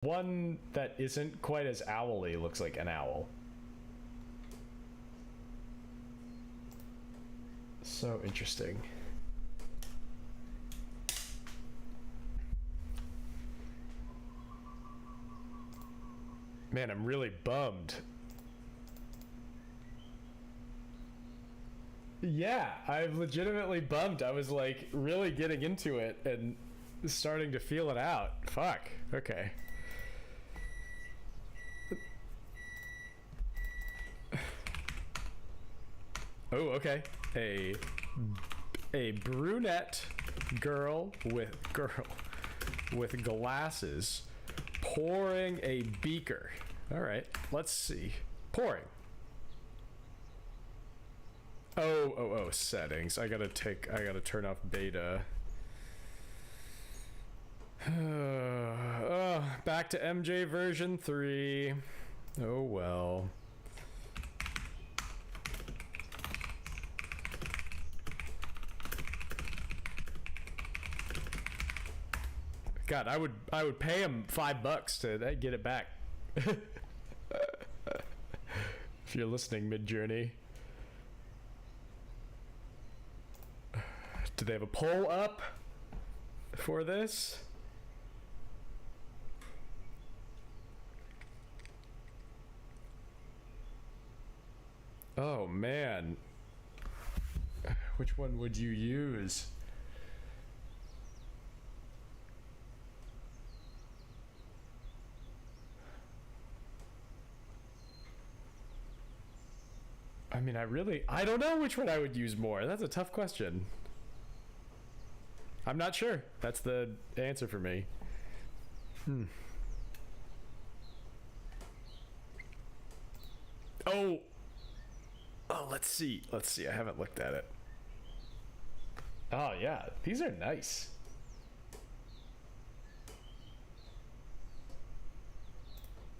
one that isn't quite as owly looks like an owl. So interesting. Man, I'm really bummed. Yeah, I'm legitimately bummed. I was like really getting into it and starting to feel it out. Fuck. Okay. Oh, okay. A brunette girl with glasses pouring a beaker. All right, let's see. Pouring. Oh, settings. I gotta turn off beta. Back to MJ version 3. Oh well. God, I would pay him $5 to get it back. If you're listening, Midjourney. Do they have a poll up for this? Oh man. Which one would you use? I mean, I don't know which one I would use more. That's a tough question. I'm not sure. That's the answer for me. Oh, let's see. I haven't looked at it. Oh yeah, these are nice.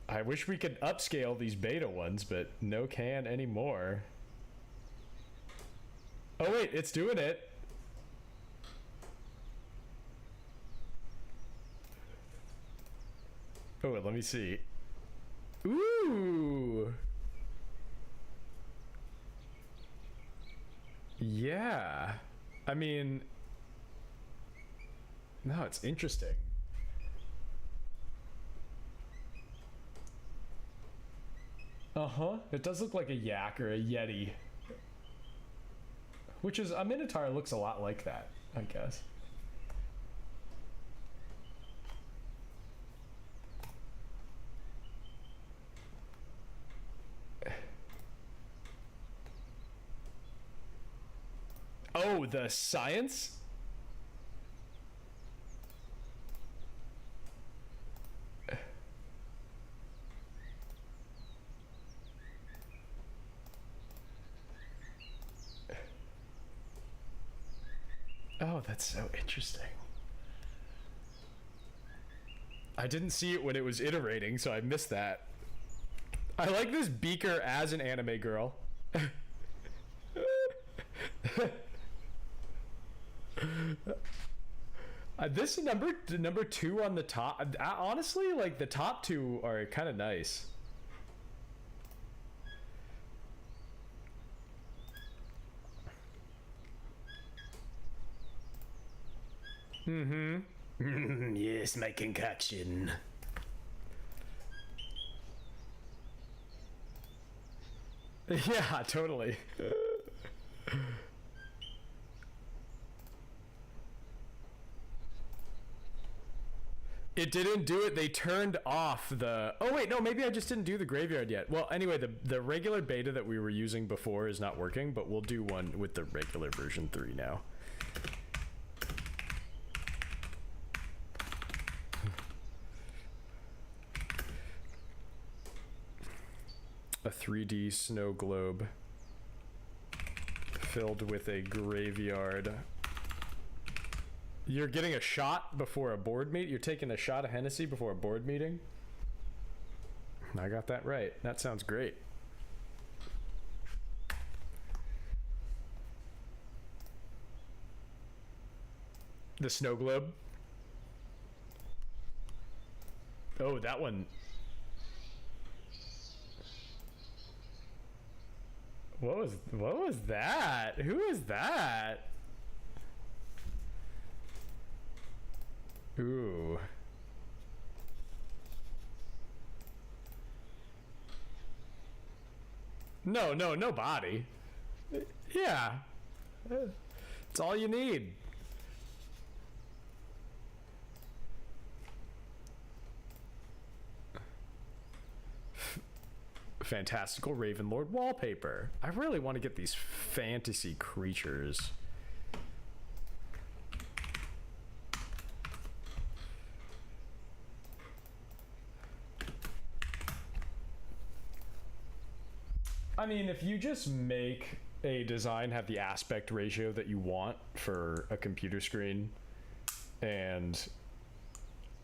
I wish we could upscale these beta ones, but no can anymore. Oh wait, it's doing it. Oh, let me see. Ooh. Yeah. I mean, no, it's interesting. Uh-huh. It does look like a yak or a yeti. Which is, a minotaur looks a lot like that, I guess. Oh, the science? Oh, that's so interesting. I didn't see it when it was iterating, so I missed that. I like this beaker as an anime girl. This number 2 on the top. Honestly, like the top 2 are kind of nice. Mm-hmm. Yes, my concoction. Yeah, totally. It didn't do it. They turned off the... Oh, wait, no, maybe I just didn't do the graveyard yet. Well, anyway, the regular beta that we were using before is not working, but we'll do one with the regular version 3 now. A 3D snow globe filled with a graveyard. You're getting a shot before a board meet? You're taking a shot of Hennessy before a board meeting? I got that right. That sounds great. The snow globe? Oh, that one. What was that? Who is that? Ooh. No body. Yeah. It's all you need. Fantastical Ravenlord wallpaper. I really want to get these fantasy creatures. I mean, if you just make a design have the aspect ratio that you want for a computer screen, and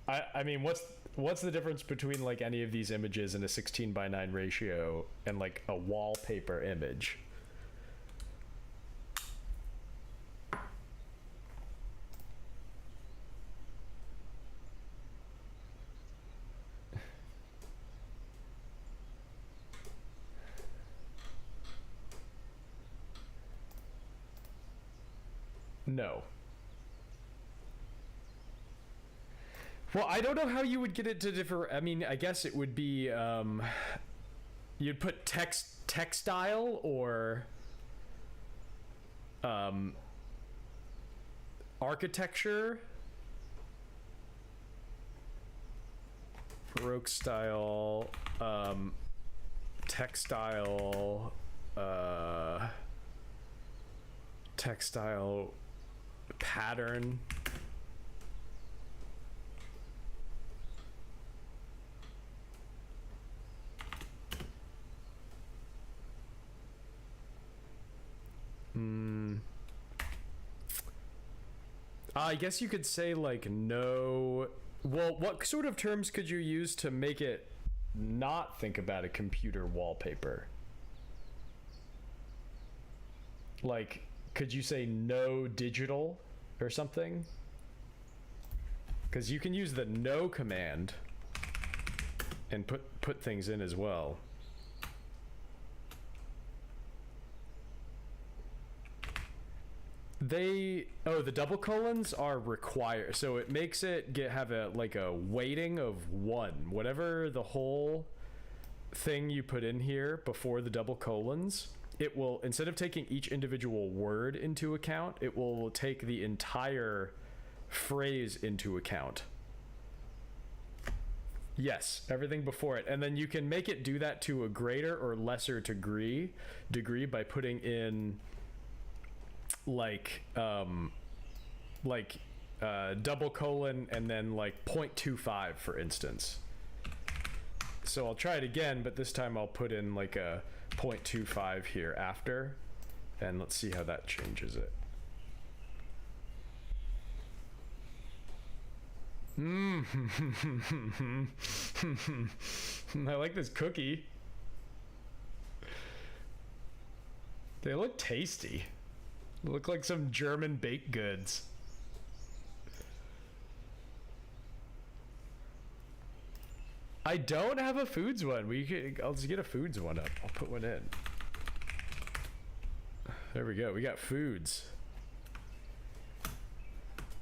I mean, what's the difference between like any of these images in a 16:9 ratio and like a wallpaper image? No. Well, I don't know how you would get it to differ. I mean, I guess it would be you'd put textile or architecture, Baroque style, textile, textile pattern. I guess you could say like no. Well, what sort of terms could you use to make it not think about a computer wallpaper? Like, could you say no digital or something? Because you can use the no command and put things in as well. The double colons are required, so it makes it have a weighting of 1. Whatever the whole thing you put in here before the double colons, it will, instead of taking each individual word into account, it will take the entire phrase into account. Yes, everything before it. And then you can make it do that to a greater or lesser degree by putting in double colon and then like 0.25, for instance. So I'll try it again, but this time I'll put in like a 0.25 here after, and let's see how that changes it. I like this cookie. They look tasty. They look like some German baked goods. I don't have a foods one. I'll just get a foods one up. I'll put one in. There we go. We got foods.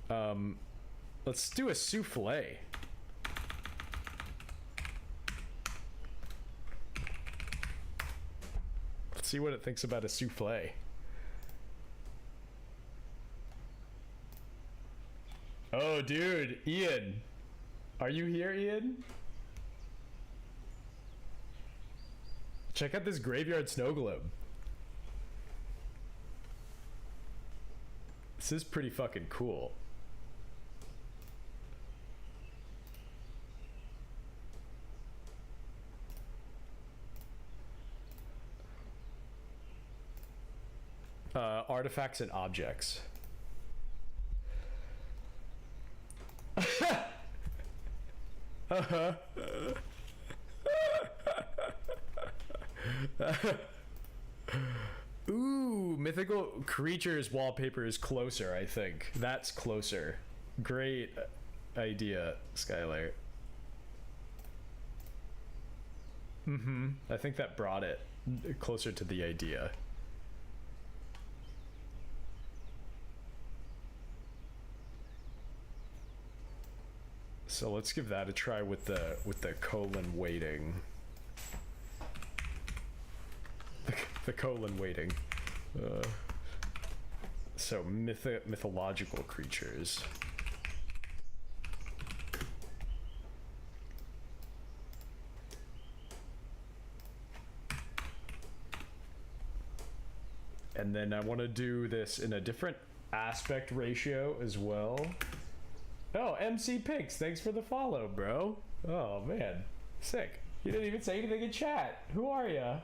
Let's do a souffle. Let's see what it thinks about a souffle. Oh, dude, Ian. Are you here, Ian? Check out this graveyard snow globe. This is pretty fucking cool. Artifacts and objects. Uh-huh. Ooh, mythical creatures wallpaper is closer, I think. That's closer. Great idea, Skylar. I think that brought it closer to the idea. So let's give that a try with the colon weighting. The colon weighting. So mythological creatures. And then I want to do this in a different aspect ratio as well. Oh, MC Pinks, thanks for the follow, bro. Oh, man. Sick. You didn't even say anything in chat. Who are ya?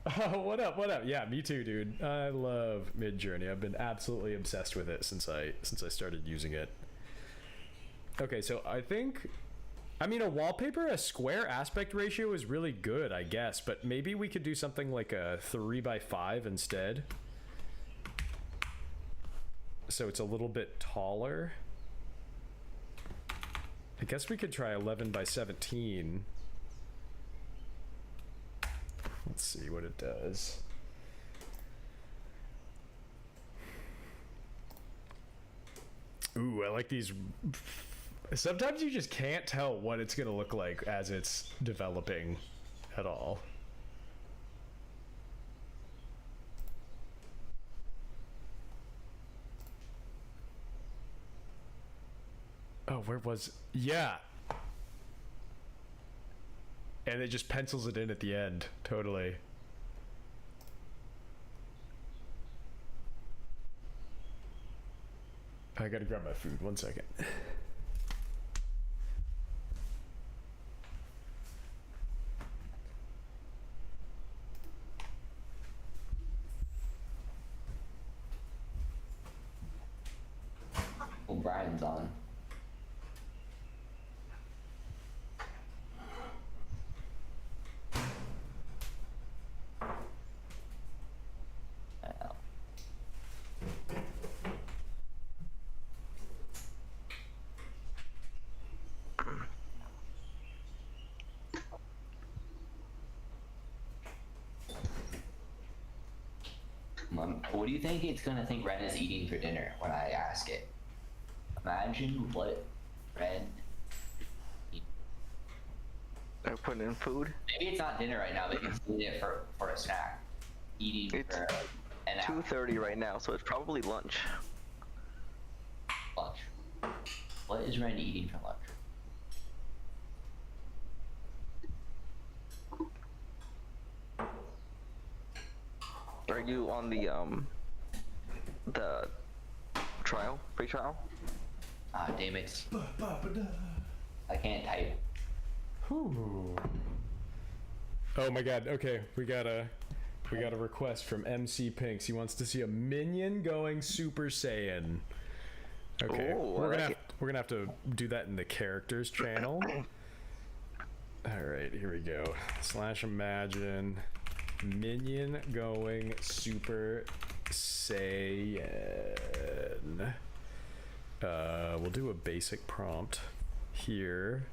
Oh, what up, what up? Yeah, me too, dude. I love Midjourney. I've been absolutely obsessed with it since I started using it. Okay, so I mean, a wallpaper, a square aspect ratio is really good, I guess, but maybe we could do something like a 3x5 instead. So it's a little bit taller. I guess we could try 11x17. Let's see what it does. Ooh, I like these. Sometimes you just can't tell what it's gonna look like as it's developing at all. Oh, where was... Yeah. And it just pencils it in at the end. Totally. I gotta grab my food. 1 second. Brian's on. What do you think it's gonna think Ren is eating for dinner when I ask it? Imagine what Ren eat. I put in food. Maybe it's not dinner right now. Maybe it's eating it for a snack. Eating It's for an 2:30 right now, so it's probably lunch. lunch. What is Ren eating for lunch? Are you on the trial, free trial? Ah, damn it. I can't type. Whew. Oh my god, okay, we got a request from MC Pinks. He wants to see a minion going Super Saiyan. Okay, Ooh, we're I like gonna have to do that in the characters channel. All right, here we go. / imagine minion going Super Saiyan. We'll do a basic prompt here,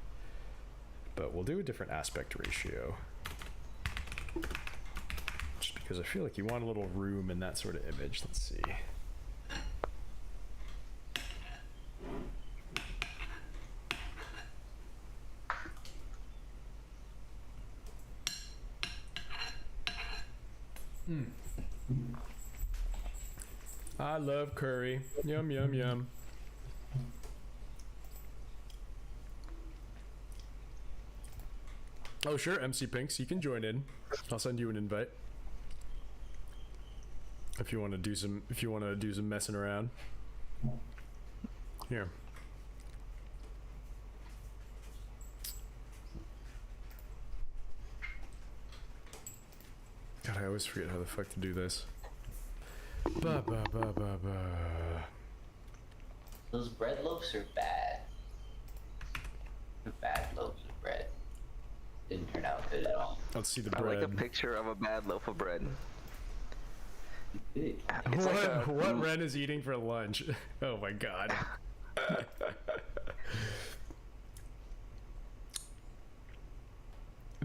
but we'll do a different aspect ratio. Just because I feel like you want a little room in that sort of image. Let's see. I love curry. Yum, yum, yum. Oh, sure, MC Pinks, you can join in. I'll send you an invite. If you want to do some messing around. Here. God, I always forget how the fuck to do this. Ba ba ba ba ba. Those bread loaves are bad. They're bad loaves of bread. Didn't turn out good at all. Let's see the I bread. like a picture of a bad loaf of bread. Big. It's What, like a- what Ren is eating for lunch? Oh my god.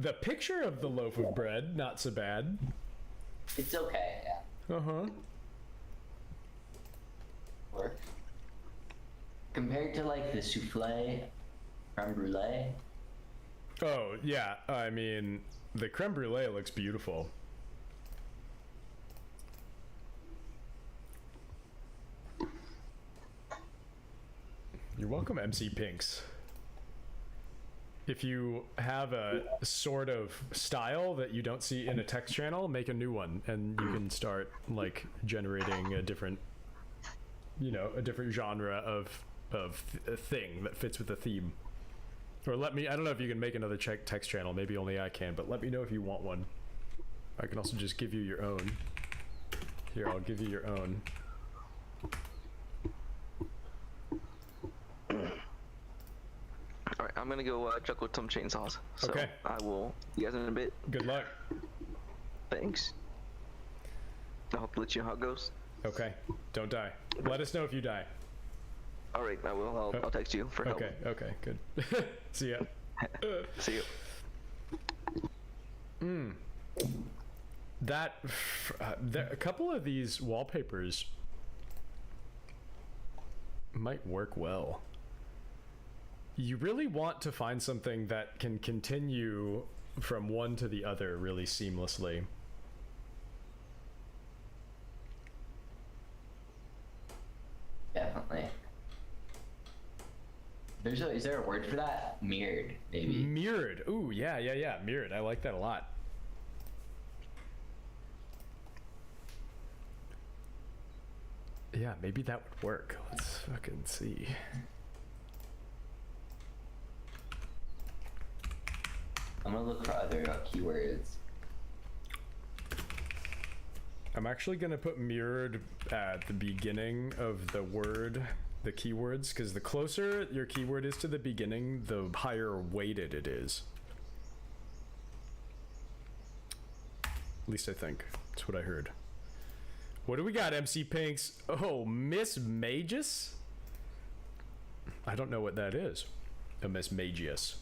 The picture of the loaf of bread, not so bad. It's okay, yeah. Uh-huh. Works. Compared to like the souffle, creme brulee. Oh, yeah. I mean, the creme brulee looks beautiful. You're welcome, MC Pinks. If you have a sort of style that you don't see in a text channel, make a new one, and you can start like generating a different, a different genre of a thing that fits with the theme. Or let me, I don't know if you can make another text channel, maybe only I can, but let me know if you want one. I can also just give you your own. Here, I'll give you your own. Alright, I'm gonna go chuck with some chainsaws. So Okay. I will see you guys in a bit. Good luck. Thanks. I'll let you know how it goes. Okay, don't die. Let us know if you die. Alright, I will. I'll text you for help. Okay, good. See ya. See you. A couple of these wallpapers might work well. You really want to find something that can continue from one to the other really seamlessly. Definitely. Is there a word for that? Mirrored, maybe. Mirrored. Ooh, yeah. Mirrored. I like that a lot. Yeah, maybe that would work. Let's fucking see. I'm gonna look for other keywords. I'm actually gonna put mirrored at the beginning of the word, the keywords, because the closer your keyword is to the beginning, the higher weighted it is. At least I think. That's what I heard. What do we got, MC Pinks? Oh, Miss Magus? I don't know what that is. A Miss Magius.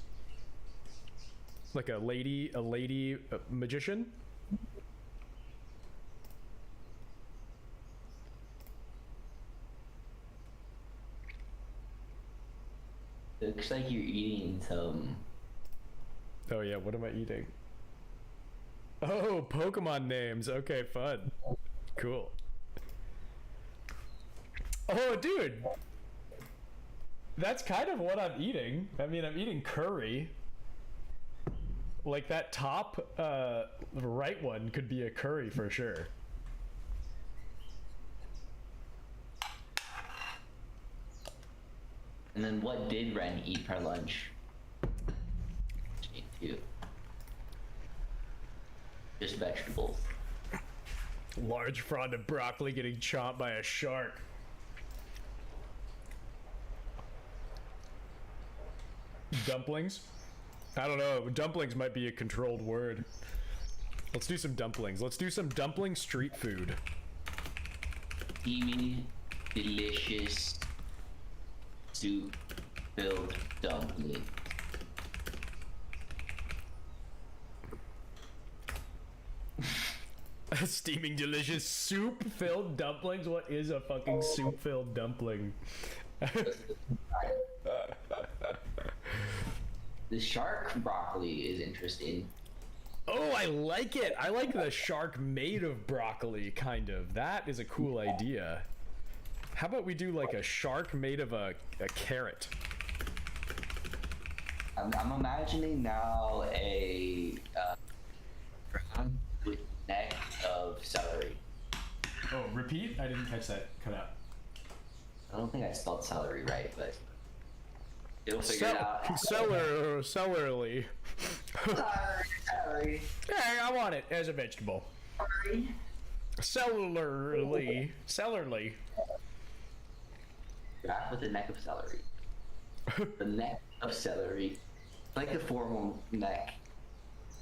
Like a lady magician? Looks like you're eating some. Oh yeah, what am I eating? Oh, Pokemon names. Okay, fun. Cool. Oh, dude. That's kind of what I'm eating. I mean, I'm eating curry. Like that top right one could be a curry for sure. And then what did Ren eat for lunch? Too. Just vegetables. Large frond of broccoli getting chomped by a shark. Dumplings? I don't know. Dumplings might be a controlled word. Let's do some dumplings. Let's do some dumpling street food. Steamy, delicious, soup-filled dumpling. Steaming delicious soup-filled dumplings? What is a fucking soup-filled dumpling? The shark broccoli is interesting. Oh, I like it. I like the shark made of broccoli, kind of. That is a cool idea. How about we do like a shark made of a carrot? I'm imagining now a crab with neck of celery. Oh, repeat? I didn't catch that. Cut out. I don't think I spelled celery right, but it'll figure it out. Cellarly. Sorry. Hey, I want it as a vegetable. Sorry. Cellarly. Crab with a neck of celery. The neck of celery. Like a formal neck.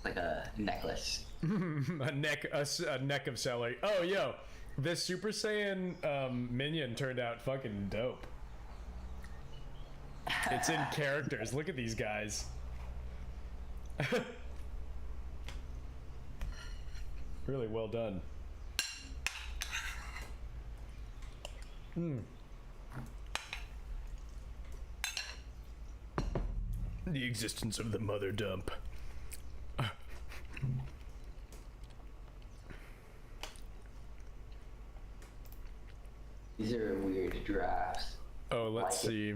Like a necklace. a neck of celery. Oh, yo, this Super Saiyan minion turned out fucking dope. It's in characters. Look at these guys. Really well done. The existence of the mother dump. These are weird drafts. Oh, let's Like it. see.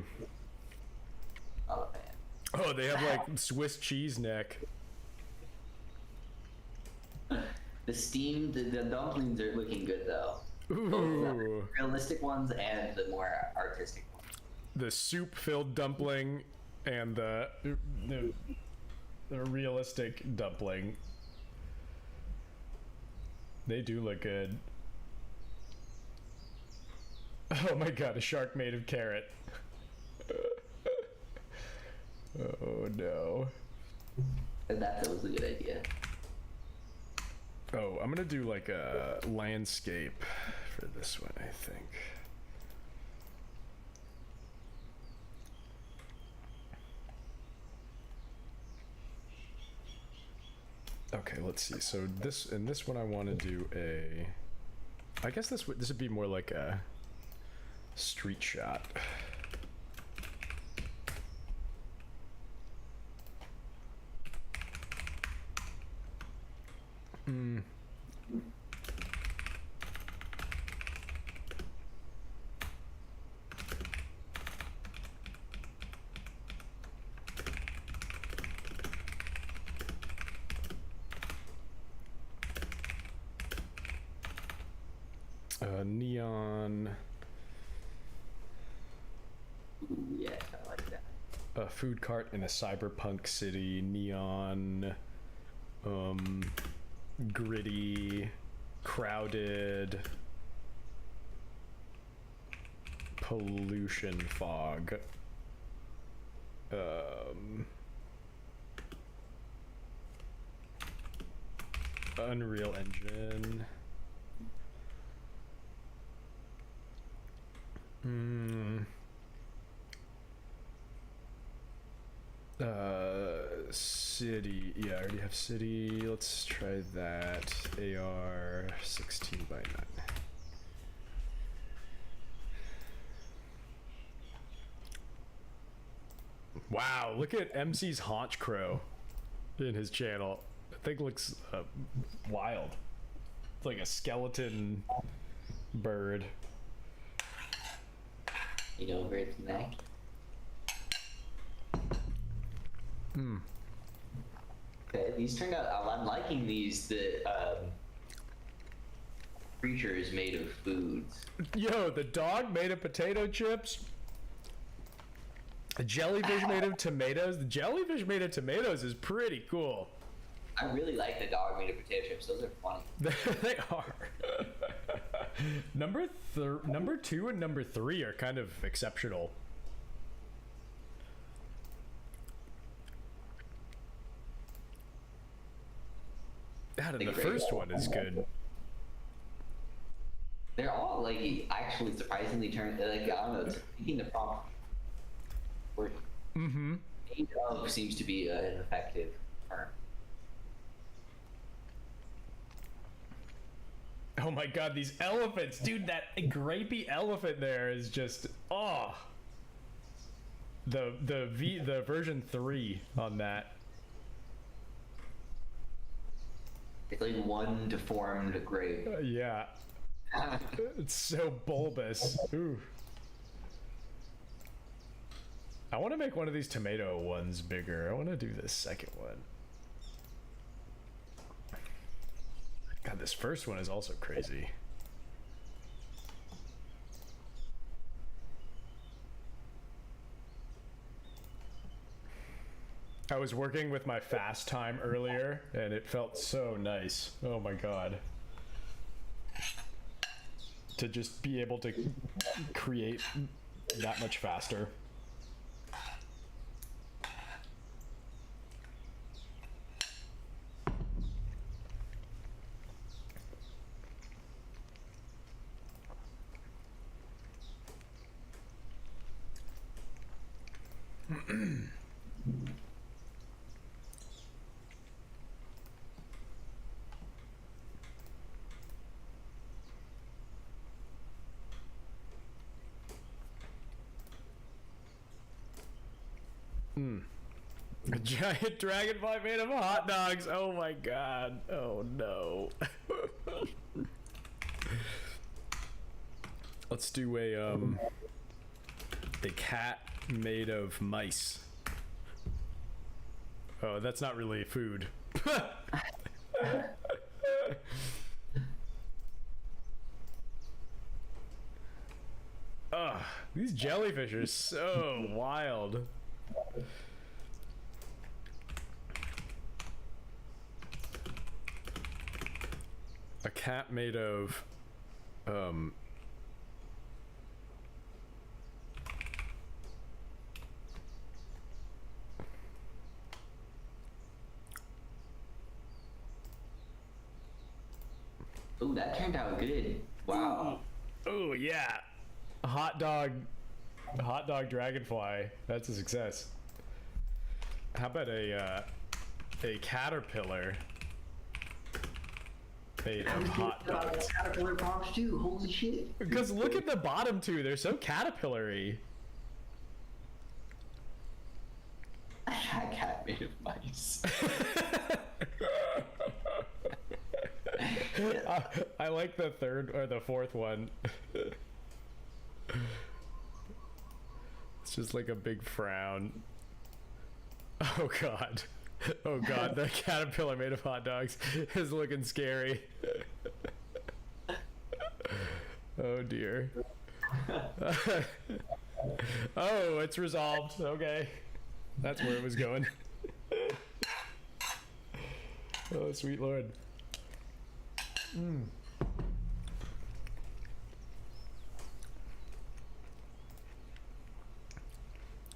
Oh man. Oh, they have like Swiss cheese neck. The dumplings are looking good though. Both the Ooh. realistic ones and the more artistic ones. The soup-filled dumpling and the realistic dumpling. They do look good. Oh my god, a shark made of carrot. Oh no. And that was a good idea. Oh, I'm gonna do like a landscape for this one, I think. Okay, let's see. So this one I want to do a. I guess this would be more like a street shot. Neon. Ooh, yes, I like that. A food cart in a cyberpunk city. Neon. Gritty. Crowded. Pollution fog. Unreal Engine. City. Yeah, I already have city. Let's try that. AR 16 by 9. Wow, look at MC's haunch crow in his channel. That thing looks wild. It's like a skeleton bird. You know, over its neck. Okay, these turned out. I'm liking these. The creatures made of foods. Yo, the dog made of potato chips. A jellyfish made of tomatoes. The jellyfish made of tomatoes is pretty cool. I really like the dog made of potato chips. Those are funny. They are. Number 2 and number 3 are kind of exceptional. God, and the first one is good. They're all like actually surprisingly turned. Like I don't know. It's thinking the prompt. Made of seems to be an effective term. Oh my god, these elephants, dude! That grapey elephant there is just the version 3 on that. It's like one deformed grape. Yeah. It's so bulbous. Ooh. I want to make one of these tomato ones bigger. I want to do this second one. God, this first one is also crazy. I was working with my fast time earlier, and it felt so nice. Oh my god. To just be able to create that much faster. A giant dragonfly made of hot dogs. Oh my god. Oh no. Let's do a cat made of mice. Oh, that's not really food. Ugh, these jellyfish are so wild. A cat made of Ooh, that turned out good. Wow. oh yeah, hot dog dragonfly. That's a success. How about a caterpillar made of hot dogs? Caterpillar box too. Holy shit. Because look at the bottom two; they're so caterpillar-y. A cat made of mice. I like the third or the fourth one. It's just like a big frown. Oh god. Oh god, the caterpillar made of hot dogs is looking scary. Oh dear. Oh, it's resolved. Okay. That's where it was going. Oh, sweet lord.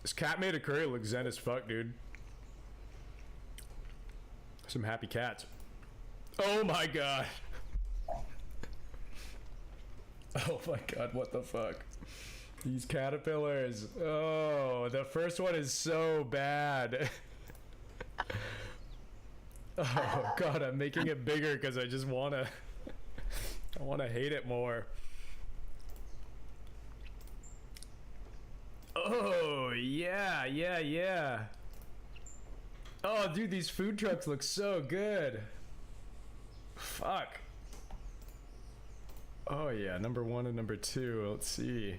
This cat made a curry looks zen as fuck, dude. Some happy cats. Oh my god. Oh my god, what the fuck? These caterpillars. Oh, the first one is so bad. Oh god, I'm making it bigger because I just wanna I wanna hate it more. Oh yeah. Oh dude, these food trucks look so good. Fuck. Oh yeah, number 1 and number 2. Let's see.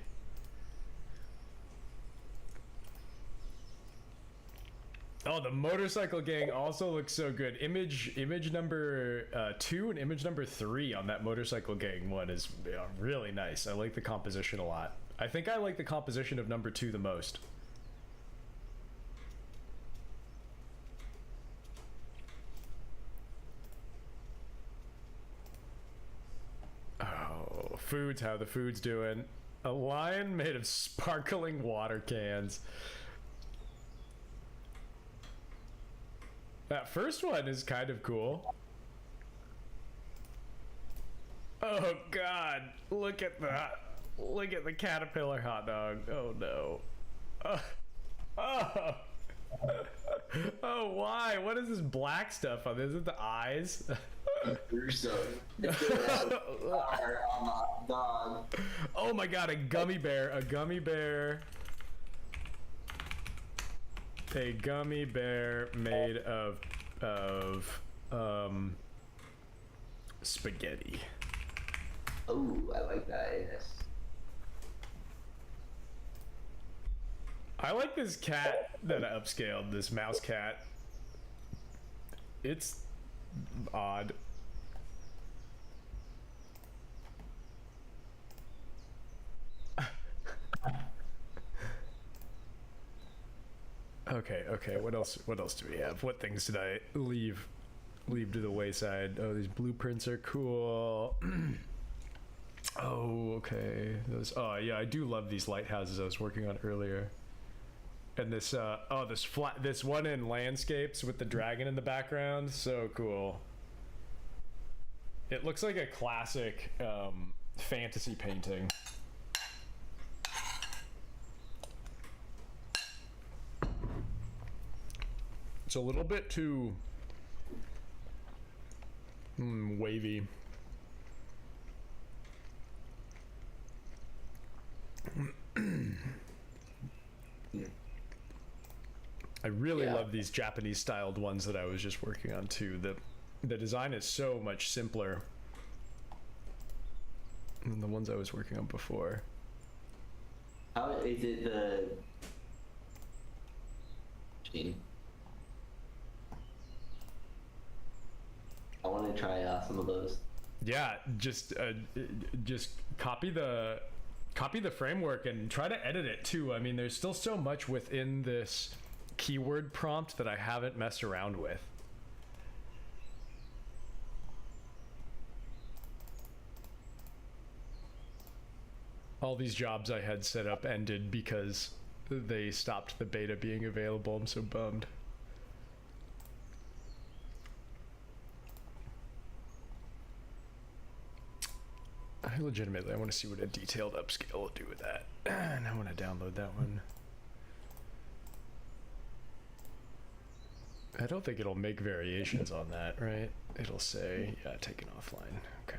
Oh, the motorcycle gang also looks so good. Image number 2 and image number 3 on that motorcycle gang one is really nice. I like the composition a lot. I think I like the composition of number 2 the most. Oh, foods, how the food's doing. A lion made of sparkling water cans. That first one is kind of cool. Oh god, look at that. Look at the caterpillar hot dog. Oh no. Oh. Oh, why? What is this black stuff on this? Is it the eyes? Oh my god, a gummy bear. A gummy bear. A gummy bear made of spaghetti. Oh, I like that. Yes. I like this cat that I upscaled, this mouse cat. It's odd. Okay, what else do we have? What things did I leave to the wayside? Oh, these blueprints are cool. Oh, okay. Oh yeah, I do love these lighthouses I was working on earlier. And this this one in landscapes with the dragon in the background, so cool. It looks like a classic fantasy painting. It's a little bit too wavy. I really Yeah. love these Japanese styled ones that I was just working on too. The design is so much simpler than the ones I was working on before. How is it the? Gene. I want to try some of those. Yeah, just copy the framework and try to edit it too. I mean, there's still so much within this keyword prompt that I haven't messed around with. All these jobs I had set up ended because they stopped the beta being available. I'm so bummed. I legitimately, I want to see what a detailed upscale will do with that. And I want to download that one. I don't think it'll make variations on that, right? It'll say, yeah, taken offline. Okay.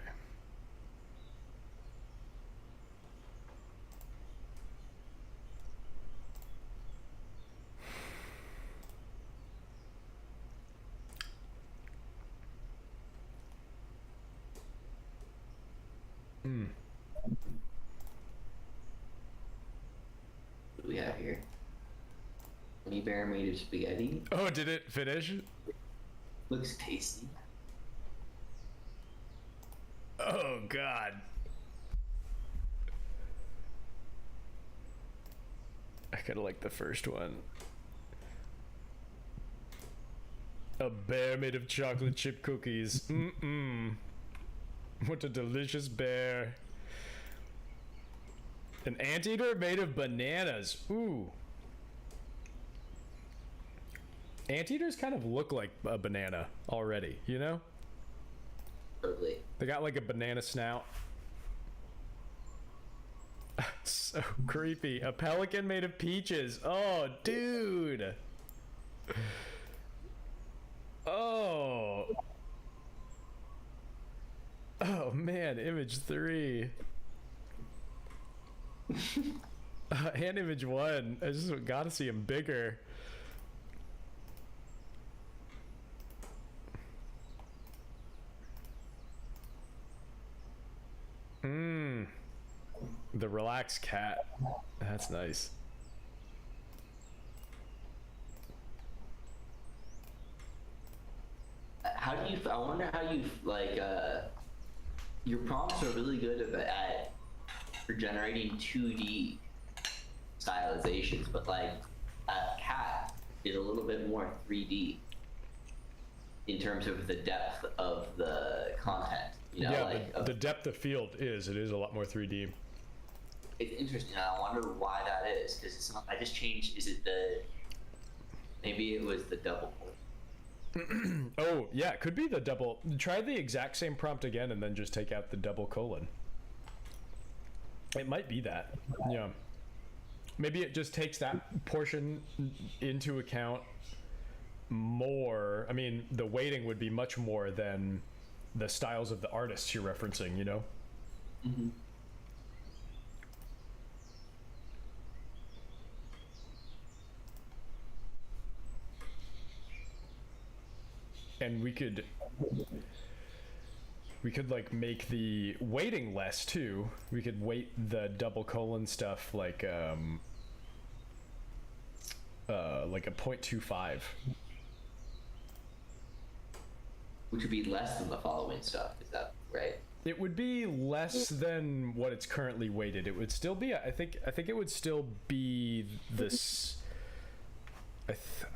What do we have here? Honey bear made of spaghetti. Oh, did it finish? Looks tasty. Oh, God. I kind of like the first one. A bear made of chocolate chip cookies. Mm-mm. What a delicious bear. An anteater made of bananas. Ooh. Anteaters kind of look like a banana already, you know? Totally. They got like a banana snout. So creepy. A pelican made of peaches. Oh, dude. Oh. Oh, man. Image 3. And image 1. I just gotta see him bigger. The relaxed cat. That's nice. How do you? I wonder how you like. Your prompts are really good at for generating 2D stylizations, but like a cat is a little bit more 3D in terms of the depth of the content. You know, Yeah, like the depth of field is. It is a lot more 3D. it's interesting. I wonder why that is, because it's not. I just changed. Is it the? Maybe it was the double point. Oh, yeah, it could be the double. Try the exact same prompt again and then just take out the double colon. It might be that. Yeah. Maybe it just takes that portion into account more. I mean, the weighting would be much more than the styles of the artists you're referencing, you know? Mm-hmm. And we could like make the weighting less too. We could weight the double colon stuff like a 0.25. Which would be less than the following stuff. Is that right? It would be less than what it's currently weighted. It would still be, I think it would still be this.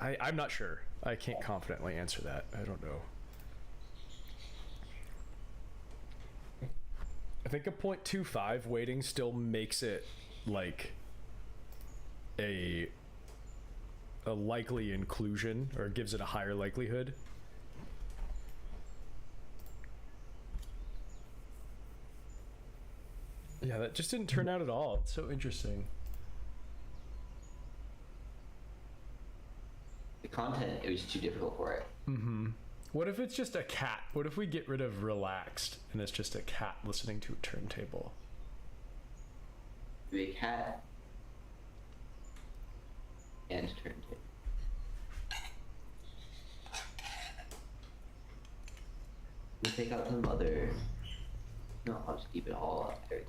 I'm not sure. I can't confidently answer that. I don't know. I think a 0.25 weighting still makes it like a likely inclusion, or gives it a higher likelihood. Yeah, that just didn't turn out at all. It's so interesting. The content, it was too difficult for it. Mm-hmm. What if it's just a cat? What if we get rid of relaxed and it's just a cat listening to a turntable? Big cat and turntable. We'll take out some other. No, I'll just keep it all up there.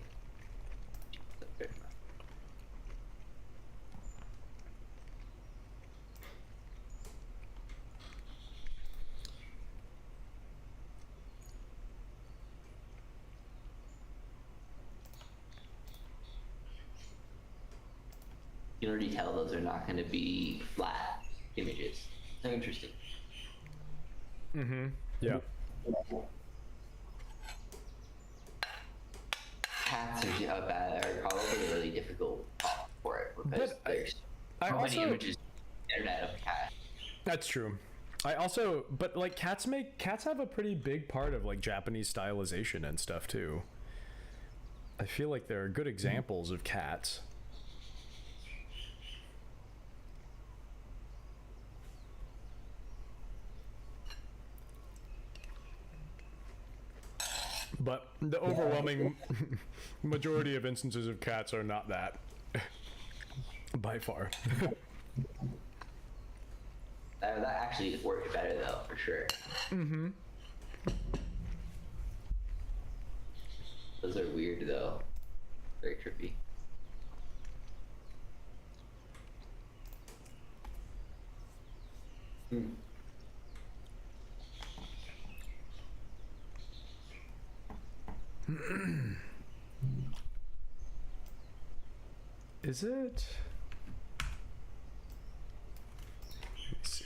You can already tell those are not going to be flat images. So interesting. Mm-hmm. Yeah. Cats are probably a really difficult problem for it because But there's I so many also- images on the internet of cats. That's true. But like cats have a pretty big part of like Japanese stylization and stuff too. I feel like there are good examples of cats. But the overwhelming majority of instances of cats are not that. By far. That actually works better though, for sure. Mm-hmm. Those are weird though. Very trippy. Hmm. Is it? Let me see.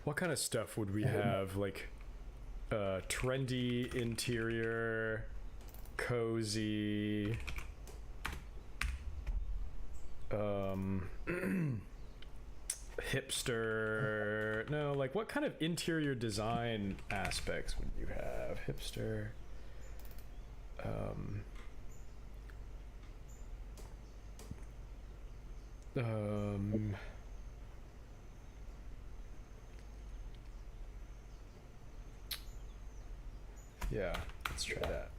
What kind of stuff would we have? Like, trendy interior, cozy, hipster. No, like what kind of interior design aspects would you have? Hipster. Yeah, let's try that.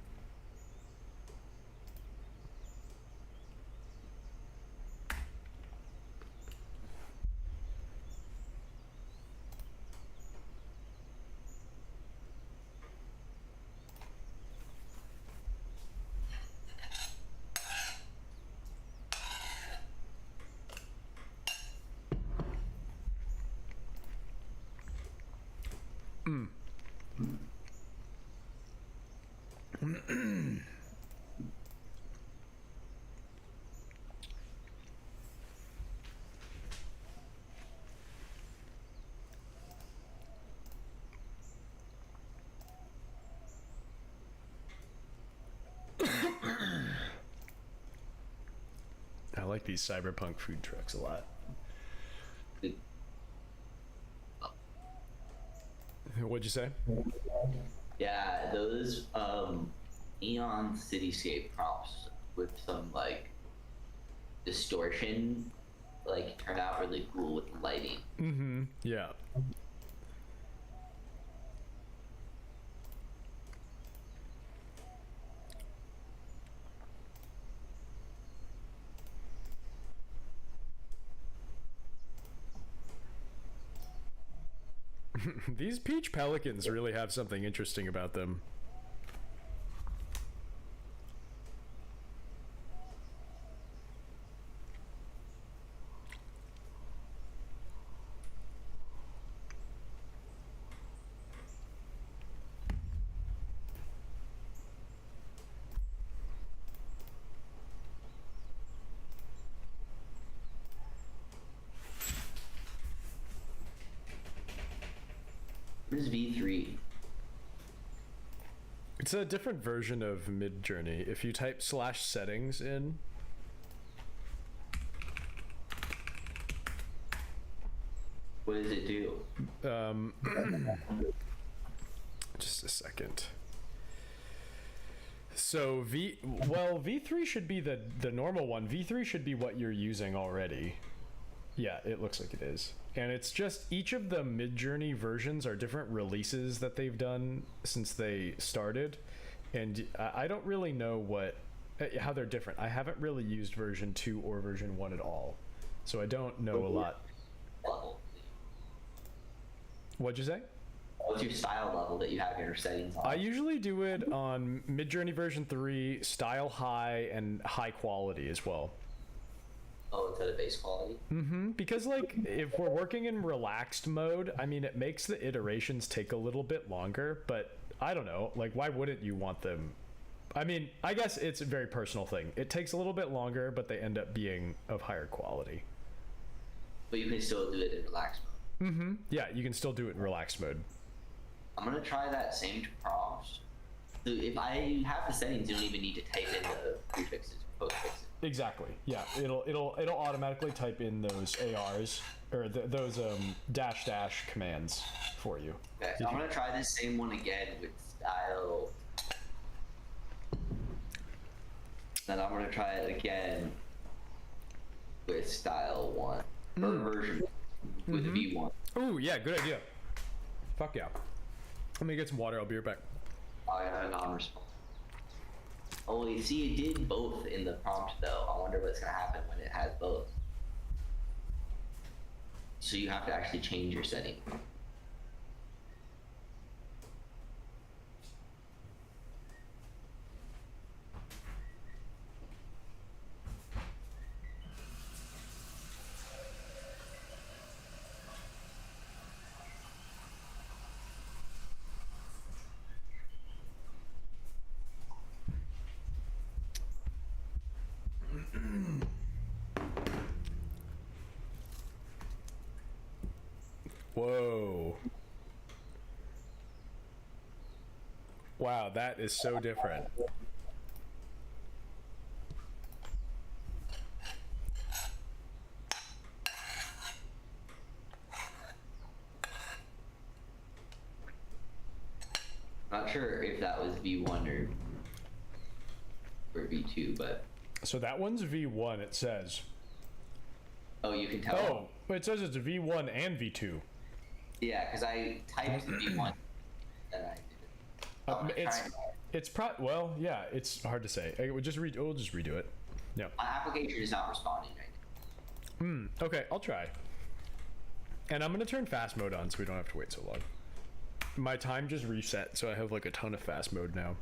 I like these cyberpunk food trucks a lot. What'd you say? Yeah, those neon cityscape prompts with some like distortion like turn out really cool with the lighting. Mm-hmm. Yeah. These peach pelicans really have something interesting about them. What is V3? It's a different version of Midjourney. If you type /settings in, What does it do? just a second. So V3 should be the normal one. V3 should be what you're using already. Yeah, it looks like it is. And it's just each of the Midjourney versions are different releases that they've done since they started. And I don't really know how they're different. I haven't really used version 2 or version 1 at all. So I don't know a lot. Level. What'd you say? What's your style level that you have your settings on? I usually do it on Midjourney version 3, style high, and high quality as well. Oh, instead of base quality? Because like if we're working in relaxed mode, I mean, it makes the iterations take a little bit longer, but I don't know, like why wouldn't you want them? I mean, I guess it's a very personal thing. It takes a little bit longer, but they end up being of higher quality. But you can still do it in relaxed mode. Yeah, you can still do it in relaxed mode. I'm gonna try that same prompt. So if I have the settings, you don't even need to type in the prefixes or postfixes. Exactly. Yeah, it'll automatically type in those ARs or those dash commands for you. Okay, so I'm gonna try this same one again with style. Then I'm gonna try it again with style 1 or version with V1. Ooh, yeah, good idea. Fuck yeah. Let me get some water. I'll be right back. Oh yeah, non-response. Oh, you see, it did both in the prompt though. I wonder what's gonna happen when it has both. So you have to actually change your setting. Whoa. Wow, that is so different. Not sure if that was V1 or V2, but So that one's V1, it says. oh, you can tell. Oh, but it says it's V1 and V2. Yeah, because I typed V1 and I did it. Well, yeah, it's hard to say. We'll just redo it. Yeah. My application is not responding right now. Okay, I'll try. And I'm gonna turn fast mode on so we don't have to wait so long. My time just reset, so I have like a ton of fast mode now.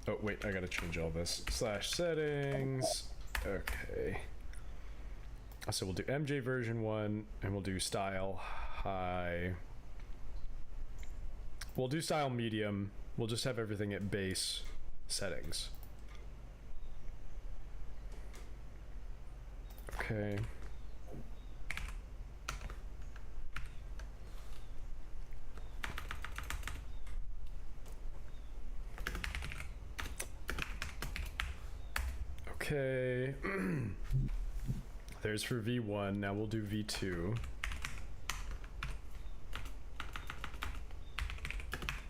Oh wait, I gotta change all this. /settings. Okay. So we'll do MJ version 1 and we'll do style high. We'll do style medium. We'll just have everything at base settings. Okay. Okay. There's for V1. Now we'll do V2.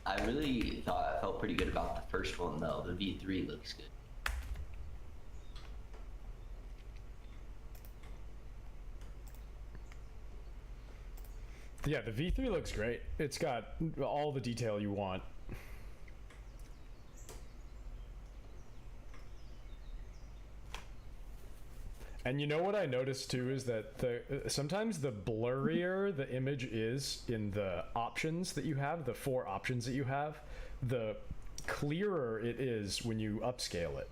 I really thought I felt pretty good about the first one though. The V3 looks good. Yeah, the V3 looks great. It's got all the detail you want. And you know what I noticed too is that sometimes the blurrier the image is in the options that you have, the 4 options that you have, the clearer it is when you upscale it.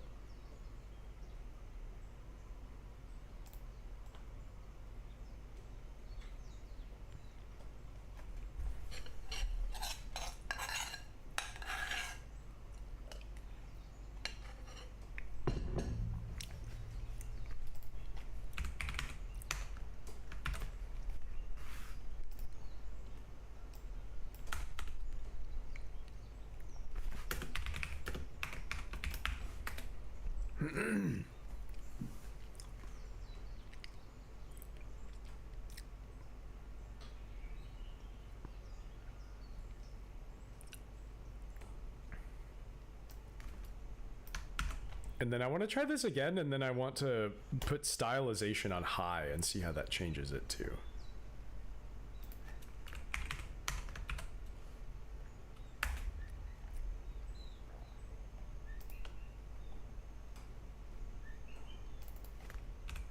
And then I want to try this again, and then I want to put stylization on high and see how that changes it too.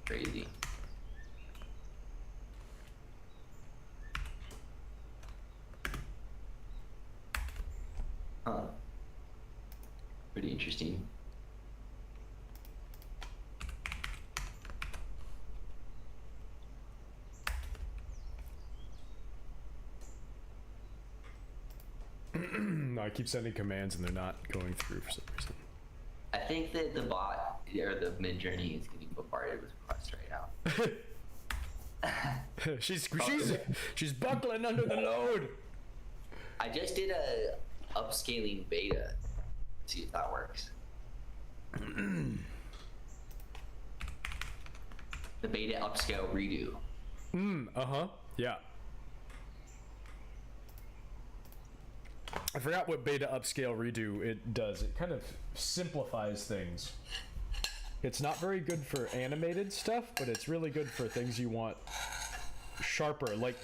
Crazy. Huh. Pretty interesting. No, I keep sending commands and they're not going through for some reason. I think that the bot or the Midjourney is getting bombarded with requests right now. she's buckling under the load. I just did a upscaling beta. See if that works. The beta upscale redo. Yeah. I forgot what beta upscale redo it does. It kind of simplifies things. It's not very good for animated stuff, but it's really good for things you want sharper. Like,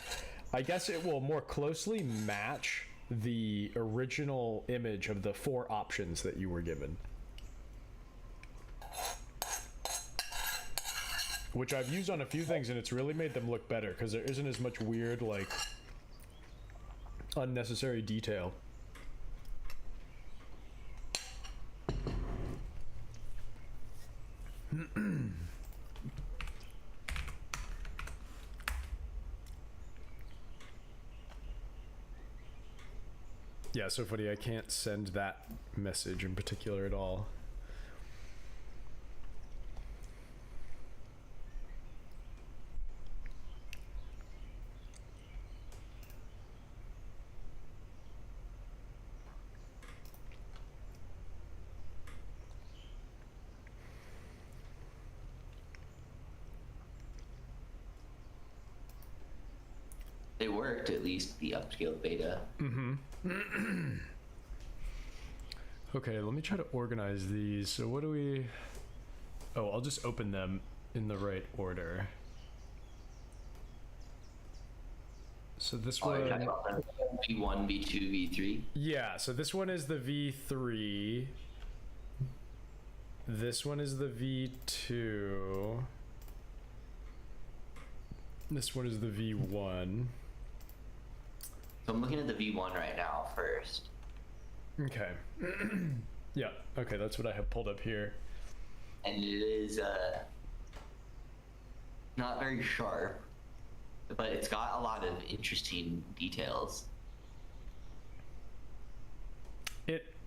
I guess it will more closely match the original image of the 4 options that you were given. Which I've used on a few things, and it's really made them look better, because there isn't as much weird, like, unnecessary detail. Yeah, so funny, I can't send that message in particular at all. It worked, at least the upscaled beta. Okay, let me try to organize these. So what do we... Oh, I'll just open them in the right order. So this one... you're talking about V1, V2, V3? Yeah, so this one is the V3. This one is the V2. This one is the V1. So I'm looking at the V1 right now first. Okay. Yeah, okay, that's what I have pulled up here. And it is not very sharp, but it's got a lot of interesting details.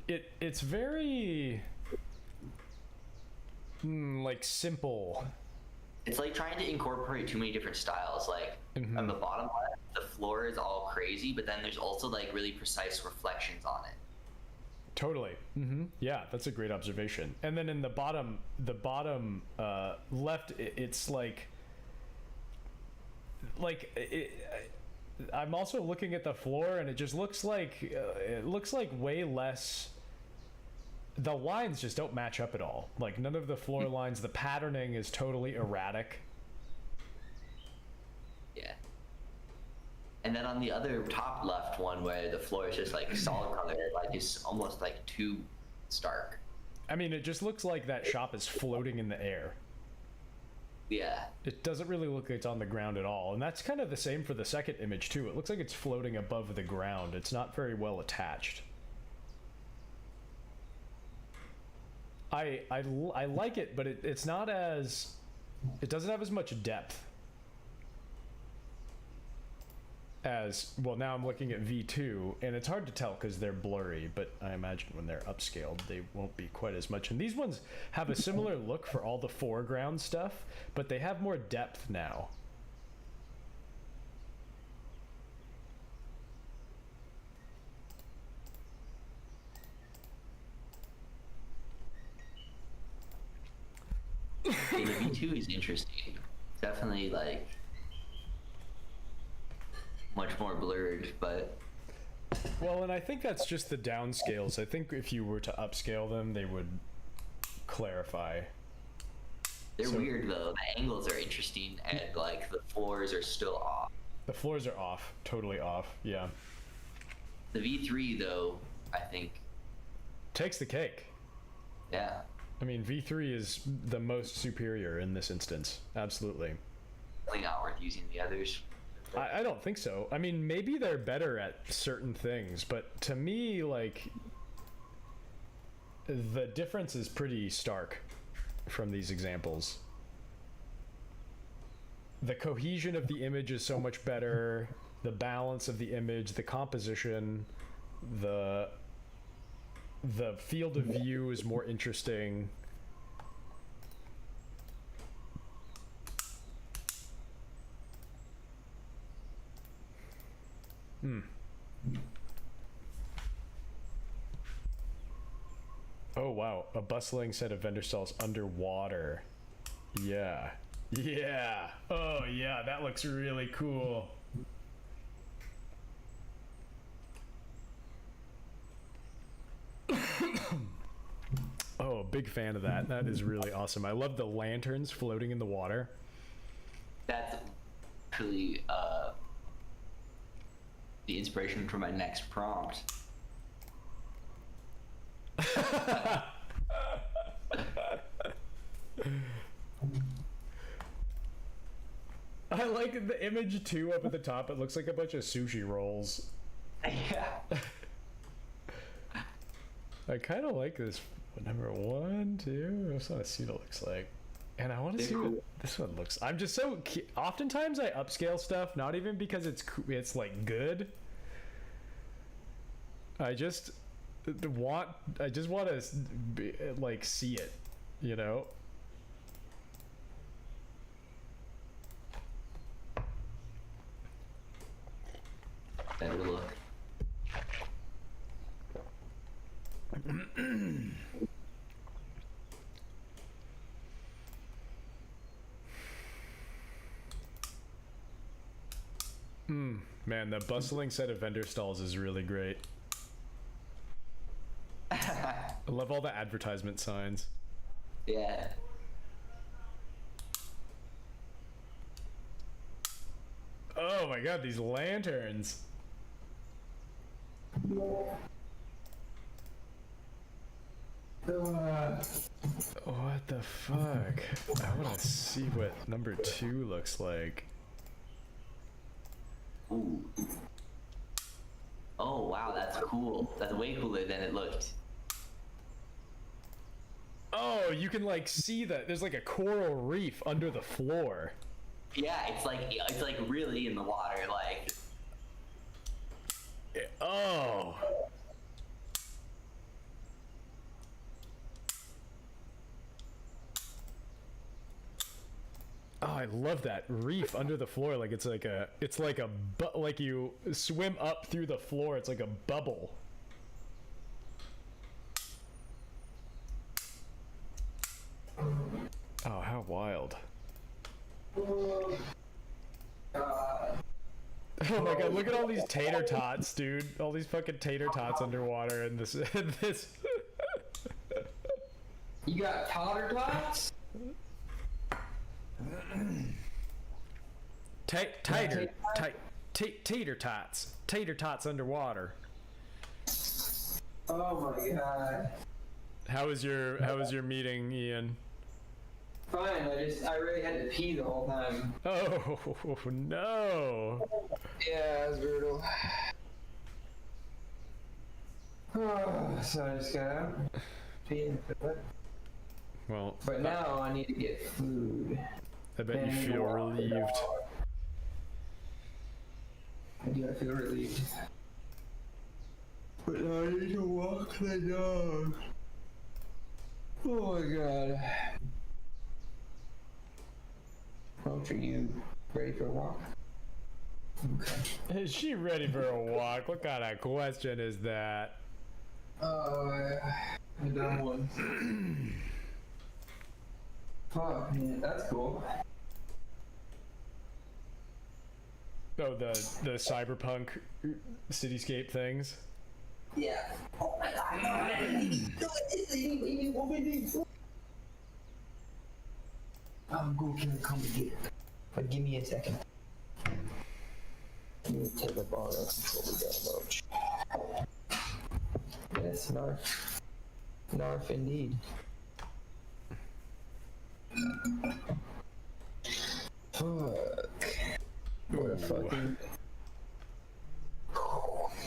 It's very like simple. It's like trying to incorporate too many different styles. Like on the bottom left, the floor is all crazy, but then there's also like really precise reflections on it. Totally. Yeah, that's a great observation. And then in the bottom left, it's like I'm also looking at the floor, and it just looks like way less. The lines just don't match up at all. Like none of the floor lines. The patterning is totally erratic. Yeah. And then on the other top left one, where the floor is just like solid color, like it's almost like too stark. I mean, it just looks like that shop is floating in the air. Yeah. It doesn't really look like it's on the ground at all. And that's kind of the same for the second image too. It looks like it's floating above the ground. It's not very well attached. I like it, but it's not as, it doesn't have as much depth as, well, now I'm looking at V2 and it's hard to tell because they're blurry, but I imagine when they're upscaled they won't be quite as much. And these ones have a similar look for all the foreground stuff, but they have more depth now. Yeah, the V2 is interesting. Definitely like much more blurred, but Well, and I think that's just the downscales. I think if you were to upscale them, they would clarify. they're weird though. The angles are interesting, and like the floors are still off. The floors are off, totally off, yeah. The V3 though, I think, Takes the cake. yeah. I mean, V3 is the most superior in this instance, absolutely. Definitely not worth using the others. I don't think so. I mean, maybe they're better at certain things, but to me, like, the difference is pretty stark from these examples. The cohesion of the image is so much better, the balance of the image, the composition, the field of view is more interesting. Oh wow, a bustling set of vendor stalls underwater. Yeah. Yeah. Oh yeah, that looks really cool. Oh, big fan of that. That is really awesome. I love the lanterns floating in the water. That's actually the inspiration for my next prompt. I like the image too up at the top. It looks like a bunch of sushi rolls. Yeah. I kind of like this. Number 1, 2. I just want to see what it looks like. And I want to see what this one looks. I'm just so oftentimes I upscale stuff, not even because it's like good. I just want to like see it, you know. Better look. Man, the bustling set of vendor stalls is really great. I love all the advertisement signs. Yeah. Oh my god, these lanterns. What the fuck? I want to see what number 2 looks like. Ooh. Oh wow, that's cool. That's way cooler than it looked. Oh, you can like see that there's like a coral reef under the floor. Yeah, it's like really in the water, like. Oh. Oh, I love that reef under the floor. Like it's like like you swim up through the floor. It's like a bubble. Oh, how wild. Oh my god, look at all these tater tots, dude. All these fucking tater tots underwater and this this You got tater tots? tater tots. Tater tots underwater. Oh my god. How was your meeting, Ian? Fine, I really had to pee the whole time. Oh no. Yeah, it was brutal. So I just got out, pee in the toilet. Well, But now I need to get food. I bet you And feel walk the relieved. dog. I do, I feel relieved. But now I need to walk the dog. Oh my god. Coach, are you ready for a walk? Okay. Is she ready for a walk? What kind of question is that? I done one. Fuck, man, that's cool. Oh, the cyberpunk cityscape things. Yeah. Oh my god. I'm going to come and get it. But give me a second. Let me take the bar up before we go roach. Yes, Narf. Narf indeed. Fuck. What a fucking...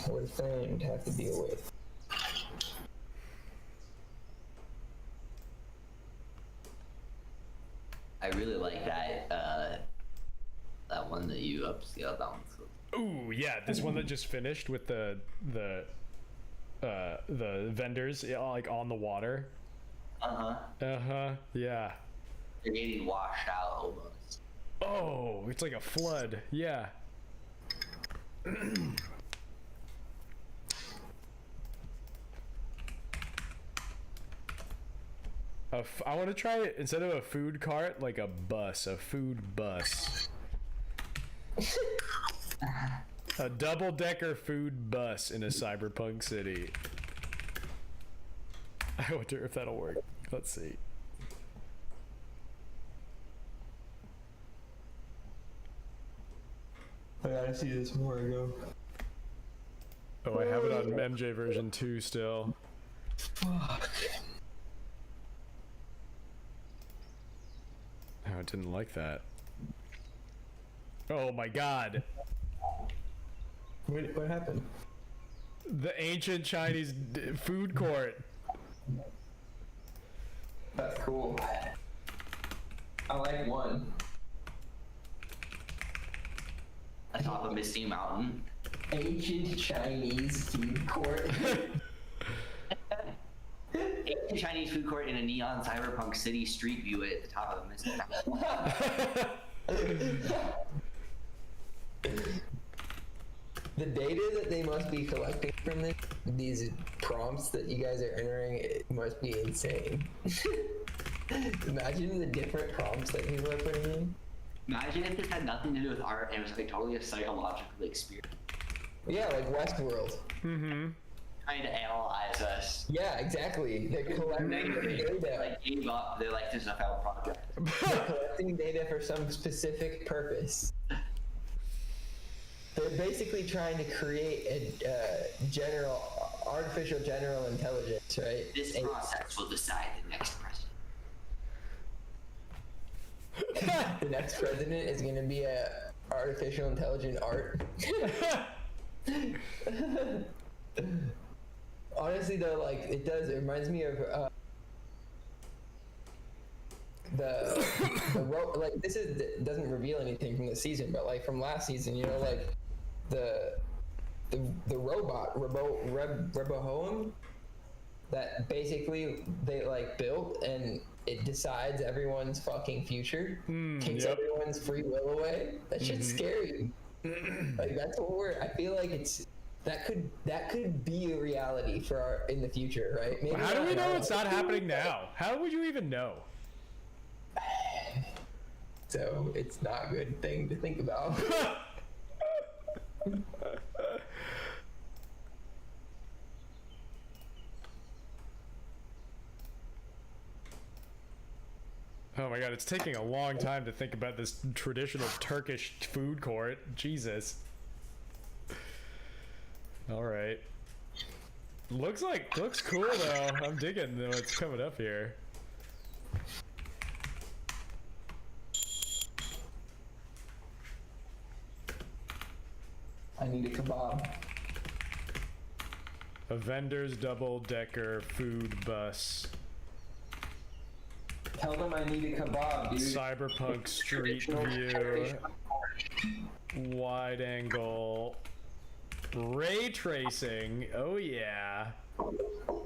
What a thing to have to deal with. I really like that that one that you upscaled down. Ooh, yeah, this one that just finished with the vendors, like on the water. Yeah. They're getting washed out almost. Oh, it's like a flood. Yeah. I want to try it instead of a food cart, like a bus, a food bus. A double-decker food bus in a cyberpunk city. I wonder if that'll work. Let's see. I gotta see this more ago. Oh, I have it on MJ version 2 still. Fuck. Oh, I didn't like that. Oh my god. What happened? The ancient Chinese food court. That's cool. I like one. Atop a misty mountain. Ancient Chinese food court. Ancient Chinese food court in a neon cyberpunk city street view at the top of a misty mountain. The data that they must be collecting from these prompts that you guys are entering, it must be insane. Imagine the different prompts that people are putting in. Imagine if this had nothing to do with art and it was like totally a psychological experience. Yeah, like Westworld. Mm-hmm. Trying to analyze us. Yeah, exactly. They're collecting They data. like gave up. They're like, this is a failed project. They're collecting data for some specific purpose. They're basically trying to create a artificial general intelligence, right? This process will decide the next president. The next president is going to be a artificial intelligent art. Honestly, though, like it reminds me of like this doesn't reveal anything from the season, but like from last season, you know, like the robot Rebohoam that basically they like built and it decides everyone's fucking future, takes everyone's free will away. That shit's scary. Like that's what I feel like that could be a reality for in the future, right? Maybe How do we know it's not happening now? How would you even know? So it's not a good thing to think about. Oh my god, it's taking a long time to think about this traditional Turkish food court. Jesus. Alright. Looks cool though. I'm digging what's coming up here. I need a kebab. A vendor's double-decker food bus. Tell them I need a kebab, dude. Cyberpunk Street View. Wide angle. Ray tracing. Oh yeah. What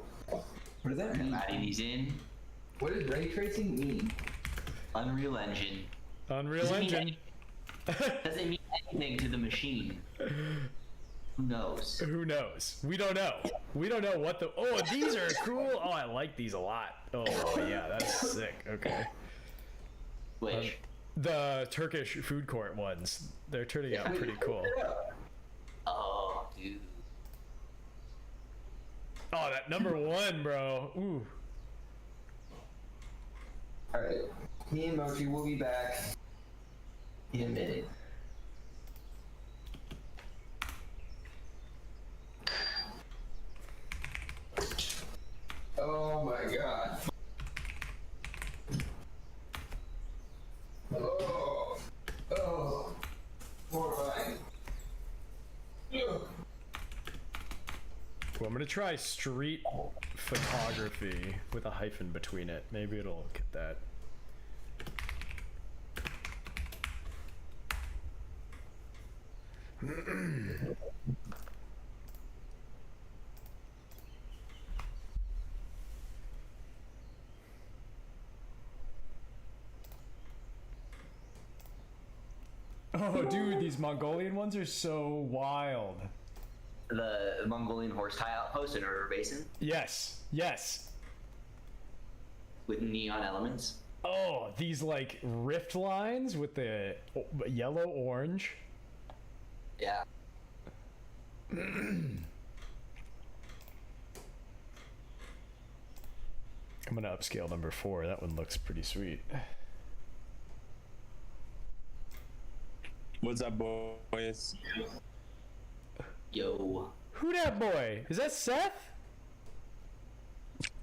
does that mean? Adding these in. What does ray tracing mean? Unreal Engine. Unreal Doesn't mean Engine. Doesn't mean anything to the machine. Who knows? Who knows? We don't know. We don't know what the. Oh, these are cool. Oh, I like these a lot. Oh yeah, that's sick. Okay. Which? The Turkish food court ones. They're turning out pretty cool. Oh, dude. Oh, that number one, bro. Ooh. Alright. Me and Mochi will be back in a minute. Oh my god. Oh. Oh. Horrifying. Ugh. Well, I'm gonna try street photography with a hyphen between it. Maybe it'll get that. Oh, dude, these Mongolian ones are so wild. The Mongolian horse tie outpost in River Basin Yes, yes. with neon elements. Oh, these like rift lines with the yellow orange. Yeah. I'm gonna upscale number 4. That one looks pretty sweet. What's up, boys? Yo. Who that boy? Is that Seth?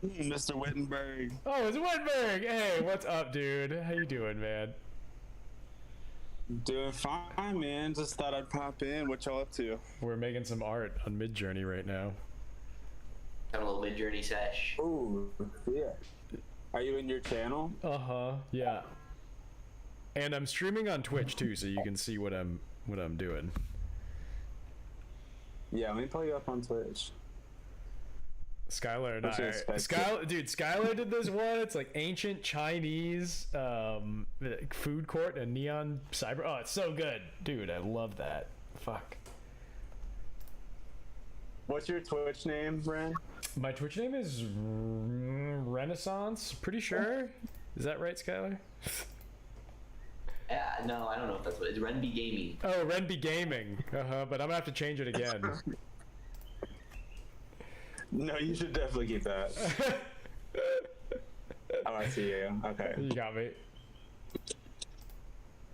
Mr. Wittenberg. Oh, it's Wittenberg. Hey, what's up, dude? How you doing, man? Doing fine, man. Just thought I'd pop in. What y'all up to? We're making some art on Midjourney right now. Having a little Midjourney sesh. Ooh, yeah. Are you in your channel? Uh-huh. Yeah. And I'm streaming on Twitch too, so you can see what I'm doing. Yeah, let me pull you up on Twitch. Skylar and What's your Skylar did this one. It's like ancient Chinese food court and neon cyber. Oh, it's so good, dude. I love that. Fuck. What's your Twitch name, Bren? My Twitch name is Renaissance. Pretty sure. Is that right, Skylar? Yeah, no, I don't know if that's what it's. Renby Gaming. Oh, Renby Gaming. But I'm gonna have to change it again. No, you should definitely keep that. Oh, I see you. Okay. You got me.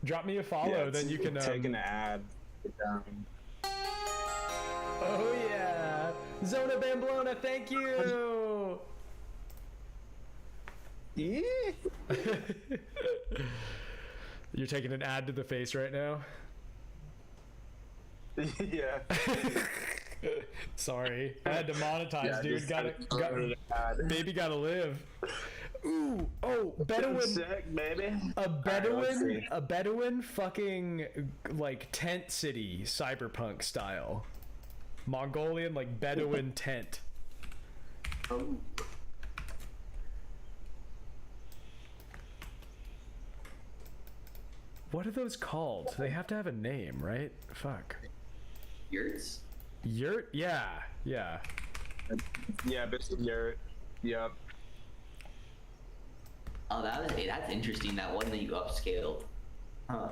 Drop me a follow, then you can. Take an ad. Oh yeah, Zona Bamblona, thank you. Yeah. You're taking an ad to the face right now. Yeah. Sorry, I had to monetize, Yeah, dude. just Baby gotta live. Ooh, oh, Bedouin. Sick, baby. A Bedouin fucking like tent city, cyberpunk style. Mongolian like Bedouin tent. Oh. What are those called? They have to have a name, right? Fuck. Yurts? Yurt? Yeah, yeah. Yeah, but you're. Yep. Oh, that's interesting. That one that you upscaled. Huh.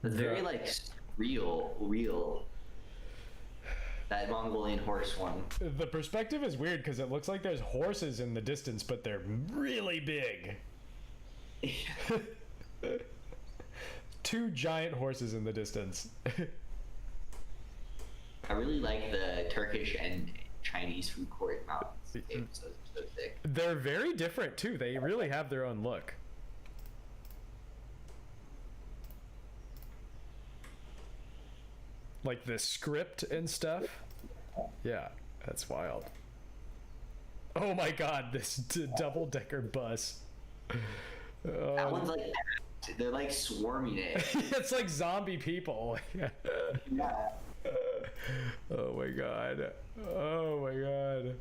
It's very Yeah. like real. That Mongolian horse one. The perspective is weird because it looks like there's horses in the distance, but they're really big. 2 giant horses in the distance. I really like the Turkish and Chinese food court mountains. It's so thick. They're very different too. They really have their own look. like the script and stuff. Yeah, that's wild. Oh my god, this double-decker bus. That one's like, they're like swarming it. It's like zombie people. Yeah. Oh my god. Oh my god.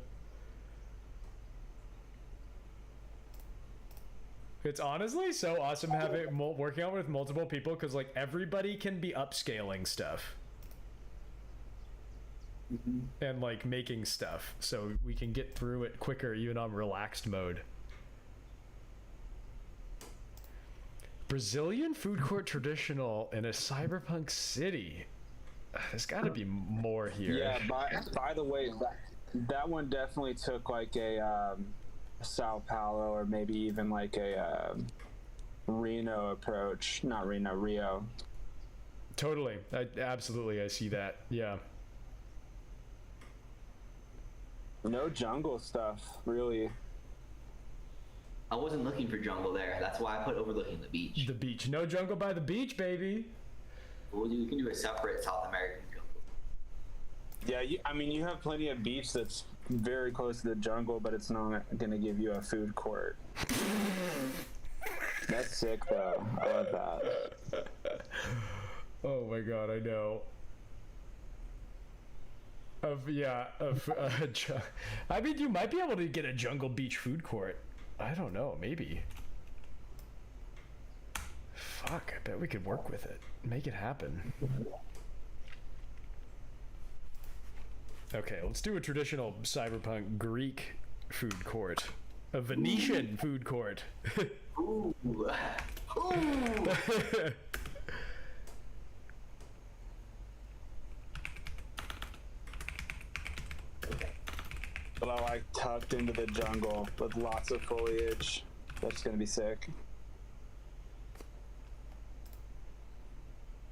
It's honestly so awesome having working out with multiple people, because like everybody can be upscaling stuff. And like making stuff, so we can get through it quicker even on relaxed mode. Brazilian food court traditional in a cyberpunk city. There's got to be more here. Yeah, by the way, that one definitely took like a Sao Paulo or maybe even like a Reno approach. Not Reno, Rio. Totally. Absolutely, I see that. Yeah. No jungle stuff, really. I wasn't looking for jungle there. That's why I put overlooking the beach. The beach. No jungle by the beach, baby. We can do a separate South American jungle. Yeah, I mean, you have plenty of beach that's very close to the jungle, but it's not going to give you a food court. That's sick, though. I love that. Oh my god, I know. I mean, you might be able to get a jungle beach food court. I don't know, maybe. Fuck, I bet we could work with it. Make it happen. Okay, let's do a traditional cyberpunk Greek food court. A Venetian food court. Ooh. Ooh. But I like tucked into the jungle with lots of foliage. That's gonna be sick.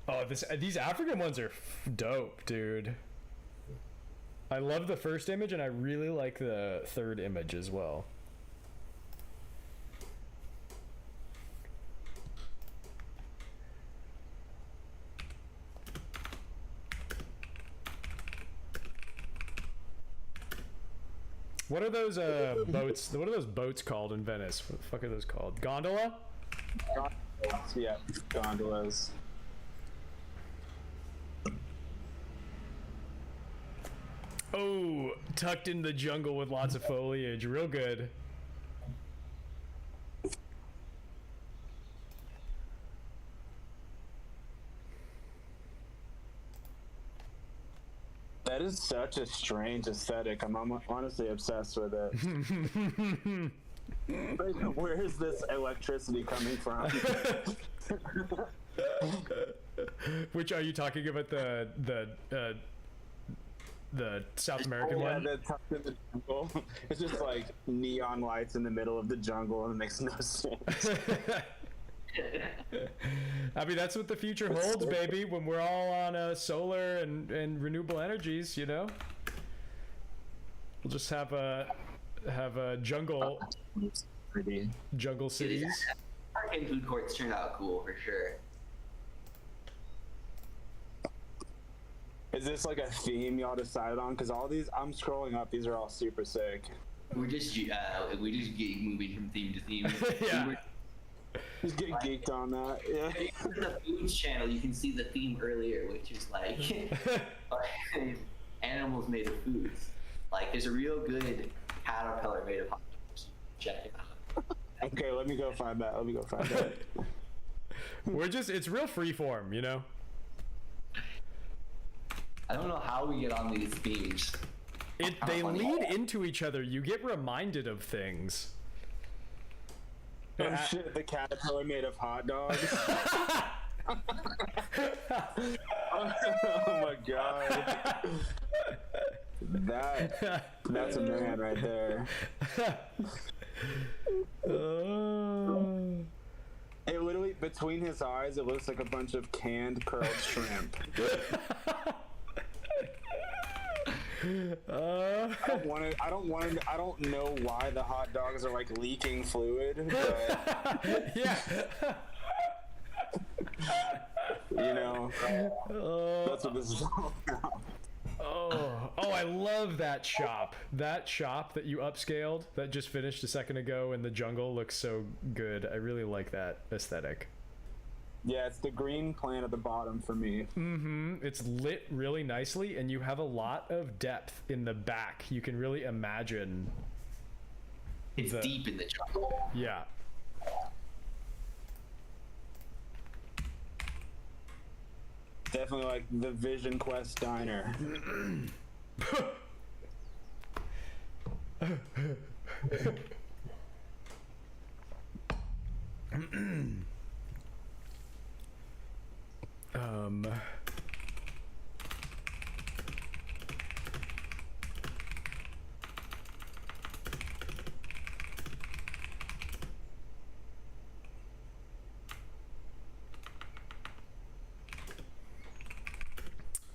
Oh, these African ones are dope, dude. I love the first image, and I really like the third image as well. What are those boats? What are those boats called in Venice? What the fuck are those called? Gondola? Yeah, gondolas. Oh, tucked in the jungle with lots of foliage. Real good. That is such a strange aesthetic. I'm honestly obsessed with it. Like, where is this electricity coming from? Which are you talking about? The South American one? Yeah, tucked in the jungle. It's just like neon lights in the middle of the jungle, and it makes no sense. I mean, that's what the future holds, baby. When we're all on solar and renewable energies, you know, we'll just have a jungle cities. American food courts turned out cool for sure. Is this like a theme y'all decided on? Because all these, I'm scrolling up, these are all super sick. We just get moving from theme to theme. Yeah. Just get geeked on that. Yeah. The foods channel, you can see the theme earlier, which is like animals made of foods. Like there's a real good caterpillar made of hot dogs. Check it out. Okay, let me go find that. It's real freeform, you know? I don't know how we get on these themes. They lead into each other. You get reminded of things. Oh shit, the caterpillar made of hot dogs. Oh my god. That's a man right there. It literally, between his eyes, it looks like a bunch of canned curled shrimp. I don't know why the hot dogs are like leaking fluid, but yeah. You know, that's what this is all about. Oh, I love that shop. That shop that you upscaled that just finished a second ago in the jungle looks so good. I really like that aesthetic. Yeah, it's the green plant at the bottom for me. It's lit really nicely, and you have a lot of depth in the back. You can really imagine. It's deep in the jungle. Yeah. Definitely like the Vision Quest diner.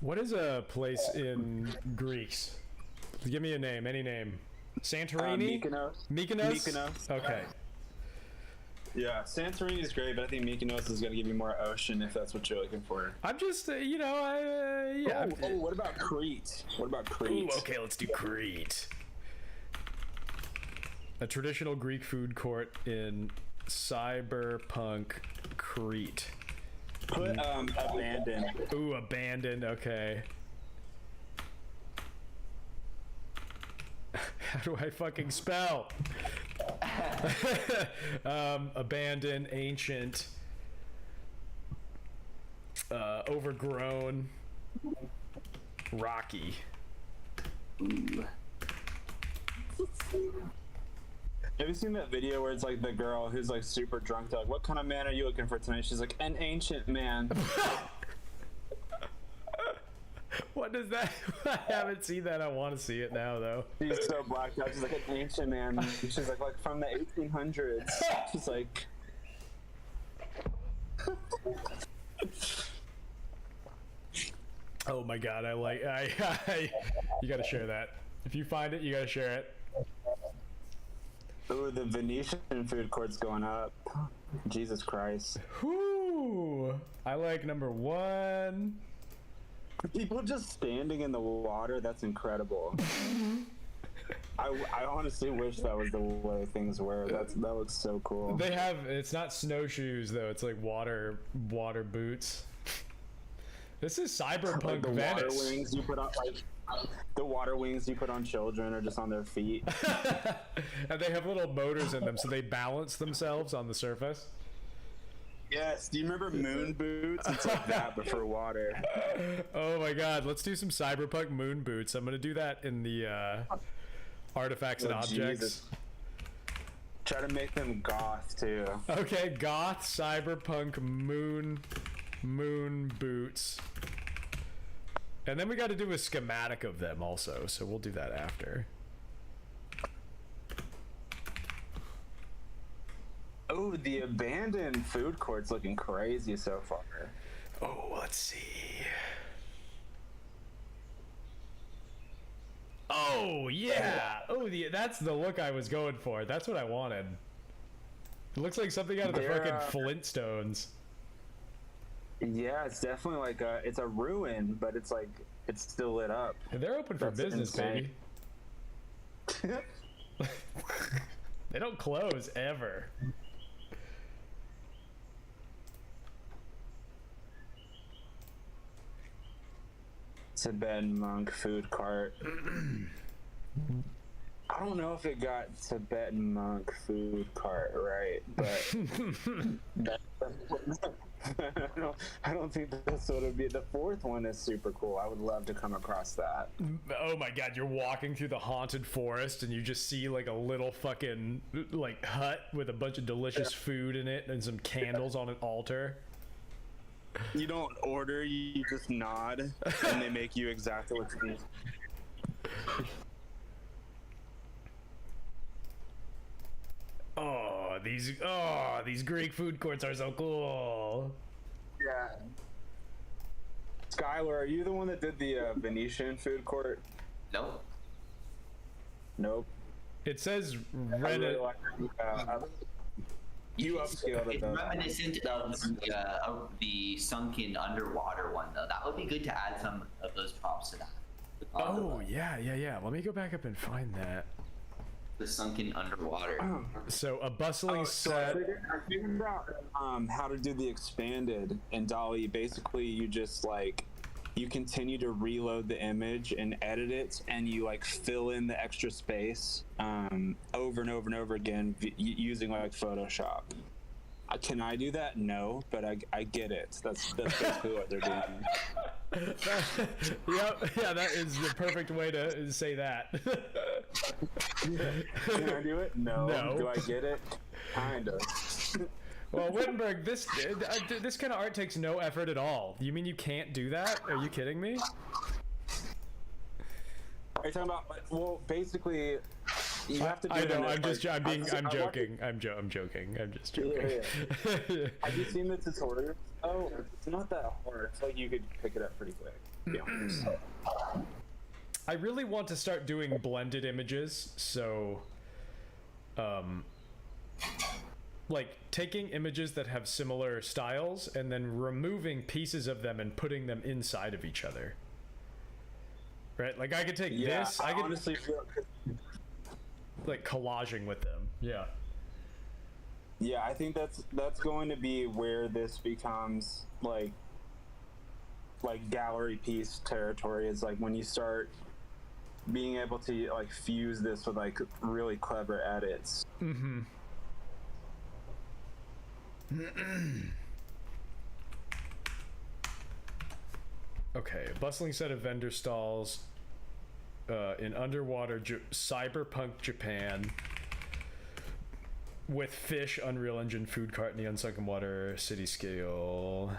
What is a place in Greece? Give me a name, any name. Santorini? Mykonos. Mykonos? Mykonos. Okay. Yeah, Santorini is great, but I think Mykonos is going to give you more ocean if that's what you're looking for. I'm just, yeah. Oh, what about Crete? What about Crete? Ooh, okay, let's do Crete. A traditional Greek food court in cyberpunk Crete. Put abandoned. Ooh, abandoned, okay. How do I fucking spell? Abandoned, ancient, overgrown, rocky. Ooh. Have you seen that video where it's like the girl who's like super drunk? They're like, what kind of man are you looking for tonight? She's like, an ancient man. What does that? I haven't seen that. I want to see it now, though. She's so blacked out. She's like an ancient man. She's like from the 1800s. She's like. Oh my god! You gotta share that. If you find it, you gotta share it. Ooh, the Venetian food court's going up. Jesus Christ. Whoo! I like number 1. People just standing in the water, that's incredible. I honestly wish that was the way things were. That looks so cool. They have, it's not snowshoes though, it's like water boots. This is cyberpunk Like the Venice. water wings you put on, like the water wings you put on children are just on their feet. And they have little motors in them so they balance themselves on the surface. Yes, do you remember moon boots? It's like that, but for water. Oh my god, let's do some cyberpunk moon boots. I'm gonna do that in the artifacts and objects. Jesus. Try to make them goth too. Okay, goth cyberpunk moon boots. And then we got to do a schematic of them also, so we'll do that after. Oh, the abandoned food court's looking crazy so far. Oh, let's see. Oh, yeah. Oh, that's the look I was going for. That's what I wanted. It looks like something out of the fucking Flintstones. Yeah, it's definitely like it's a ruin, but it's like it's still lit up. They're open for business, insane. baby. They don't close ever. Tibetan monk food cart. I don't know if it got Tibetan monk food cart right, but I don't think that's what it'd be. The fourth one is super cool. I would love to come across that. Oh my god, you're walking through the haunted forest and you just see like a little fucking like hut with a bunch of delicious food in it and some candles on an altar. You don't order, you just nod, and they make you exactly what you need. These Greek food courts are so cool. Yeah. Skylar, are you the one that did the Venetian food court? Nope. Nope. It says I really like, You upscaled it It's though. reminiscent of the sunken underwater one, though. That would be good to add some of those props to that. The Oh, yeah. Let me go back up and find that. The sunken underwater. So a bustling So set. I figured out how to do the expanded in DALL-E. Basically, you just like you continue to reload the image and edit it, and you like fill in the extra space over and over and over again using like Photoshop. Can I do that? No, but I get it. That's basically what they're doing. Yep, yeah, that is the perfect way to say that. Can I do it? No. No. Do I get it? Kind of. Well, Wittenberg, this kind of art takes no effort at all. You mean you can't do that? Are you kidding me? Are you talking about? Well, basically, you have to do I know. it. I'm joking. I'm joking. I'm just joking. Yeah. Have you seen the tutorial? Oh, it's not that hard. It's like you could pick it up pretty quick. To be honest. I really want to start doing blended images, so like taking images that have similar styles and then removing pieces of them and putting them inside of each other. Right? Like I could take this, I could honestly feel like collaging with them. Yeah. yeah, I think that's going to be where this becomes like gallery piece territory. Is like when you start being able to like fuse this with like really clever edits. Mm-hmm. Okay, a bustling set of vendor stalls in underwater cyberpunk Japan with fish, Unreal Engine, food cart, neon sunken water, city scale.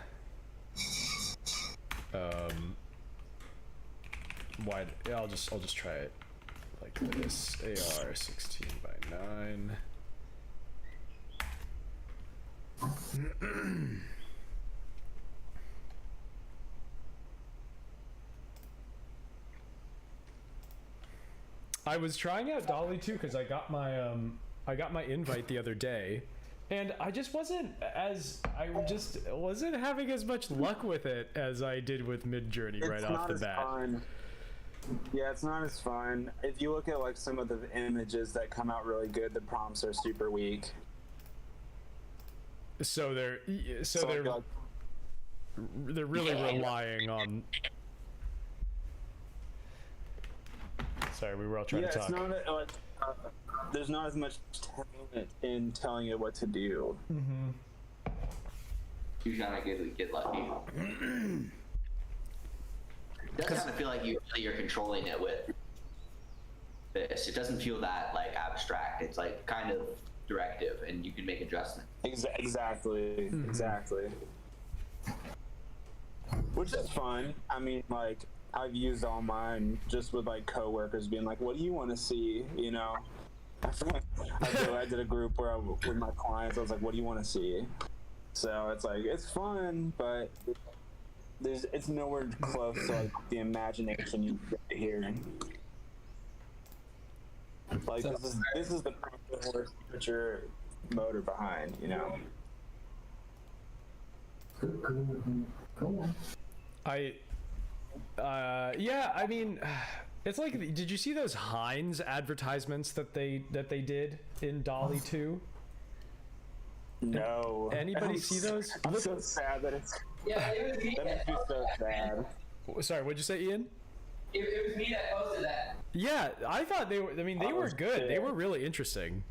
Wide. Yeah, I'll just try it like this. AR 16 by 9. I was trying out DALL-E 2 because I got my invite the other day, and I wasn't having as much luck with it as I did with Midjourney right off the bat. Fun. Yeah, it's not as fun. If you look at like some of the images that come out really good, the prompts are super weak. So they're like, really relying on. Sorry, we were all trying to talk. It's not there's not as much talent in telling it what to do. Mm-hmm. You're trying to get lucky. It does kind of feel like you're controlling it with this. It doesn't feel that like abstract. It's like kind of directive, and you can make adjustments. Exactly. Mm-hmm. Exactly. Which is fun. I mean, like, I've used all mine just with like coworkers being like, "What do you want to see?" You know. I did a group where with my clients, I was like, "What do you want to see?" So it's like it's fun, but it's nowhere close to like the imagination you get here. Like this is the process where you put your motor behind, you know. Yeah, I mean, it's like, did you see those Heinz advertisements that they did in DALL-E 2? No. Anybody see those? I'm so sad that it's. Yeah, it was me. That makes me so sad. Sorry, what'd you say, Ian? It was me that posted that. Yeah, I thought they were. I mean, they were good. They were really interesting.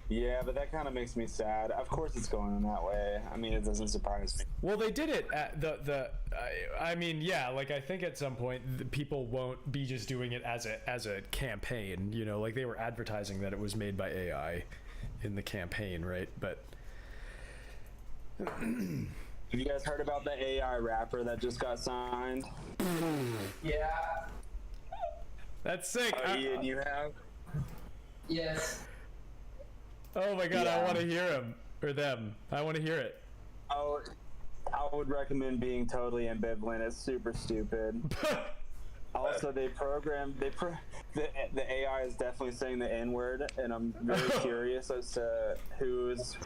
Yeah, but that kind of makes me sad. Of course, it's going in that way. I mean, it doesn't surprise me. Well, they did it at I mean, yeah, like I think at some point the people won't be just doing it as a campaign. You know, like they were advertising that it was made by AI in the campaign, right? But have you guys heard about the AI rapper that just got signed? Yeah. That's sick. Ian, you have? Yes. Oh my god, I Yeah. want to hear him or them. I want to hear it. Oh, I would recommend being totally ambivalent. It's super stupid. Also, the AI is definitely saying the N word, and I'm very curious as to who's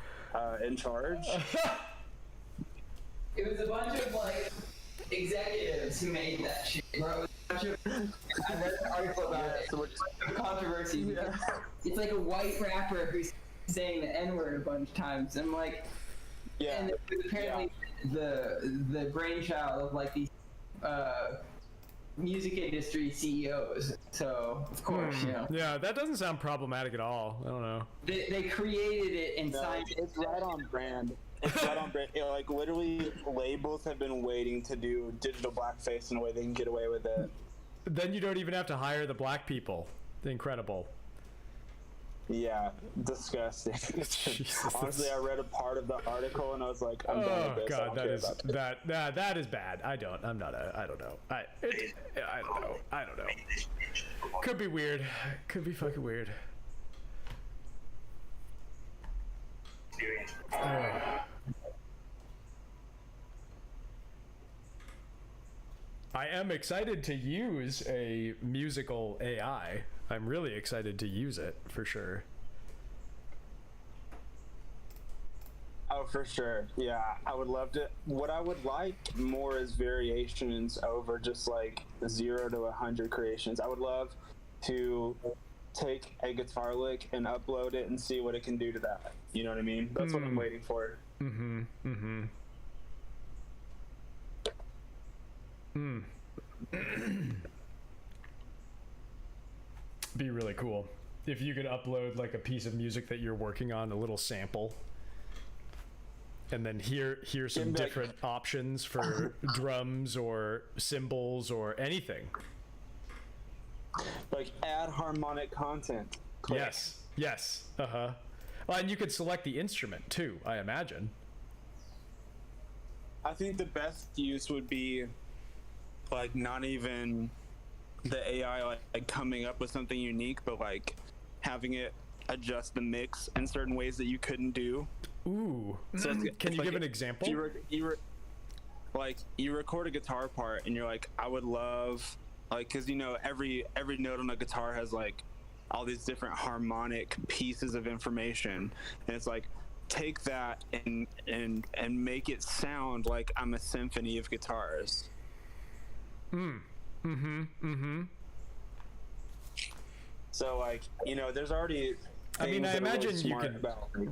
in charge. It was a bunch of like executives who made that shit, bro. It was a bunch of, I read an article about it. So Controversy. Yeah. It's like a white rapper who's saying the N word a bunch of times. I'm like, Yeah. and it was apparently the brainchild of like these music industry CEOs. So of course, you know, Yeah, that doesn't sound problematic at all. I don't know. they created it and No, signed it. it's right on brand. It's right on brand. Like literally, labels have been waiting to do digital blackface in a way they can get away with it. Then you don't even have to hire the black people. Incredible. Yeah, disgusting. Jesus. Honestly, I read a part of the article and I was like, I'm done Oh with this. I god, don't that care is about this. that is bad. I don't know. I don't know. I don't know. Could be weird. Could be fucking weird. I am excited to use a musical AI. I'm really excited to use it for sure. Oh, for sure. Yeah, I would love to. What I would like more is variations over just like 0 to 100 creations. I would love to take a guitar lick and upload it and see what it can do to that. You know what I mean? That's what I'm waiting for. Be really cool if you could upload like a piece of music that you're working on, a little sample, and then hear some like- different options for drums or cymbals or anything. Like add harmonic content. Click. Yes. Uh-huh. Well, and you could select the instrument too, I imagine. I think the best use would be like not even the AI like coming up with something unique, but like having it adjust the mix in certain ways that you couldn't do. Ooh. So Can you like give an example? You record a guitar part and you're like, I would love, like, because you know every note on a guitar has like all these different harmonic pieces of information, and it's like take that and make it sound like I'm a symphony of guitars. So like, you know, there's already I mean, things I that are really imagine you smart could. about, like,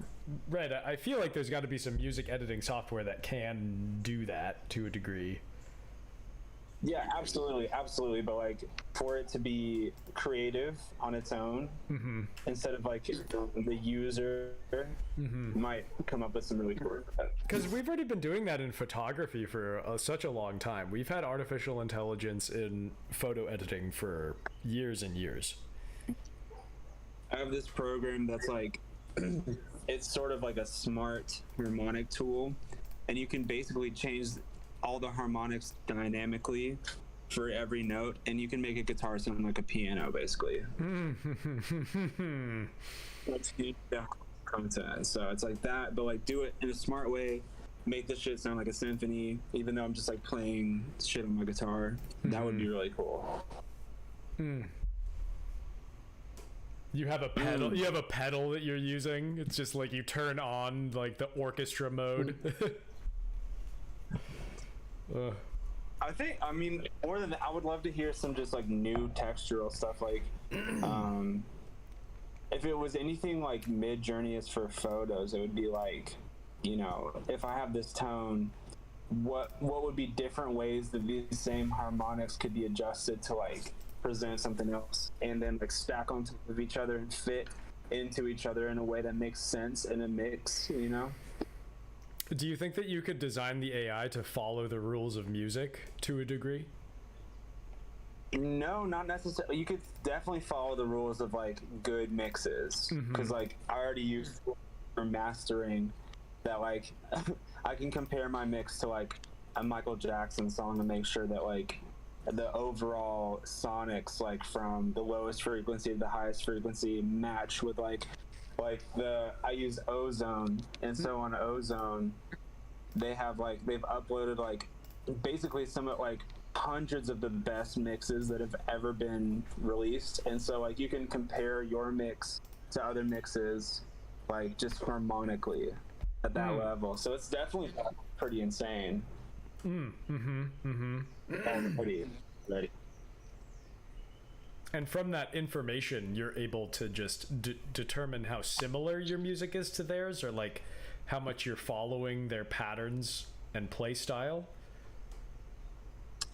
Right, I feel like there's got to be some music editing software that can do that to a degree. yeah, absolutely, but like for it to be creative on its own instead of like the user might come up with some really cool. Because we've already been doing that in photography for such a long time. We've had artificial intelligence in photo editing for years and years. I have this program that's like it's sort of like a smart harmonic tool, and you can basically change all the harmonics dynamically for every note, and you can make a guitar sound like a piano basically. That's huge content. So it's like that, but like do it in a smart way, make this shit sound like a symphony, even though I'm just like playing shit on my guitar. That would be really cool. You have a pedal. You have a pedal that you're using. It's just like you turn on like the orchestra mode. I mean, more than that, I would love to hear some just like new textural stuff. Like, if it was anything like Midjourney is for photos, it would be like, you know, if I have this tone, what would be different ways that these same harmonics could be adjusted to like present something else, and then like stack on top of each other and fit into each other in a way that makes sense in a mix, you know? Do you think that you could design the AI to follow the rules of music to a degree? No, not necessarily. You could definitely follow the rules of like good mixes, because like I already use for mastering that, like I can compare my mix to like a Michael Jackson song and make sure that like the overall sonics, like from the lowest frequency to the highest frequency, match with like I use Ozone, and so on Ozone they've uploaded like basically some of like hundreds of the best mixes that have ever been released, and so like you can compare your mix to other mixes, like just harmonically at that level. So it's definitely pretty insane. Ready. And from that information, you're able to just determine how similar your music is to theirs, or like how much you're following their patterns and play style.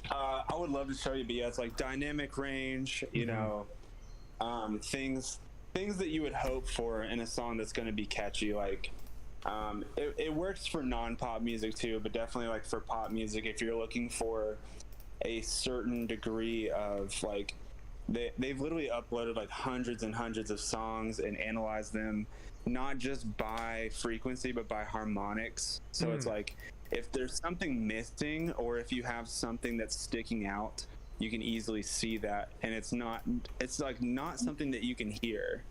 I would love to show you, but yeah, it's like dynamic range, you know, things that you would hope for in a song that's going to be catchy. Like, it works for non-pop music too, but definitely like for pop music, if you're looking for a certain degree of like, they've literally uploaded like hundreds and hundreds of songs and analyzed them, not just by frequency, but by harmonics. So it's like, if there's something missing, or if you have something that's sticking out, you can easily see that, and it's like not something that you can hear.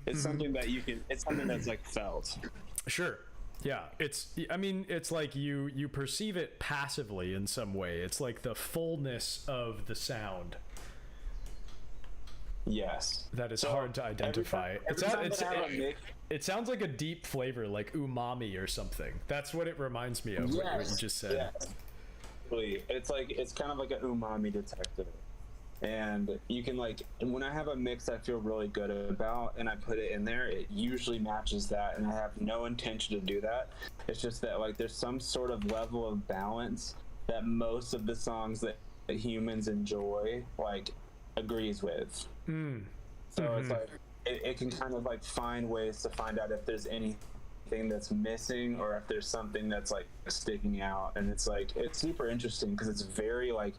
It's something that it's something that's like felt. Sure. Yeah, I mean, it's like you perceive it passively in some way. It's like the fullness of the sound. Yes. That is hard to identify. It sounds like a deep flavor, like umami or something. That's what it reminds me of, what you just said. Yes. It's kind of like an umami detector. And you can like, and when I have a mix I feel really good about and I put it in there, it usually matches that, and I have no intention to do that. It's just that like there's some sort of level of balance that most of the songs that humans enjoy like agrees with. So it's like it can kind of like find ways to find out if there's anything that's missing or if there's something that's like sticking out, and it's like it's super interesting because it's very like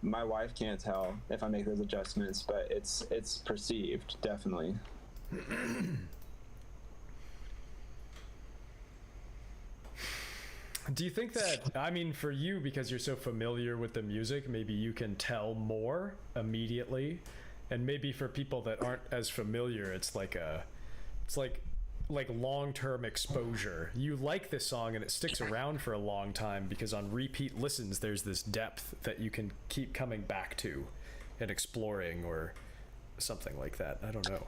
my wife can't tell if I make those adjustments, but it's perceived, definitely. Do you think that, I mean, for you, because you're so familiar with the music, maybe you can tell more immediately, and maybe for people that aren't as familiar, it's like long-term exposure. You like this song and it sticks around for a long time because on repeat listens there's this depth that you can keep coming back to and exploring, or something like that. I don't know.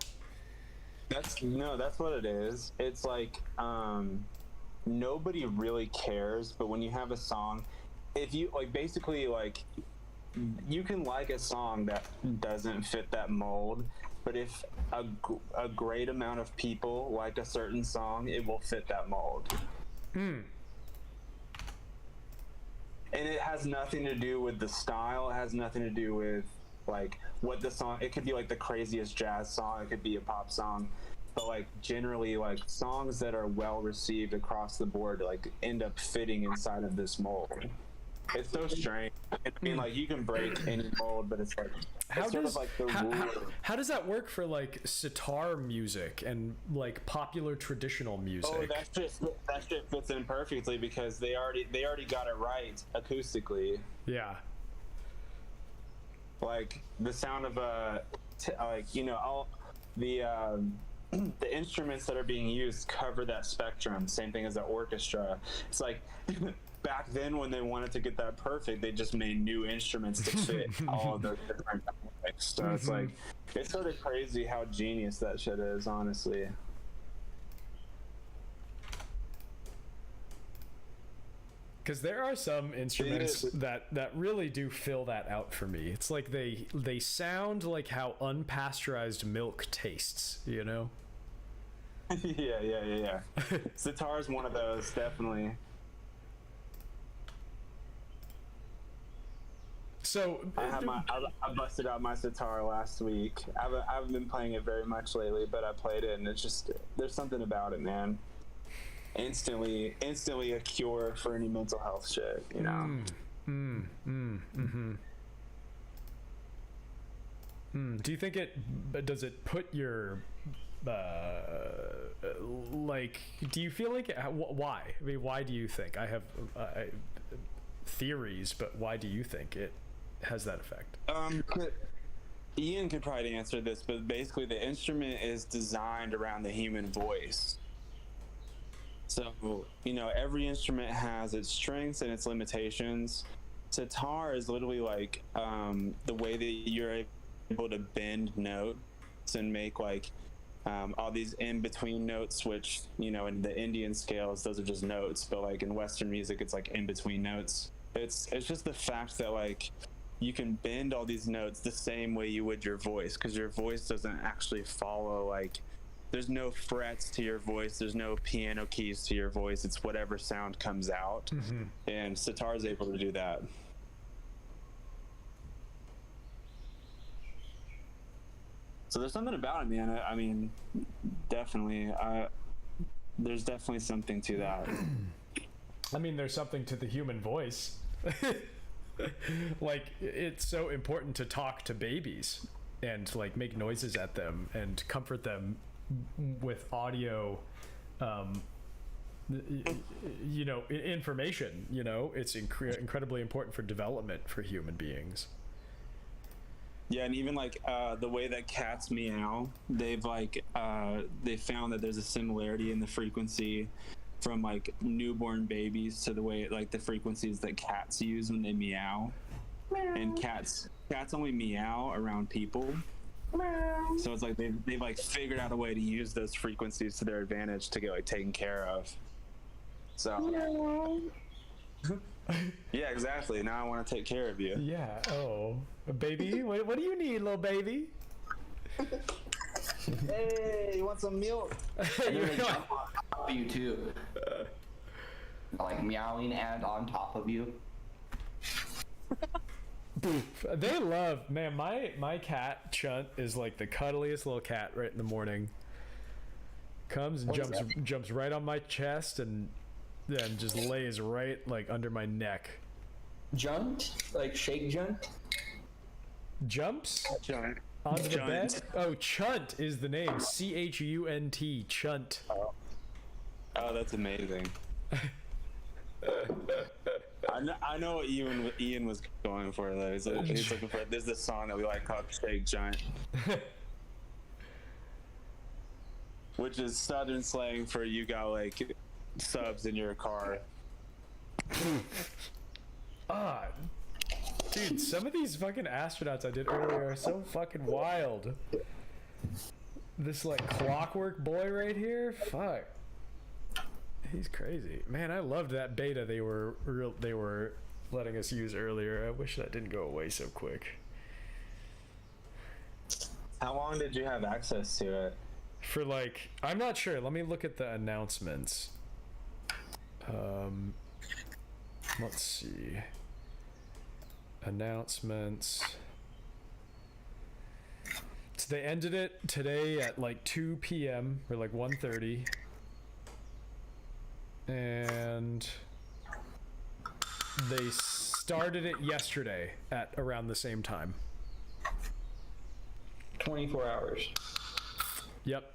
That's what it is. It's like nobody really cares, but when you have a song, if you like, basically like, you can like a song that doesn't fit that mold, but if a great amount of people like a certain song, it will fit that mold. And it has nothing to do with the style. It has nothing to do with like what the song, it could be like the craziest jazz song, it could be a pop song, but like generally like songs that are well received across the board like end up fitting inside of this mold. It's so strange. I mean, like, you can break any mold, but it's like, it's sort of like the rule. How does that work for like sitar music and like popular traditional music? Oh, that shit fits in perfectly because they already got it right acoustically. Yeah. Like the sound of like, you know, all the instruments that are being used cover that spectrum. Same thing as the orchestra. It's like back then when they wanted to get that perfect, they just made new instruments to fit all of those different dynamics. So it's like, it's sort of crazy how genius that shit is, honestly. Because there are some instruments that really do fill that out for me. It's like they sound like how unpasteurized milk tastes, you know? Yeah. Sitar is one of those, definitely. So I busted out my sitar last week. I haven't been playing it very much lately, but I played it, and it's just, there's something about it, man. Instantly a cure for any mental health shit, you know. Do you think does it put your like, do you feel like why? I mean, why do you think? I have theories, but why do you think it has that effect? Ian could probably answer this, but basically the instrument is designed around the human voice. So, every instrument has its strengths and its limitations. Sitar is literally like the way that you're able to bend notes and make like all these in-between notes, which, in the Indian scales, those are just notes, but like in Western music, it's like in-between notes. It's just the fact that like you can bend all these notes the same way you would your voice, because your voice doesn't actually follow, like, there's no frets to your voice, there's no piano keys to your voice, it's whatever sound comes out. And sitar is able to do that. So there's something about it, man. I mean, definitely. There's definitely something to that. I mean, there's something to the human voice. Like, it's so important to talk to babies and like make noises at them and comfort them with audio, information. It's incredibly important for development for human beings. Yeah, and even like the way that cats meow, they found that there's a similarity in the frequency from like newborn babies to the way like the frequencies that cats use when they meow. And cats only meow around people. So it's like they've like figured out a way to use those frequencies to their advantage to get like taken care of. So yeah, exactly. Now I want to take care of you. Yeah. Oh, baby, what do you need, little baby? Hey, you want some milk? You're gonna jump on top of you too. Like meowing and on top of you. They love, man, my cat Chunt is like the cuddliest little cat right in the morning. Comes and jumps right on my chest and then just lays right like under my neck. Junt? Like shake junt? Jumps Chunt. onto the Chunt. bed? Oh, Chunt is the name. CHUNT. Chunt. Oh, that's amazing. I know what Ian was going for though. He's looking for. There's this song that we like called "Shake Giant," which is Southern slang for you got like subs in your car. Dude, some of these fucking astronauts I did earlier are so fucking wild. This like clockwork boy right here, fuck. He's crazy, man. I loved that beta they were letting us use earlier. I wish that didn't go away so quick. How long did you have access to it? For like, I'm not sure. Let me look at the announcements. Let's see. Announcements. So they ended it today at like 2 p.m. or like 1:30. And they started it yesterday at around the same time. 24 hours. Yep.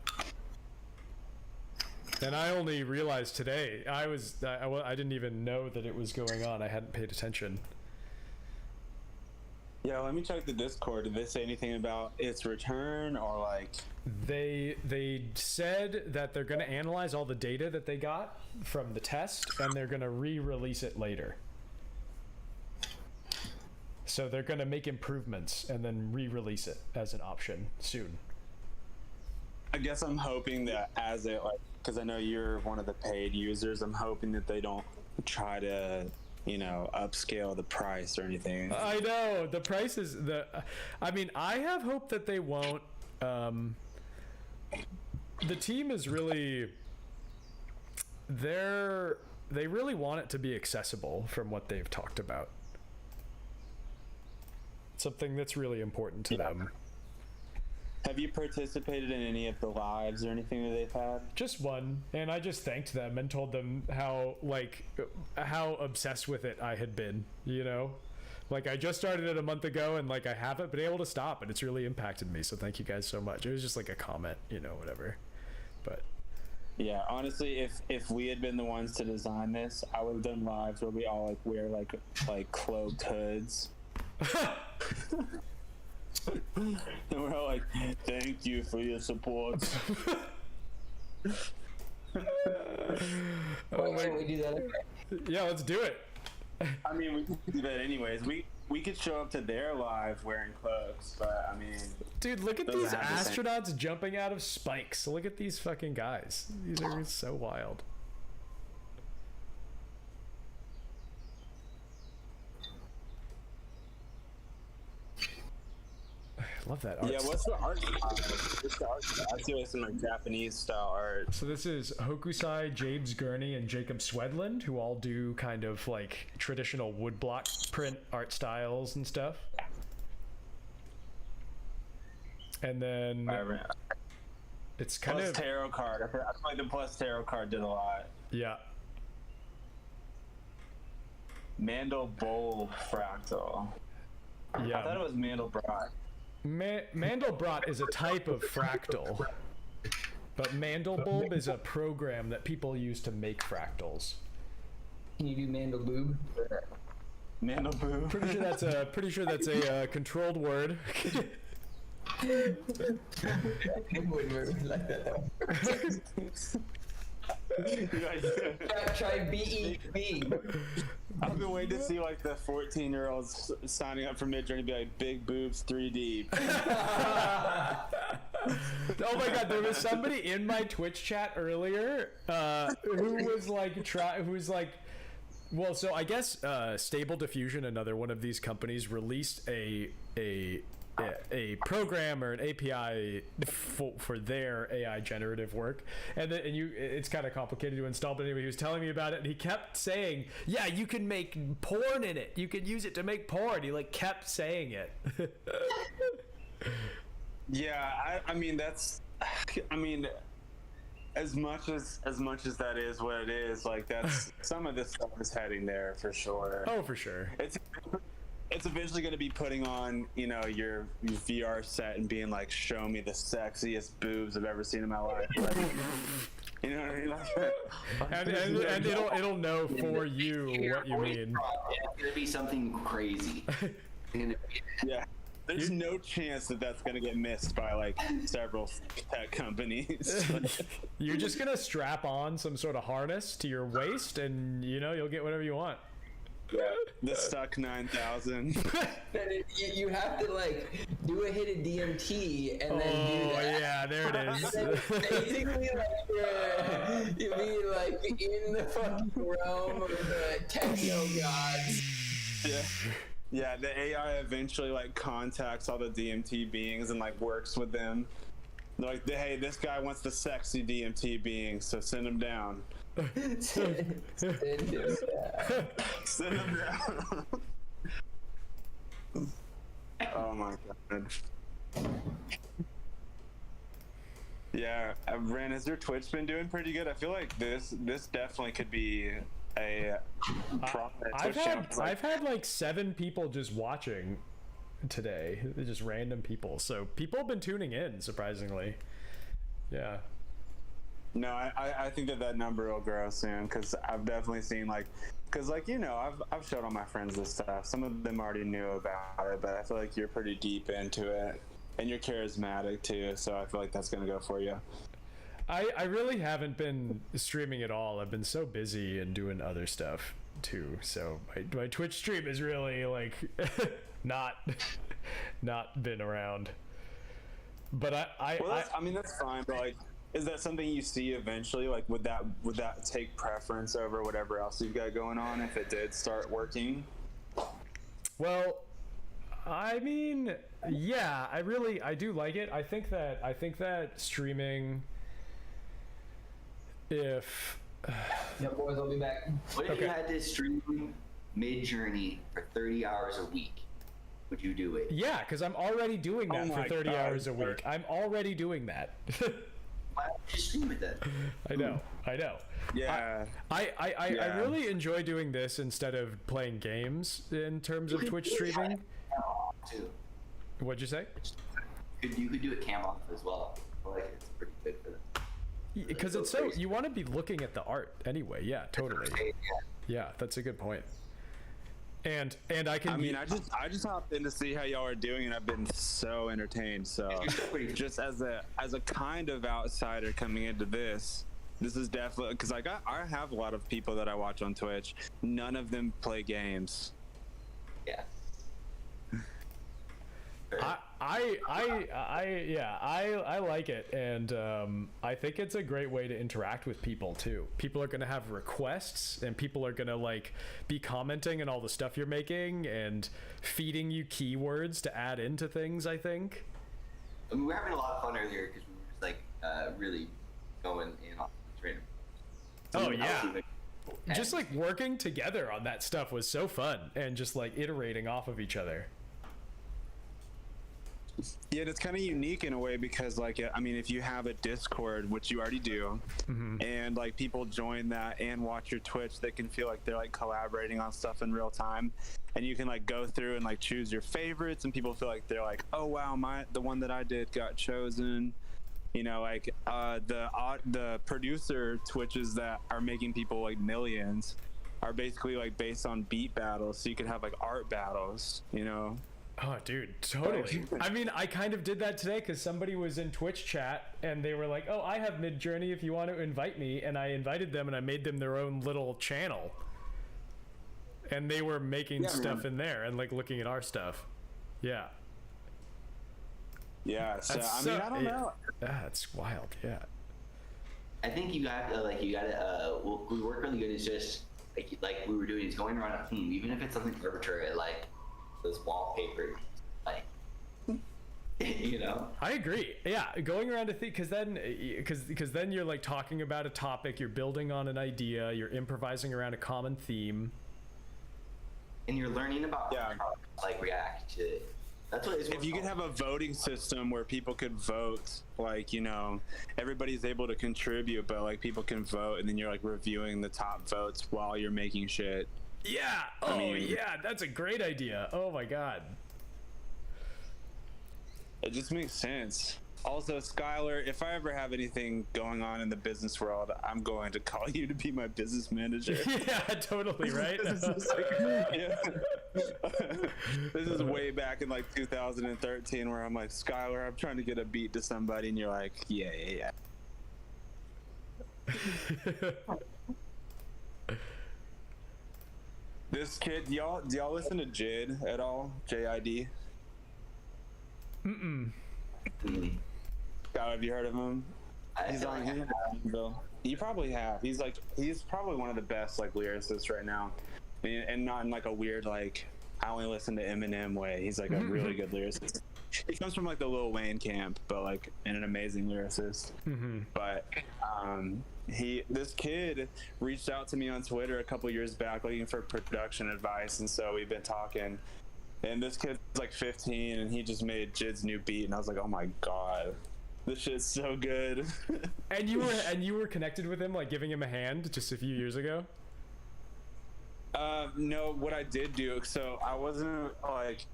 And I only realized today. I didn't even know that it was going on. I hadn't paid attention. Yeah, let me check the Discord. Did they say anything about its return or like? They said that they're going to analyze all the data that they got from the test and they're going to re-release it later. So they're going to make improvements and then re-release it as an option soon. I guess I'm hoping that as it like, because I know you're one of the paid users, I'm hoping that they don't try to, upscale the price or anything. I know the price is I mean, I have hope that they won't. The team is really, they really want it to be accessible from what they've talked about. Something that's really important to them. Have you participated in any of the lives or anything that they've had? Just one, and I just thanked them and told them how obsessed with it I had been, Like, I just started it a month ago, and like I haven't been able to stop, and it's really impacted me. So thank you guys so much. It was just like a comment, whatever. But yeah, honestly, if we had been the ones to design this, I would have done lives where we all like wear like cloaked hoods. And we're all like, "Thank you for your support." Why can't we do that? Yeah, let's do it. I mean, we could do that anyways. We could show up to their live wearing cloaks, but I mean, Dude, look at Doesn't these have the same- astronauts jumping out of spikes. Look at these fucking guys. These are so wild. I love that art. yeah. What's the art style? What's the art style? I see like some like Japanese style art. So this is Hokusai, James Gurney, and Jacob Swedland, who all do kind of like traditional woodblock print art styles and stuff. And then it's kind Plus of tarot card. I feel like the plus tarot card did a lot. yeah. Mandelbrot fractal. I thought it was Mandelbrot. Mandelbrot is a type of fractal, but Mandelbulb is a program that people use to make fractals. Can you do Mandelboob? Mandelboo. Pretty sure that's a controlled word. I like that though. Try B-E-B. I've been waiting to see like the 14-year-olds signing up for Midjourney be like big boobs 3D. Oh my god, there was somebody in my Twitch chat earlier who was like well, so I guess Stable Diffusion, another one of these companies, released a program or an API for their AI generative work, and it's kind of complicated to install. But anyway, he was telling me about it, and he kept saying, "Yeah, you can make porn in it. You can use it to make porn." He like kept saying it. Yeah, I mean that's, I mean, as much as that is what it is, like that's some of this stuff is heading there for sure. Oh, for sure. It's eventually going to be putting on, you know, your VR set and being like, show me the sexiest boobs I've ever seen in my life. Like, you know what I mean? Like, and it'll know for you what you mean. It's gonna be something crazy. yeah. There's no chance that that's going to get missed by like several tech companies. You're just gonna strap on some sort of harness to your waist, and you know you'll get whatever you want. The Stuck 9000. You have to like do a hit of DMT and then do that. Yeah, there it is. Basically, like you'll be like in the fucking realm of the techno gods. Yeah, the AI eventually like contacts all the DMT beings and like works with them. They're like, hey, this guy wants the sexy DMT being, so send him down. Send him down. Oh my god. Yeah, Ren, has your Twitch been doing pretty good? I feel like this definitely could be a I've had like 7 people just watching today. They're just random people. So people have been tuning in, surprisingly. Yeah. No, I think that number will grow soon, because I've definitely seen like, because like, you know, I've showed all my friends this stuff. Some of them already knew about it, but I feel like you're pretty deep into it, and you're charismatic too. So I feel like that's gonna go for you. I really haven't been streaming at all. I've been so busy and doing other stuff too. So my Twitch stream is really like not been around. But I mean that's fine. But like, is that something you see eventually? Like, would that take preference over whatever else you've got going on if it did start working? Well, I mean, yeah, I do like it. I think that streaming, if Yep, boys, I'll be back. What if you had to stream Midjourney for 30 hours a week? Would you do it? yeah, because I'm already doing that Oh for my 30 God. hours a week. I'm already doing that. Why don't you stream it then? I know. Yeah. I really enjoy doing this instead of playing games in terms of Twitch streaming. Too. What'd you say? You could do it cam off as well. I feel like it's pretty good for them. Because it's so, you want to be looking at the art anyway. Yeah, totally. Yeah, that's a good point. And I can. I mean, I just hopped in to see how y'all are doing, and I've been so entertained. So, just as a kind of outsider coming into this, This is definitely because like I have a lot of people that I watch on Twitch. None of them play games. Yeah. I like it, and I think it's a great way to interact with people too. People are gonna have requests, and people are gonna like be commenting on all the stuff you're making and feeding you keywords to add into things. I think. I mean, we were having a lot of fun earlier because we were just like really going in on the trainer. Oh yeah. Just like working together on that stuff was so fun, and just like iterating off of each other. Yeah, and it's kind of unique in a way because, like, I mean, if you have a Discord, which you already do, and like people join that and watch your Twitch, they can feel like they're like collaborating on stuff in real time, and you can like go through and like choose your favorites, and people feel like they're like, oh wow, the one that I did got chosen. You know, like the producer Twitches that are making people like millions are basically like based on beat battles, so you could have like art battles, you know. Oh, dude, totally. I mean, I kind of did that today because somebody was in Twitch chat and they were like, oh, I have Midjourney if you want to invite me. And I invited them and I made them their own little channel. And they were making stuff in there and like looking at our stuff. Yeah. Yeah, so I mean, I don't know. That's wild, yeah. I think you got what we work really good is just like we were doing is going around a theme, even if it's something arbitrary like those wallpapers, like you know. I agree. Yeah, going around a thing because then you're like talking about a topic, you're building on an idea, you're improvising around a common theme, and you're learning about how to, like react to it. That's what it's. If you could have a voting system where people could vote, like, you know, everybody's able to contribute, but like people can vote, and then you're like reviewing the top votes while you're making shit. Yeah. Yeah. That's a great idea. Oh my god. It just makes sense. Also, Skylar, if I ever have anything going on in the business world, I'm going to call you to be my business manager. Yeah, totally, right? This is way back in like 2013 where I'm like, Skylar, I'm trying to get a beat to somebody, and you're like, yeah. This kid, do y'all listen to Jid at all? JID? Mm-mm. God, have you heard of him? He's on Bill. You probably have. He's probably one of the best like lyricists right now, and not in like a weird like I only listen to Eminem way. He's like a really good lyricist. He comes from like the Lil Wayne camp, but like an amazing lyricist. But this kid reached out to me on Twitter a couple years back looking for production advice, and so we've been talking. And this kid's like 15, and he just made Jid's new beat, and I was like, oh my god, this shit's so good. And you were connected with him, like giving him a hand just a few years ago? No, what I did do, so I wasn't like,